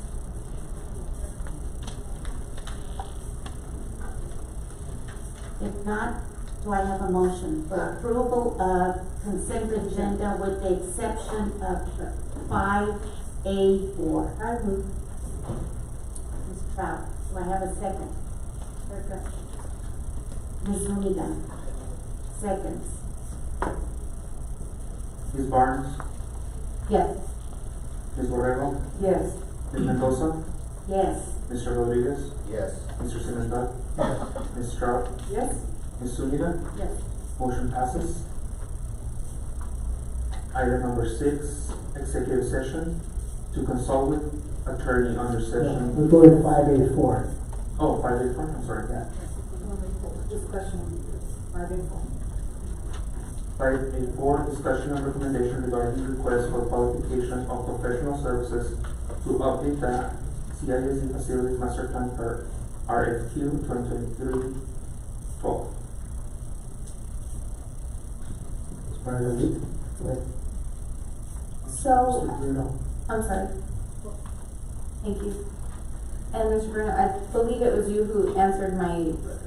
If not, do I have a motion for approval of consent agenda with the exception of 5A4? I move. Ms. Trout, do I have a second? Second. Ms. Zuniga? Seconds. Ms. Barnes? Yes. Ms. Borrego? Yes. Ms. Mendoza? Yes. Mr. Rodriguez? Yes. Mr. Simmons? Ms. Stroud? Yes. Ms. Zuniga? Yes. Motion passes. Item number 6, executive session to consult with attorney under section. We'll go to 5A4. Oh, 584, I'm sorry. Yeah. Discussion. 5A4. 584, discussion and recommendation regarding request for qualification of professional services to update the CISD Facilities Master Plan per RFQ 2023-12. It's part of the week. Right. So, Mr. Bruno. I'm sorry. Thank you. And Mr. Bruno, I believe it was you who answered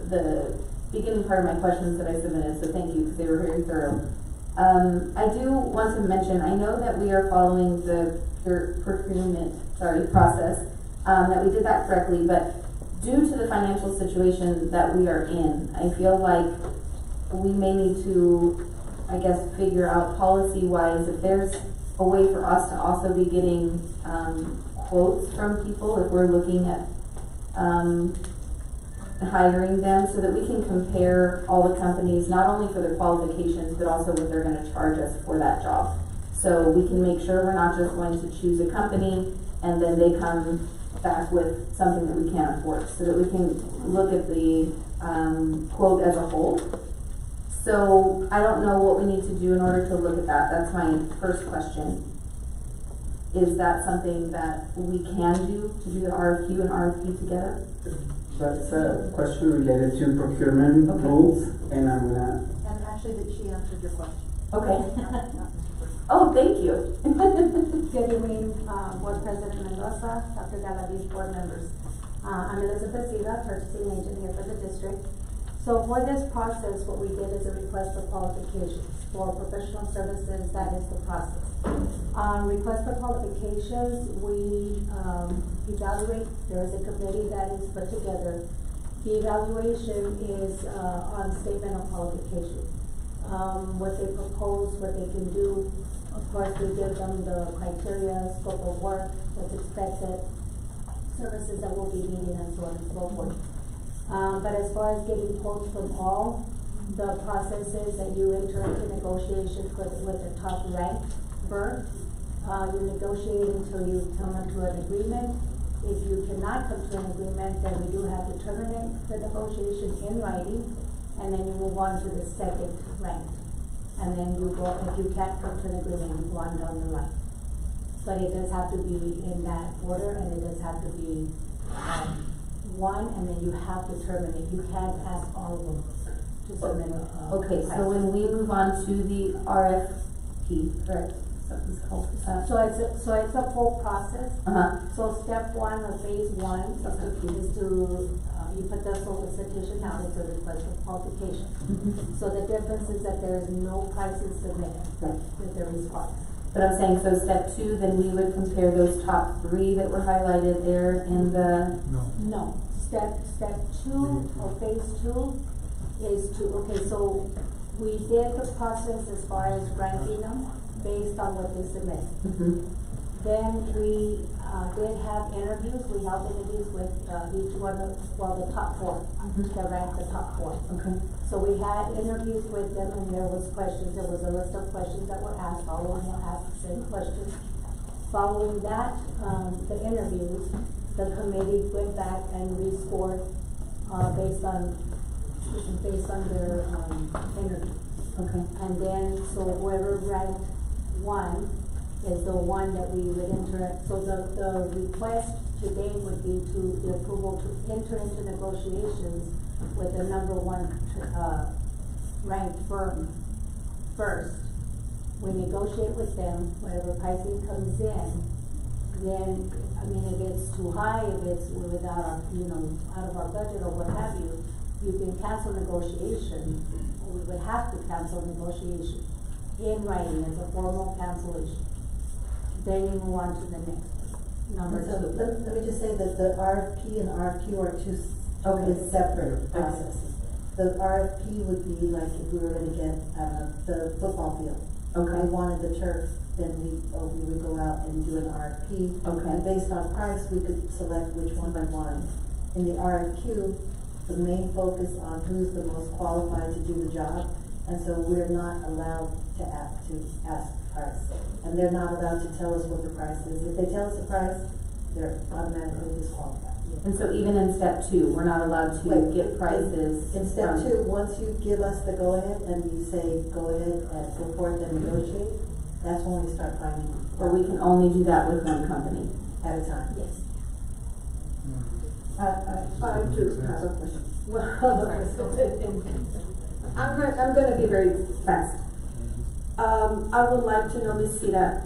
the beginning part of my questions that I submitted, so thank you, because they were very thorough. I do want to mention, I know that we are following the procurement process, that we did that correctly, but due to the financial situation that we are in, I feel like we may need to, I guess, figure out policy-wise if there's a way for us to also be getting quotes from people if we're looking at hiring them, so that we can compare all the companies, not only for their qualifications, but also what they're going to charge us for that job. So we can make sure we're not just going to choose a company and then they come back with something that we can't afford, so that we can look at the quote as a whole. So I don't know what we need to do in order to look at that. That's my first question. Is that something that we can do, to do the RFQ and RFP together? That's a question related to procurement rules, and I'm gonna. And actually, she answered your question. Okay. Oh, thank you. Good evening, Board President Mendoza, Dr. Galaviz, board members. I'm Elizabeth Ziva, purchasing agent here for the district. So for this process, what we did is a request for qualifications for professional services. That is the process. Request for qualifications, we evaluate. There is a committee that is put together. The evaluation is on statement of qualification. What they propose, what they can do. Of course, we give them the criteria, scope of work, what's expected, services that we'll be needing, and so on and so forth. But as far as getting quotes from all, the process is that you enter into negotiations with the top ranked firm. You negotiate until you come into an agreement. If you cannot come to an agreement, then we do have to terminate the negotiation in writing, and then you move on to the second ranked. And then you go, if you can't come to an agreement, you go on down the line. But it does have to be in that order, and it does have to be one, and then you have to terminate. You can't ask all of them to submit a Okay, so when we move on to the RFP, correct? Something's called. So it's a whole process. So step one or phase one is to you put the solicitation out. It's a request for qualification. So the difference is that there is no prices submitted with the response. But I'm saying, so step 2, then we would compare those top 3 that were highlighted there in the. No. Step 2 or phase 2 is to, so we did the process as far as ranking them based on what they submitted. Then we did have interviews. We held interviews with each one of, the top 4. They ranked the top 4. Okay. So we had interviews with them, and there was questions. There was a list of questions that were asked. All of them were asked the same questions. Following that, the interviews, the committee went back and rescored based on their interviews. Okay. And then, so whoever ranked one is the one that we would enter, so the request today would be to the approval to enter into negotiations with the number one, ranked firm first. We negotiate with them, whatever pricing comes in, then, I mean, if it's too high, if it's without our, out of our budget or what have you, you can cancel negotiation, or we would have to cancel negotiation in writing as a formal cancellation. Then you move on to the next number So two. let me just say that the RFP and RFQ are two separate processes. The RFP would be like if we were gonna get, the football field. Okay. We wanted the turf, then we would go out and do an RFP. Okay. And based on price, we could select which one we wanted. In the RFQ, the main focus on who's the most qualified to do the job, and so we're not allowed to ask price. And they're not allowed to tell us what the price is. If they tell us the price, they're automatically disqualified. And so even in step two, we're not allowed to get prices. In step two, once you give us the go-ahead and you say, go ahead and go forth and negotiate, that's when we start finding. But we can only do that with one company. At a time. Yes. I do have a question. I'm gonna be very fast. I would like to know, Ms. Sita,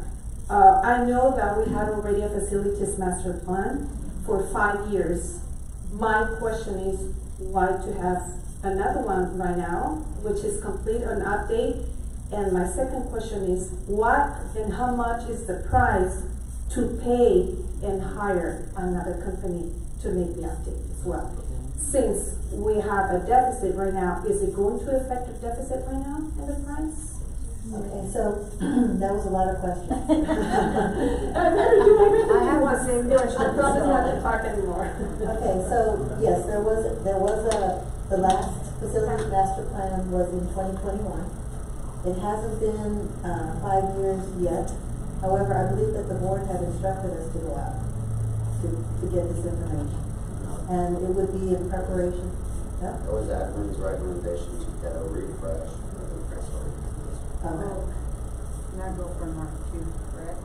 I know that we had already a facilities master plan for 5 years. My question is why to have another one right now, which is complete an update? And my second question is what and how much is the price to pay and hire another company to make the update as well? Since we have a deficit right now, is it going to affect the deficit right now in the price? Okay, so that was a lot of questions. I have one same question. I promise not to talk anymore. Okay, so yes, there was the last facilities master plan was in 2021. It hasn't been 5 years yet. However, I believe that the board had instructed us to go out to get this information. And it would be in preparation. Yeah? It was admin's recommendation to get a refresh of the press release. Not go for an RFQ, correct?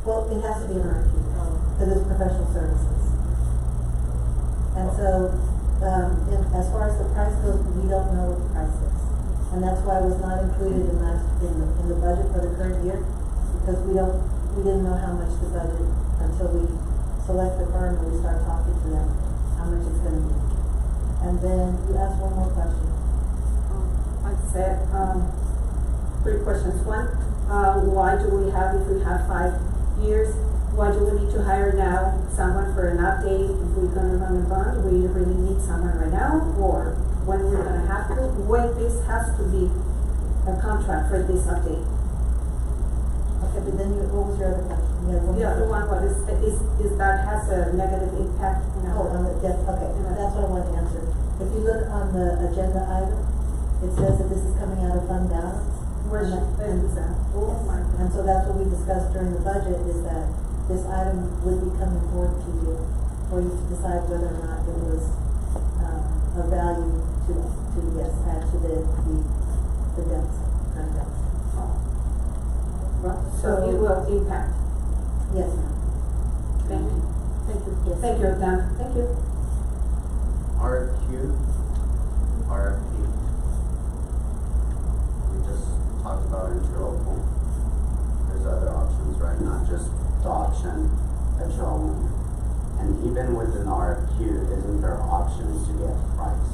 Well, it has to be an RFQ, because it's professional services. And so, as far as the price goes, we don't know what the price is. And that's why it was not included in the budget for the current year, because we didn't know how much the budget until we select the firm and we start talking to them, how much it's gonna be. And then you asked one more question. I said, 3 questions. One, why do we have, if we have 5 years, why do we need to hire now someone for an update? If we're gonna run a bond, we really need someone right now, or when we're gonna have to, when this has to be a contract for this update? Okay, but then what was your other question? The other one was, is that has a negative impact in our. Oh, on the debt, okay, that's what I wanted to answer. If you look on the agenda item, it says that this is coming out of fund balance. Where's that? Oh my God. And so that's what we discussed during the budget, is that this item would be coming forward to you, for you to decide whether or not it was, of value to yes, add to the deficit, current deficit. So it will impact. Yes, ma'am. Thank you. Thank you. Yes. Thank you, Dan. Thank you. RFQ, RFP. We just talked about interlocal. There's other options, right? Not just the option that you all want. And even within the RFQ, isn't there options to get price?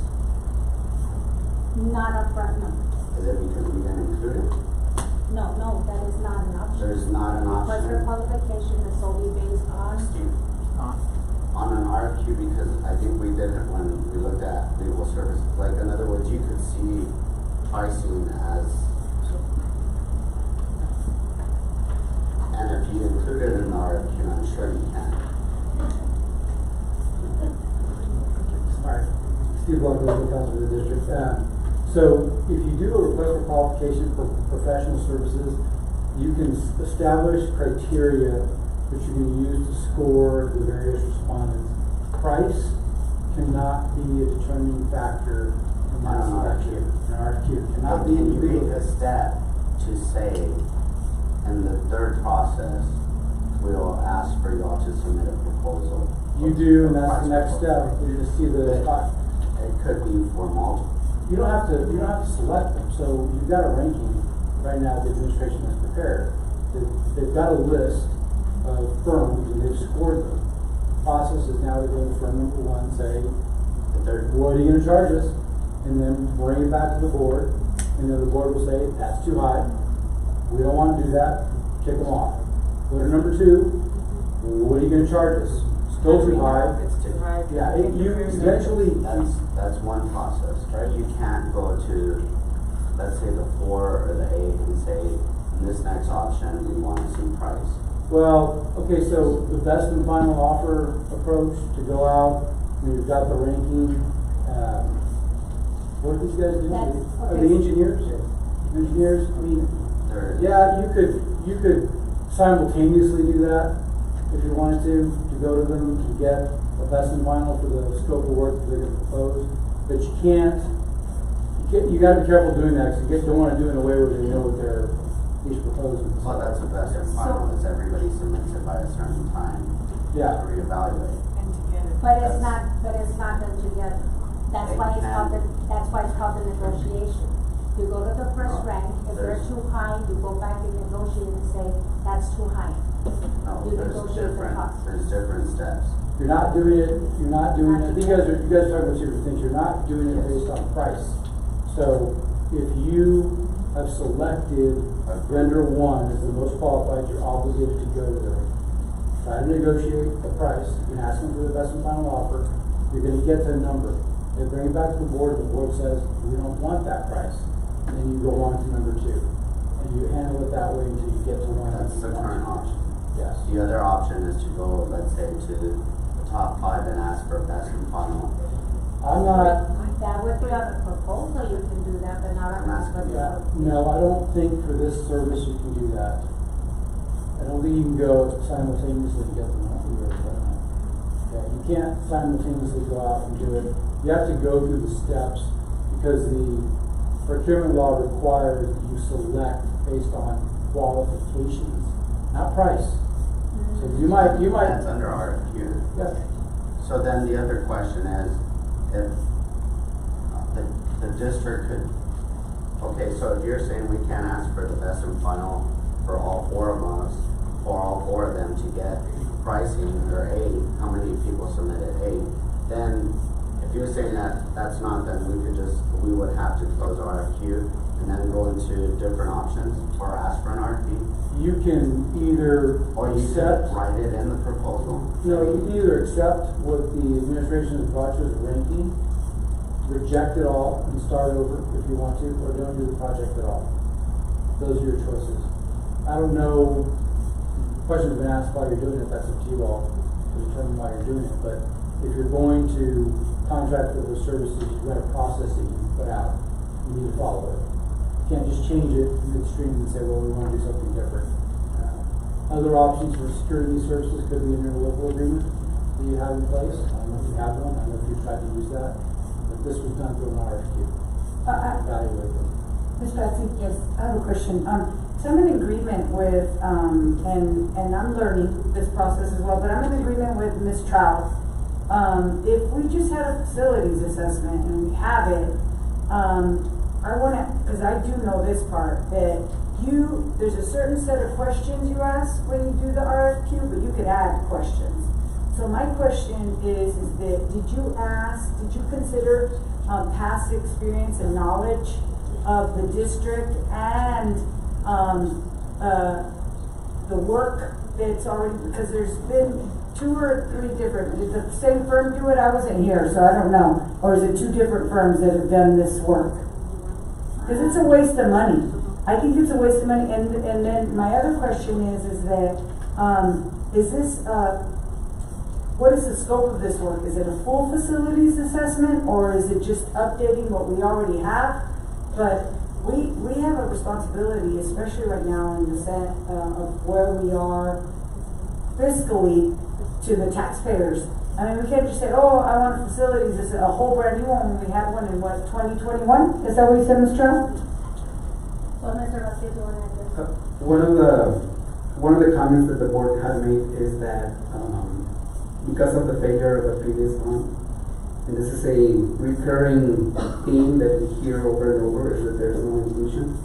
Not upfront, no. Is it because we didn't include it? No, that is not an option. There's not an Because her option? qualification is solely based on. On an RFQ, because I think we did it when we looked at legal services. Like, in other words, you could see pricing as, and if you include it in the RFQ, I'm sure you can. Alright, Steve Blanco, the council of the district. So if you do a request for qualification for professional services, you can establish criteria that you're going to use to score the various respondents. Price cannot be a determining factor in that On an selection. An RFQ cannot But be. can you make a step to say, in the third process, we'll ask for y'all to submit a proposal. You do, and that's the next step. You just see the. It could be for multiple. You don't have to select them. So you've got a ranking right now. The administration has prepared. They've got a list of firms and they've scored them. Process is now to go to firm number one, say, what are you going to charge us? And then bring it back to the board, and then the board will say, that's too high. We don't want to do that. Kick them off. Go to number two. What are you going to charge us? Still too high. It's too high. Yeah, you eventually. That's one process, right? You can't go to, let's say, the 4 or the 8 and say, in this next option, we want to see price. Well, okay, so the best and final offer approach to go out, we've got the ranking. What are these guys doing? Are the engineers? Engineers, I mean, yeah, you could simultaneously do that if you wanted to go to them to get a best and final for the scope of work that they're going to propose. But you can't, you got to be careful doing that because you don't want to do it in a way where they know what they're each proposing. Well, that's the best and final is everybody submits it by a certain time. Yeah. To reevaluate. But it's not done together. That's why it's called the negotiation. You go to the first rank, if they're too high, you go back and negotiate and say, that's too high. No, You there's negotiate the cost. different steps. You're not doing it. You guys are talking about different things. You're not doing it based on price. So if you have selected vendor one as the most qualified, you're obligated to go to them. Try to negotiate the price. You can ask them for the best and final offer. You're going to get to a number. They bring it back to the board. The board says, we don't want that price. And then you go on to number two. And you handle it that way until you get to one. That's the current option. Yes. The other option is to go, let's say, to the top 5 and ask for best and final. I'm not. That would be on the proposal, you can do that, but not on the No, I don't think for this service you can do that. I don't think you can go simultaneously to get the monthly rate. Yeah, you can't simultaneously go out and do it. You have to go through the steps because the procurement law requires that you select based on qualifications, not price. So you might. That's under RFQ. Yeah. So then the other question is, if the district could, okay, so if you're saying we can't ask for the best and final for all 4 of us, for all 4 of them to get pricing or 8, how many people submitted 8, then if you're saying that that's not, then we would have to close RFQ and then go into different options or ask for an RFP. You can either accept, write it in the proposal. No, you can either accept what the administration has brought you as a ranking, reject it all and start over if you want to, or don't do the project at all. Those are your choices. I don't know, questions have been asked why you're doing it, that's up to you all to determine why you're doing it, but if you're going to contract with those services, you've got a process that you put out, you need to follow it. You can't just change it midstream and say, well, we want to do something different. Other options for securing these services could be in your local agreement that you have in place. I don't know if you have one, I don't know if you've tried to use that, but this was done through an RFQ. Evaluate them. Ms. Betsy? Yes. I have a question. So I'm in agreement with, and I'm learning this process as well, but I'm in agreement with Ms. Trout. If we just had a facilities assessment and we have it, I want to, because I do know this part, that there's a certain set of questions you ask when you do the RFQ, but you could add questions. So my question is that did you consider past experience and knowledge of the district and the work that's already, because there's been 2 or 3 different, did the same firm do it? I wasn't here, so I don't know. Or is it 2 different firms that have done this work? Because it's a waste of money. I think it's a waste of money. And then my other question is that, what is the scope of this work? Is it a full facilities assessment or is it just updating what we already have? But we have a responsibility, especially right now in the sense of where we are fiscally to the taxpayers. I mean, we can't just say, oh, I want facilities, it's a whole brand new one when we had one in what, 2021? Is that what you said, Ms. Trout? Well, Mr. Garcia, do you want to add this? One of the comments that the board had made is that because of the failure of the previous one, and this is a recurring theme that we hear over and over, is that there's no inclusion.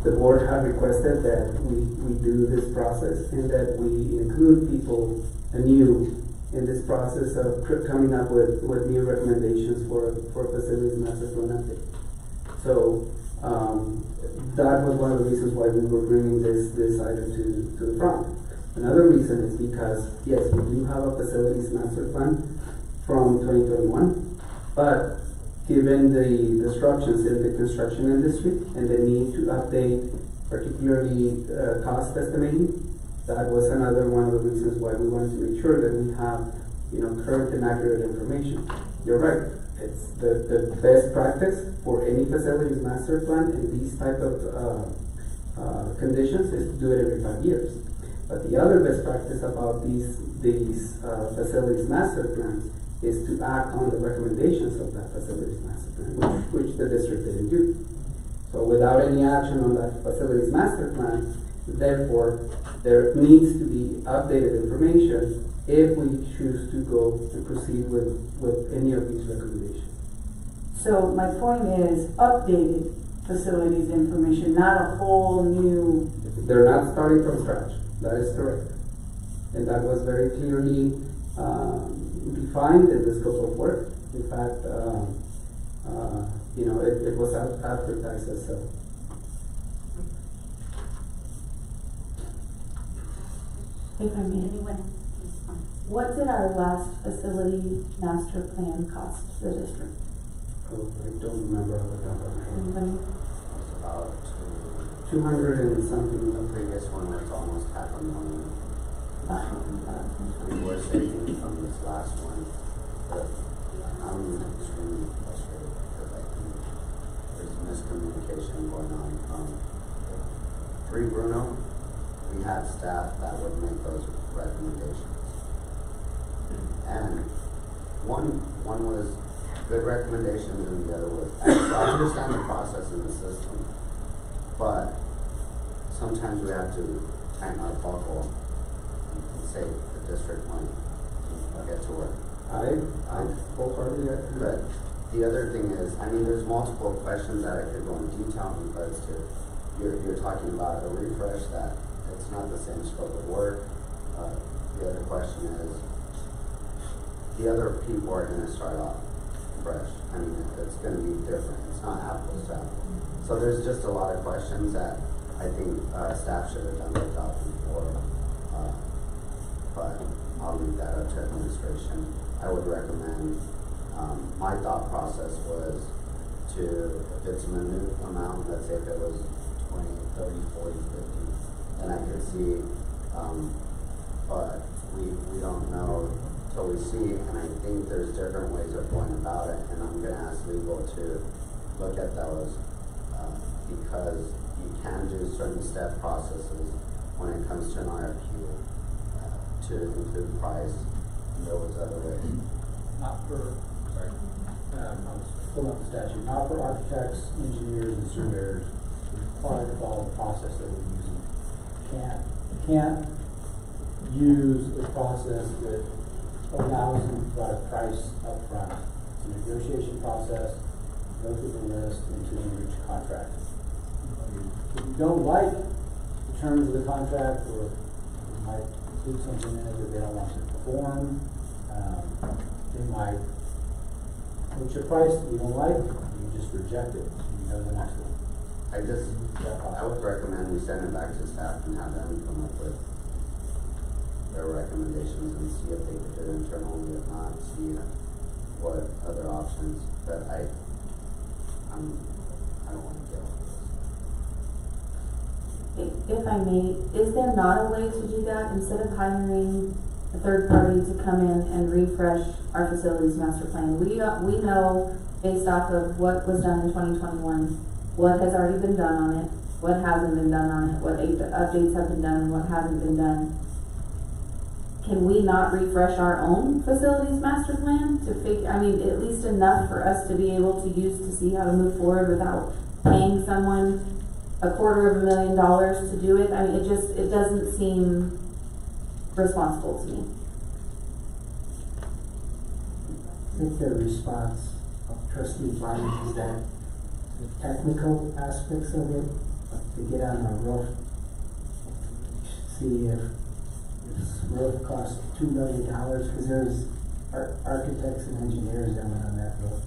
The board had requested that we do this process and that we include people anew in this process of coming up with new recommendations for facilities master plan update. So that was one of the reasons why we were bringing this item to the front. Another reason is because, yes, we do have a facilities master plan from 2021, but given the disruptions in the construction industry and the need to update, particularly cost estimating, that was another one of the reasons why we wanted to make sure that we have, current and accurate information. You're right. It's the best practice for any facilities master plan in these type of conditions is to do it every 5 years. But the other best practice about these facilities master plans is to act on the recommendations of that facilities master plan, which the district didn't do. So without any action on that facilities master plan, therefore, there needs to be updated information if we choose to go and proceed with any of these recommendations. So my point is updated facilities information, not a whole new. They're not starting from scratch. That is correct. And that was very clearly defined in the scope of work. In fact, it was advertised as so. If I may, what did our last facility master plan cost the district? Oh, I don't remember off the top of my head. Anybody? It's about 200 and something. The previous one was almost $500,000. We were saving from this last one, but I'm extremely frustrated because I think there's miscommunication going on. Bruno, we had staff that would make those recommendations. And one was good recommendations and the other was, I understand the process in the system, but sometimes we have to tighten our buckle and say the district might get to work. I wholeheartedly agree. But the other thing is, there's multiple questions that I could go in detail in regards to. You're talking about a refresh that it's not the same scope of work. The other question is, the other people are going to start off fresh. It's going to be different. It's not apples to apples. So there's just a lot of questions that I think staff should have done their job before. But I'll leave that up to administration. I would recommend, my thought process was to, if it's a minute amount, let's say if it was 20, 30, 40, 50, then I could see, but we don't know till we see, and I think there's different ways of going about it, and I'm going to ask legal to look at those, because you can do certain step processes when it comes to an RFQ to include price and those other ways. Not for, sorry, I was pulling up the statute, not for architects, engineers, and surveyors required to follow the process that we're using. Can't use a process that allows them to provide a price up front. It's a negotiation process, go through the list until you reach a contract. If you don't like the terms of the contract, or you might include something in it that they don't want to perform, they might put your price that you don't like, you just reject it, and you go to the next one. I would recommend we send it back to staff and have them come up with their recommendations and see if they could do it internally. If not, see what other options. But I don't want to deal with this. If I may, is there not a way to do that instead of hiring a third party to come in and refresh our facilities master plan? We know based off of what was done in 2021, what has already been done on it, what hasn't been done on it, what updates have been done, and what hasn't been done. Can we not refresh our own facilities master plan to figure, at least enough for us to be able to use to see how to move forward without paying someone $250,000 to do it. I mean, it doesn't seem responsible to me. I think the response of trustee Barnes is that the technical aspects of it, like to get on the roof, see if this roof costs $2 million, because there's architects and engineers that went on that roof.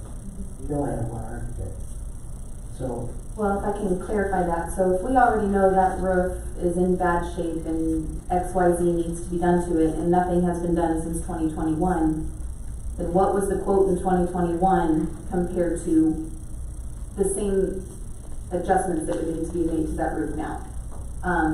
You only have one architect. So, Well, if I can clarify that, so if we already know that roof is in bad shape and XYZ needs to be done to it and nothing has been done since 2021, then what was the quote in 2021 compared to the same adjustments that would need to be made to that roof now?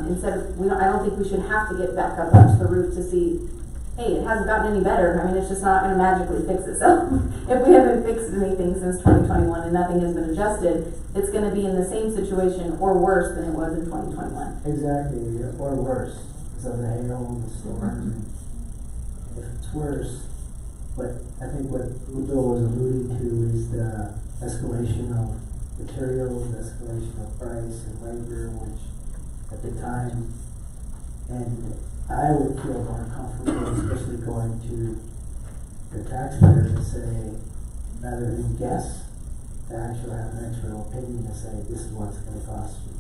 Instead of, I don't think we should have to get back up onto the roof to see, hey, it hasn't gotten any better. I mean, it's just not going to magically fix itself. If we haven't fixed anything since 2021 and nothing has been adjusted, it's going to be in the same situation or worse than it was in 2021. exactly, or worse, because of the hail and the storms. If it's worse, but I think what Bill was alluding to is the escalation of materials, escalation of price and labor, which at the time, and I would feel more comfortable, especially going to the taxpayer to say, rather than guess, to actually have an actual opinion to say, this is what it's gonna cost you.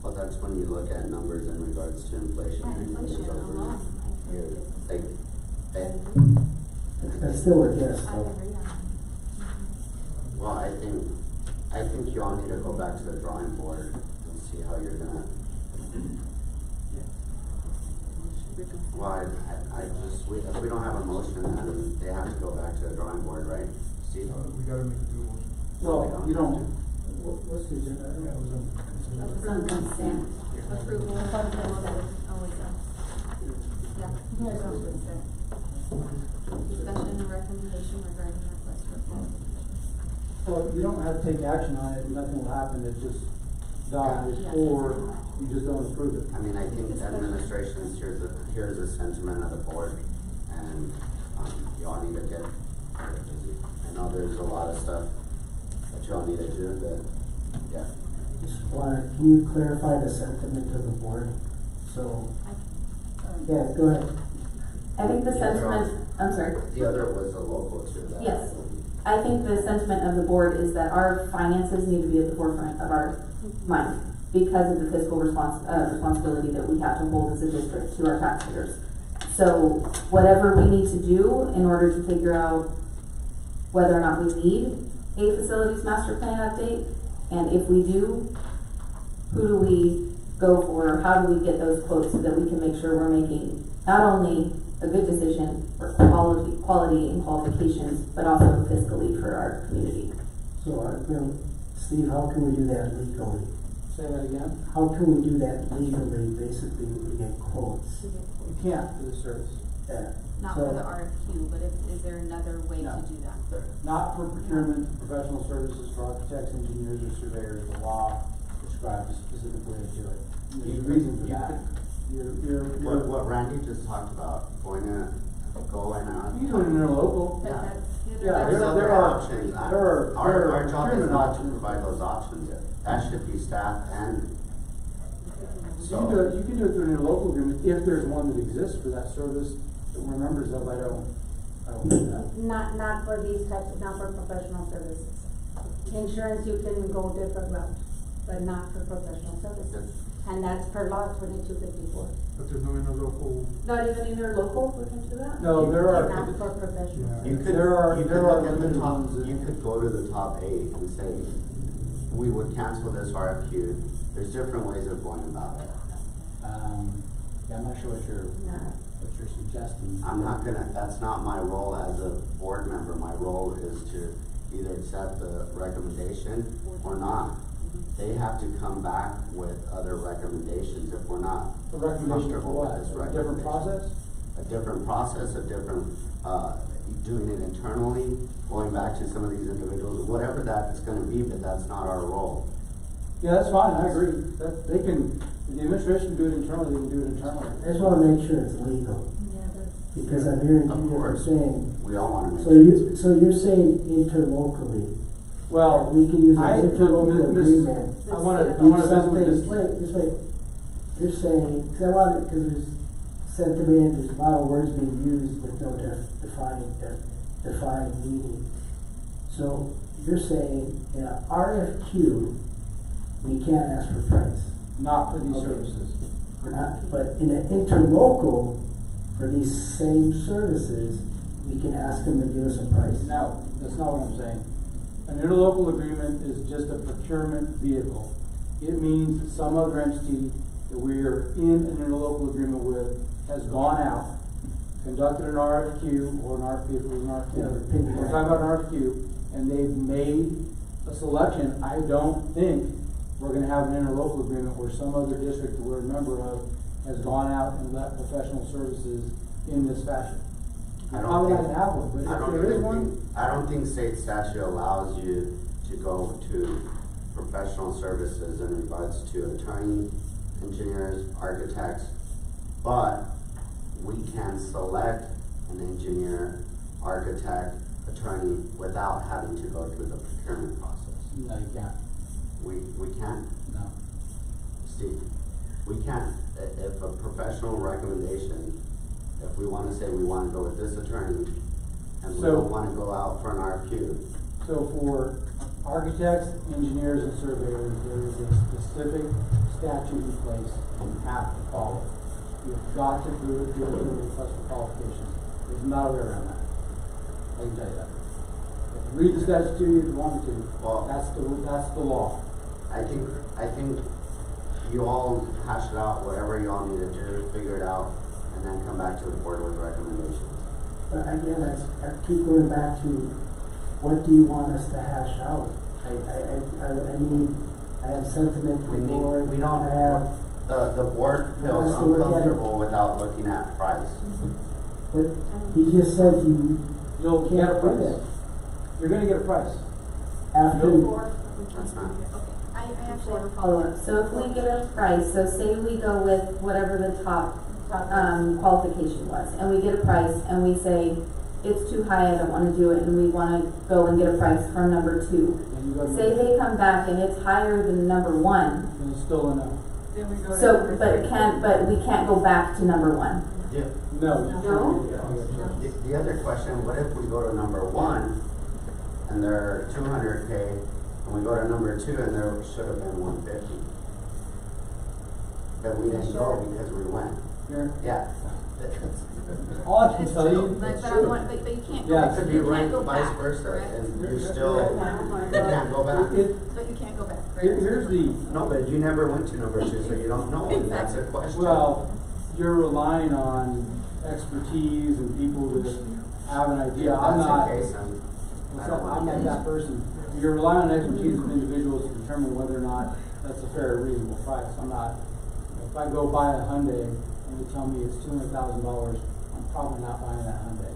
Well, that's when you look at numbers in regards to inflation. That's still a guess, though. Well, I think you all need to go back to the drawing board and see how you're gonna. Well, if we don't have a motion, then they have to go back to the drawing board, right? Steve? We gotta make a new motion. Well, you don't, what's the agenda? It was on consent. Approval of consent. Oh, wait, yeah. Here's on consent. Discussion and recommendation regarding request for qualification. well, you don't have to take action on it, nothing will happen, it just dies, or you just don't approve it. I mean, I think administration here's the sentiment of the board, and you all need to get busy. I know there's a lot of stuff that you all need to do, but yeah. Just wanna, can you clarify the sentiment of the board? So, yeah, go ahead. I think the sentiment, I'm sorry. The other was the local too. Yes. I think the sentiment of the board is that our finances need to be at the forefront of our mind because of the fiscal responsibility that we have to hold as a district to our taxpayers. So whatever we need to do in order to figure out whether or not we need a facilities master plan update, and if we do, who do we go for? How do we get those quotes so that we can make sure we're making not only a good decision for quality and qualifications, but also fiscally for our community? So, Steve, how can we do that legally? Say that again? How can we do that legally, basically, we get quotes? You can't for the service. Yeah. Not So- for the RFQ, but is there another way No. to do that? Not for procurement, professional services for architects, engineers, or surveyors, the law prescribes a specific way to do it. There's a reason for that. What Randy just talked about, go in and You do it in interlocal. Yeah. Yeah, There's other options. Our job is procurement not to options. provide those options. That should be staff and. You can do it through an interlocal agreement if there's one that exists for that service that we're members of. I don't know that. Not for these types, not for professional services. Insurance, you can go different routes, but not for professional services. And that's per law 2254. But there's no interlocal. Not even interlocal, we can do that? No, there are. Not for professional. You could, There are look at the limited top, ones that- you could go to the top 8 and say, we would cancel this RFQ. There's different ways of going about it. Yeah, I'm not sure what you're suggesting. I'm not gonna, that's not my role as a board member. My role is to either accept the recommendation or not. They have to come back with other recommendations if we're not A recommendation for comfortable what? with this A recommendation. different process? A different process, a different, doing it internally, going back to some of these individuals, whatever that is gonna be, but that's not our role. Yeah, that's fine, I agree. That, they can, if the administration can do it internally, they can do it internally. I just wanna make sure it's legal, because I'm hearing Of two different course. things. We all wanna make So sure. you're saying interlocally, Well, We can use I- an interlocal Miss- agreement. I wanna Do visit something, this. wait, just wait. You're saying, cause I want it, cause there's sentiment, there's a lot of words being used with no defined meaning. So you're saying in a RFQ, we can't ask for price. Not for these Okay. services. But in an interlocal, for these same services, we can ask them to give us a price. No, that's not what I'm saying. An interlocal agreement is just a procurement vehicle. It means that some other entity that we are in an interlocal agreement with has gone out, conducted an RFQ or an RFP, if it was an RFQ. Yeah, We're talking about an RFQ, and they've made a selection. I don't think we're gonna have an interlocal agreement where some other district that we're a member of has gone out and let professional services in this fashion. I Probably don't not gonna have one, but if there is one, I don't think state statute allows you to go to professional services in regards to attorney, engineers, architects, but we can select an engineer, architect, attorney without having to go through the procurement process. no, you can't. We can't, No. Steve, we can't, if a professional recommendation, if we wanna say we wanna go with this attorney, and we So- don't wanna go out for an RFQ, So for architects, engineers, and surveyors, there is a specific statute in place you have to follow. You've got to do it, go through a request for qualifications. There's no way around that. I can tell you that. If you read the statute to you if you want to, Well- that's the law. I think you all hash it out, whatever you all need to do, figure it out, and then come back to the board with recommendations. But again, I keep going back to, what do you want us to hash out? I have sentiment for We the need, board. we don't I have, the board feels Let's look at it. uncomfortable without looking at price. but he just said You'll Can't get a prove price. it. You're gonna get a price. after, That's not. I actually have a Follow-up. So if we get a price, so say we go with whatever the top, qualification was, and we get a price, and we say, it's too high, I don't wanna do it, and we wanna go and get a price from number 2. And you go to- Say they come back and it's higher than number 1, And it's still a no. so, but we can't go back to number 1. Yeah. No. No? The other question, what if we go to number 1 and they're 200K, and we go to number 2 and there should have been 150? But we didn't go because we went. Here. Yeah. All I can It's tell true, you. but I want, but you can't go, Yeah. back. It could be You can't right go vice back, versa, correct? and you still, you can't go back. But you can't go back, correct? Here's the, No, but you never went to number 2, so you don't know, and that's a question. well, you're relying on expertise and people that have an idea. If I'm that's not, the case, then I don't I'm want not to. that person. You're relying on expertise of individuals to determine whether or not that's a fair or reasonable price. I'm not, if I go buy a Hyundai and they tell me it's $200,000, I'm probably not buying that Hyundai.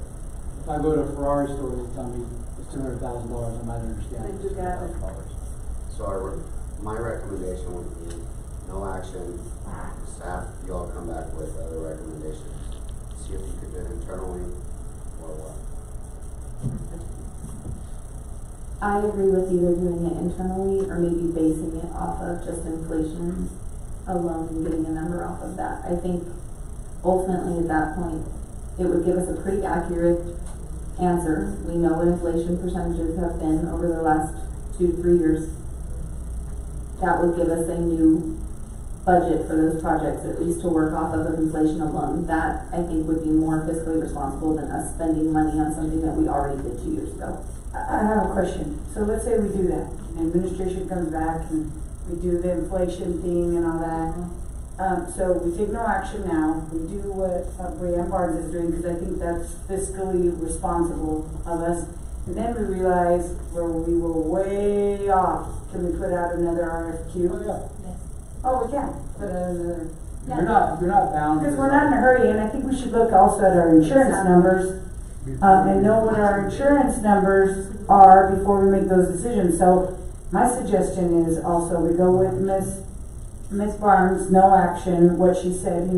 If I go to a Ferrari store and they tell me it's $200,000, I might understand it's $200,000. So my recommendation would be no action. Staff, you all come back with other recommendations. See if you could do it internally or what. I agree with either doing it internally or maybe basing it off of just inflation alone and getting a number off of that. I think ultimately at that point, it would give us a pretty accurate answer. We know what inflation percentages have been over the last 2-3 years. That would give us a new budget for those projects, at least to work off of inflation alone. That, I think, would be more fiscally responsible than us spending money on something that we already did 2 years ago. I have a question. So let's say we do that, and administration comes back and we do the inflation thing and all that. So we take no action now. We do what Brianne Barnes is doing, because I think that's fiscally responsible of us. And then we realize where we were way off. Can we put out another RFQ? Oh, yeah. Oh, we can. Put out another. Yeah. You're not bound. Because we're not in a hurry, and I think we should look also at our insurance numbers, and know what our insurance numbers are before we make those decisions. So my suggestion is also we go with Ms. Barnes, no action, what she said,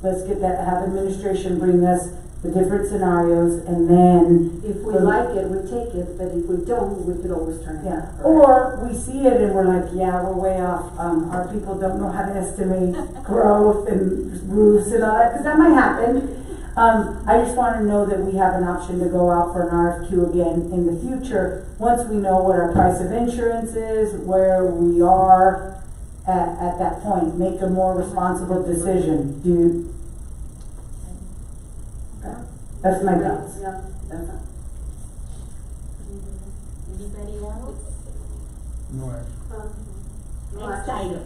let's get that, have administration bring us the different scenarios, and then. If we like it, we take it, but if we don't, we could always turn it Yeah, down. or we see it and we're like, yeah, we're way off, our people don't know how to estimate growth and roofs and all that, cause that might happen. I just wanna know that we have an option to go out for an RFQ again in the future, once we know what our price of insurance is, where we are at that point, make a more responsible decision, that's my thoughts. Yeah, that's not. Anybody else? No action. Next item.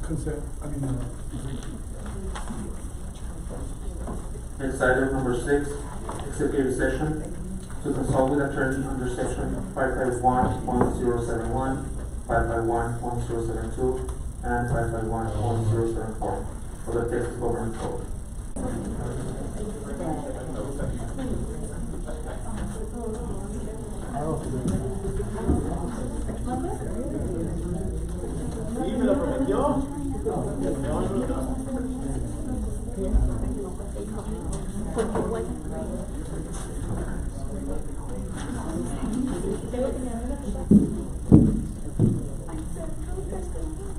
Consent, Next item, number 6, executive session to consult with attorney under section 551.071, 551.072, and 551.074 of the Texas Government Code.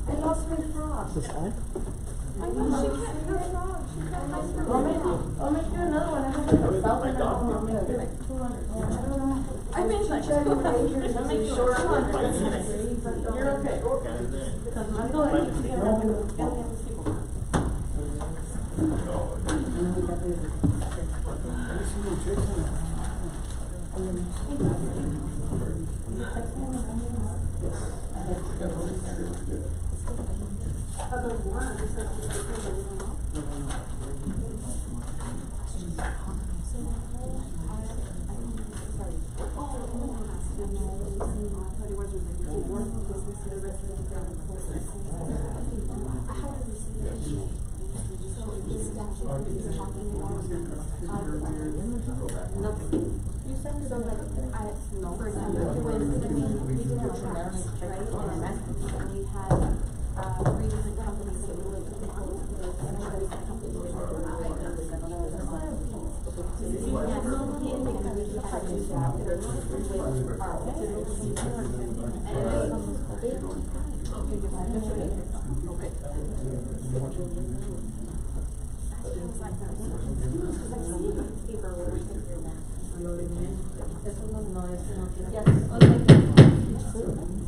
I lost my frog. I know, she can't hear it all. She can't make her. I'll make you another one. I have like a belt and a phone. I'll make you like 200. I don't know. I made like 200. I'll make you 200. You're okay. Because I'm going to get all these people.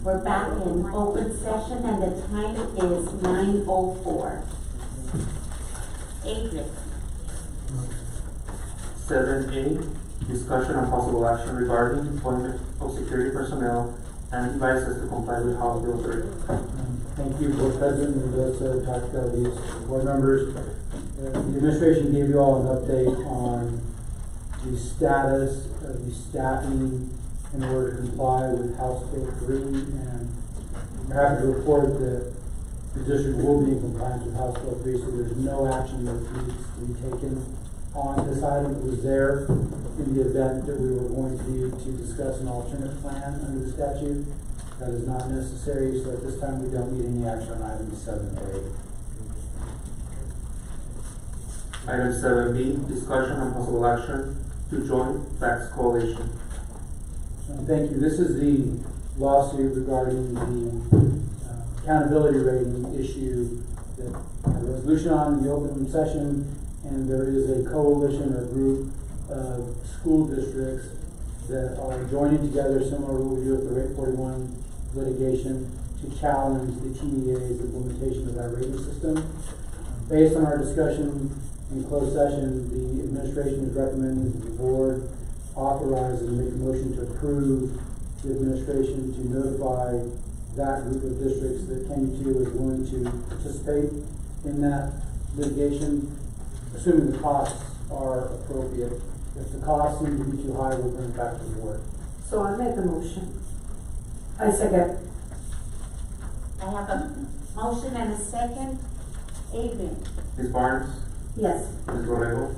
We're back in open session and the time is 9:04. Adrian. 7A, discussion and possible action regarding employment of security personnel and devices to comply with House Bill 3. Thank you, Board President Mendoza, Dr. Galvis, board members. The administration gave you all an update on the status of the staffing in order to comply with House Bill 3, and I'm happy to report that the district will be in compliance with House Bill 3, so there's no action that needs to be taken on this item. It was there in the event that we were going to discuss an alternate plan under the statute. That is not necessary, so at this time we don't need any action on items 7 or 8. Item 7B, discussion and possible action to join Facts Coalition. Thank you. This is the lawsuit regarding the accountability rating issue that had a resolution on in the open session, and there is a coalition or group of school districts that are joining together, similar to what we do with the Rate 41 litigation, to challenge the TDA's implementation of that rating system. Based on our discussion in closed session, the administration is recommending that the board authorize and make a motion to approve the administration to notify that group of districts that KU2 is willing to participate in that litigation, assuming the costs are appropriate. If the costs seem to be too high, we'll bring it back to the board. So I make a motion. I second. I have a motion and a second. Adrian. Ms. Barnes? Yes. Ms. Borrego?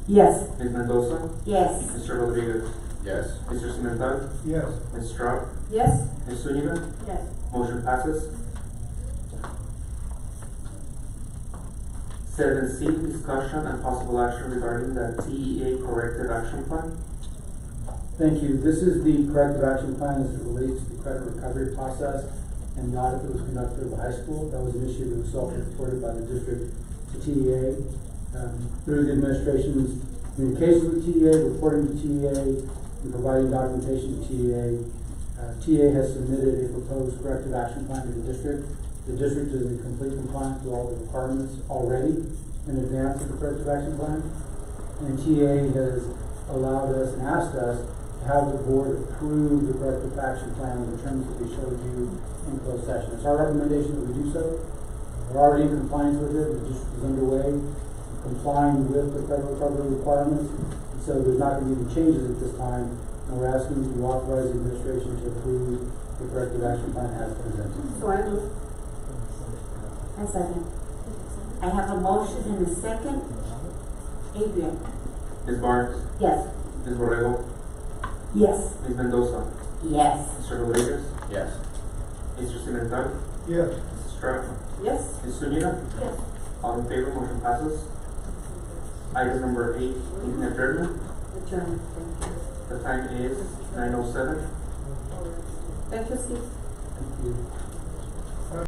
Yes. Ms. Mendoza? Yes. Mr. Rodriguez? Yes. Mr. Cimental? Yes. Ms. Straub? Yes. Ms. Zuniga? Yes. Motion passes. 7C, discussion and possible action regarding the TEA corrective action plan. Thank you. This is the corrective action plan as it relates to the credit recovery process and the audit that was conducted at the high school. That was an issue that was self-reported by the district to TEA. Through the administration's communication with TEA, reporting to TEA, and providing documentation to TEA, TEA has submitted a proposed corrective action plan to the district. The district is in complete compliance with all the requirements already in advance of the corrective action plan. And TEA has allowed us and asked us to have the board approve the corrective action plan in the terms that we showed you in closed session. It's our recommendation that we do so. We're already in compliance with it. The district is underway, complying with the federal recovery requirements. And so there's not going to be any changes at this time. And we're asking you to authorize the administration to approve the corrective action plan as presented. So I move. I second. I have a motion and a second. Adrian? Ms. Barnes? Yes. Ms. Borrego? Yes. Ms. Mendoza? Yes. Mr. Rodriguez? Yes. Mr. Cimental? Yes. Mrs. Strata? Yes. Ms. Zuniga? Yes. All in favor, motion passes. Item number 8, meeting adjournment. Adjourned. The time is 9:07. Thank you, Steve. Thank you.